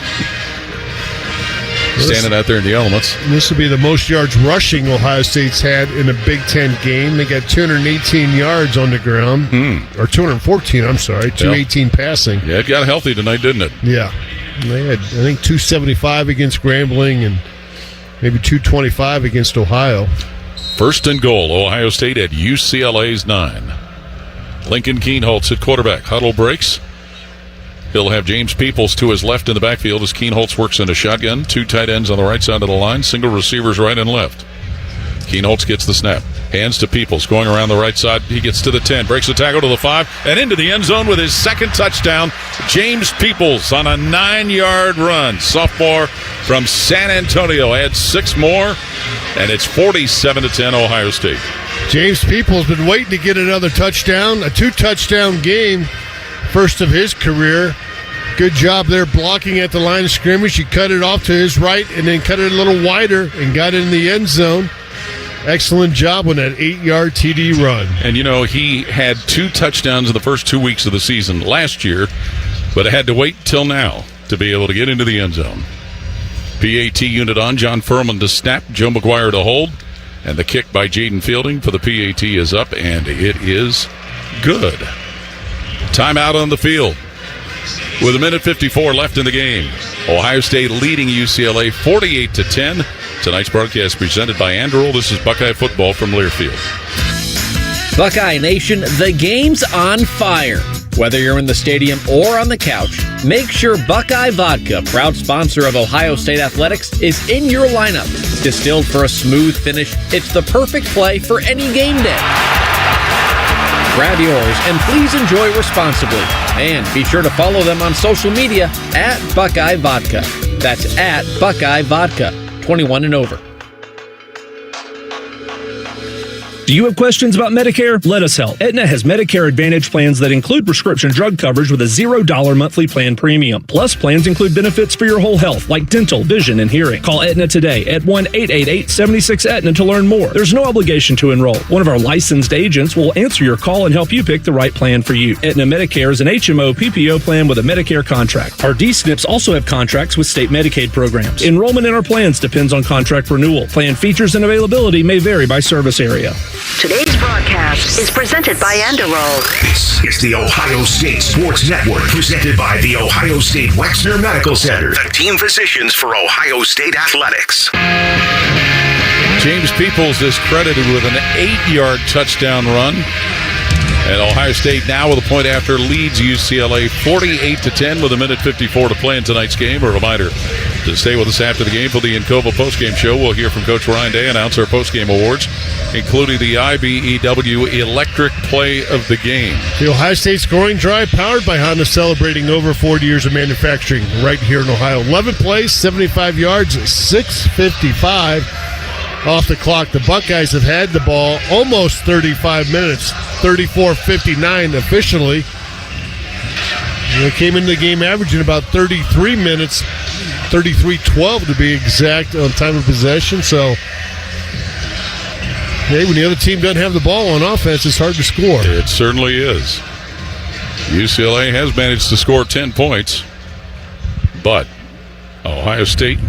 Standing out there in the elements. This will be the most yards rushing Ohio State's had in a Big Ten game. They got 218 yards on the ground. Or 214, I'm sorry. 218 passing. Yeah, it got healthy tonight, didn't it? Yeah. They had, I think, 275 against Grambling and maybe 225 against Ohio. 1st and goal, Ohio State at UCLA's 9. Lincoln Kienholz at quarterback. Huddle breaks. He'll have James Peoples to his left in the backfield as Kienholz works in a shotgun. 2 tight ends on the right side of the line. Single receivers right and left. Kienholz gets the snap. Hands to Peoples. Going around the right side. He gets to the 10. Breaks the tackle to the 5. And into the end zone with his second touchdown. James Peoples on a 9-yard run. Sophomore from San Antonio. Adds 6 more. And it's 47-10 Ohio State. James Peoples been waiting to get another touchdown. A 2-touchdown game. First of his career. Good job there blocking at the line of scrimmage. He cut it off to his right and then cut it a little wider and got it in the end zone. excellent job on that 8-yard TD run. And, he had 2 touchdowns in the first 2 weeks of the season last year, but had to wait till now to be able to get into the end zone. PAT unit on. John Furman to snap. Joe McGuire to hold. And the kick by Jaden Fielding for the PAT is up, and it is good. Timeout on the field. With 1:54 left in the game. Ohio State leading UCLA 48-10. Tonight's broadcast presented by Anduril. This is Buckeye football from Learfield. Buckeye Nation, the game's on fire. Whether you're in the stadium or on the couch, make sure Buckeye Vodka, proud sponsor of Ohio State Athletics, is in your lineup. Distilled for a smooth finish, it's the perfect play for any game day. Grab yours and please enjoy responsibly. And be sure to follow them on social media at Buckeye Vodka. That's at Buckeye Vodka. 21 and over. Do you have questions about Medicare? Let us help. Aetna has Medicare Advantage plans that include prescription drug coverage with a $0 monthly plan premium. Plus, plans include benefits for your whole health, like dental, vision, and hearing. Call Aetna today at 1-888-76-AETNA to learn more. There's no obligation to enroll. One of our licensed agents will answer your call and help you pick the right plan for you. Aetna Medicare is an HMO PPO plan with a Medicare contract. Our D-SNPs also have contracts with state Medicaid programs. Enrollment in our plans depends on contract renewal. Plan features and availability may vary by service area. Today's broadcast is presented by Anduril. This is the Ohio State Sports Network, presented by the Ohio State Wexner Medical Center, the team physicians for Ohio State Athletics. James Peoples is credited with an 8-yard touchdown run. And Ohio State now with a point after leads UCLA 48-10 with 1:54 to play in tonight's game. A reminder to stay with us after the game for the Encova postgame show. We'll hear from Coach Ryan Day announce our postgame awards, including the IBEW Electric Play of the Game. The Ohio State scoring drive powered by Honda, celebrating over 40 years of manufacturing right here in Ohio. 11 plays, 75 yards, 6:55 off the clock. The Buckeyes have had the ball almost 35 minutes, 34:59 officially. They came into the game averaging about 33 minutes, 33:12 to be exact on time of possession. So, hey, when the other team doesn't have the ball on offense, it's hard to score. It certainly is. UCLA has managed to score 10 points, but Ohio State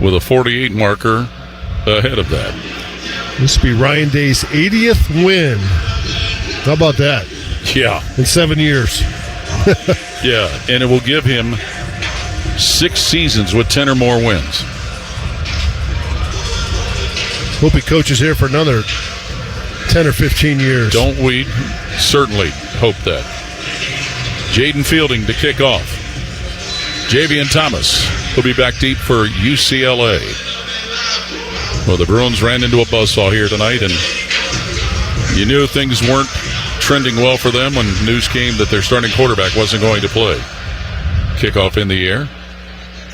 with a 48 marker ahead of that. This will be Ryan Day's 80th win. How about that? Yeah. In 7 years. Yeah, and it will give him 6 seasons with 10 or more wins. Hope he coaches here for another 10 or 15 years. Don't we certainly hope that. Jaden Fielding to kick off. Javian Thomas will be back deep for UCLA. Well, the Bruins ran into a buzzsaw here tonight, and you knew things weren't trending well for them when news came that their starting quarterback wasn't going to play. Kickoff in the air,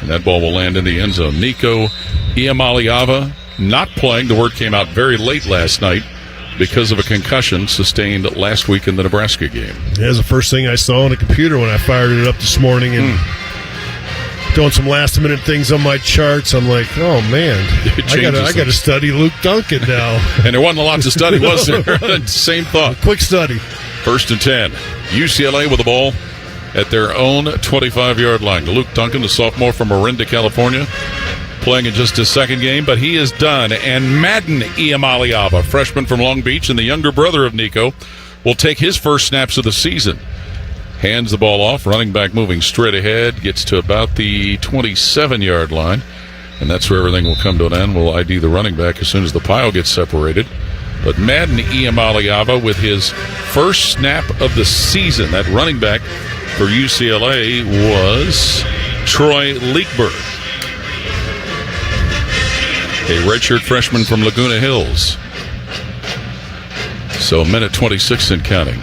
and that ball will land in the end zone. Nico Iamaleava not playing. The word came out very late last night because of a concussion sustained last week in the Nebraska game. That was the first thing I saw on the computer when I fired it up this morning, and doing some last-minute things on my charts. I'm like, oh, man, I got to study Luke Duncan now. And there wasn't a lot to study, was there? Same thought. Quick study. 1st and 10. UCLA with the ball at their own 25-yard line. Luke Duncan, the sophomore from Orinda, California, playing in just his second game, but he is done. And Madden Iamaleava, freshman from Long Beach and the younger brother of Nico, will take his first snaps of the season. Hands the ball off, running back moving straight ahead, gets to about the 27-yard line, and that's where everything will come to an end. We'll ID the running back as soon as the pile gets separated. But Madden Iamaleava with his first snap of the season. That running back for UCLA was Troy Leekberg, a redshirt freshman from Laguna Hills. So 1:26 and counting.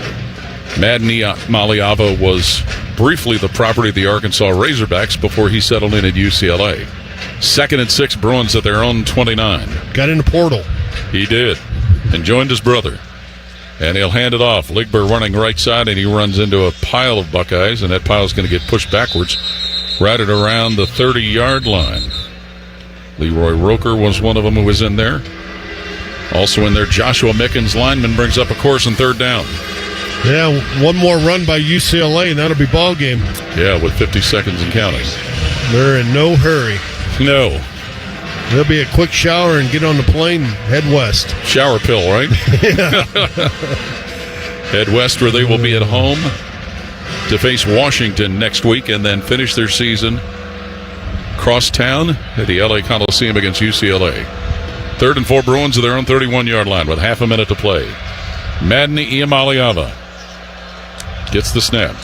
Madden Iamaleava was briefly the property of the Arkansas Razorbacks before he settled in at UCLA. 2nd and 6, Bruins at their own 29. Got in the portal. He did, and joined his brother. And he'll hand it off. Ligber running right side, and he runs into a pile of Buckeyes, and that pile is going to get pushed backwards right at around the 30-yard line. Leroy Roker was one of them who was in there. Also in there, Joshua Mickens, lineman, brings up a course and third down. Yeah, one more run by UCLA, and that'll be ball game. Yeah, with 50 seconds and counting. They're in no hurry. No. There'll be a quick shower and get on the plane, head west. Shower pill, right? Yeah. Head west, where they will be at home to face Washington next week and then finish their season cross town at the LA Coliseum against UCLA. 3rd and 4 Bruins at their own 31-yard line with half a minute to play. Madni Iamaliava gets the snap.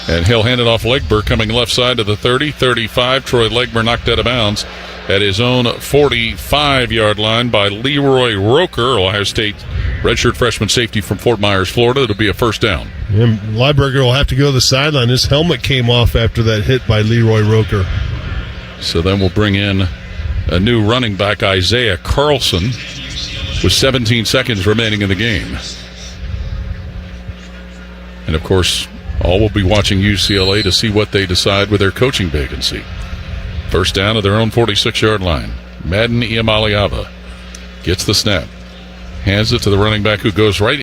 And he'll hand it off Legber coming left side to the 30, 35. Troy Legber knocked out of bounds at his own 45-yard line by Leroy Roker, Ohio State redshirt freshman safety from Fort Myers, Florida. It'll be a first down. And Lieberger will have to go to the sideline. His helmet came off after that hit by Leroy Roker. So then we'll bring in a new running back, Isaiah Carlson, with 17 seconds remaining in the game. And, of course, all will be watching UCLA to see what they decide with their coaching vacancy. First down at their own 46-yard line. Madden Iamaliava gets the snap. Hands it to the running back who goes right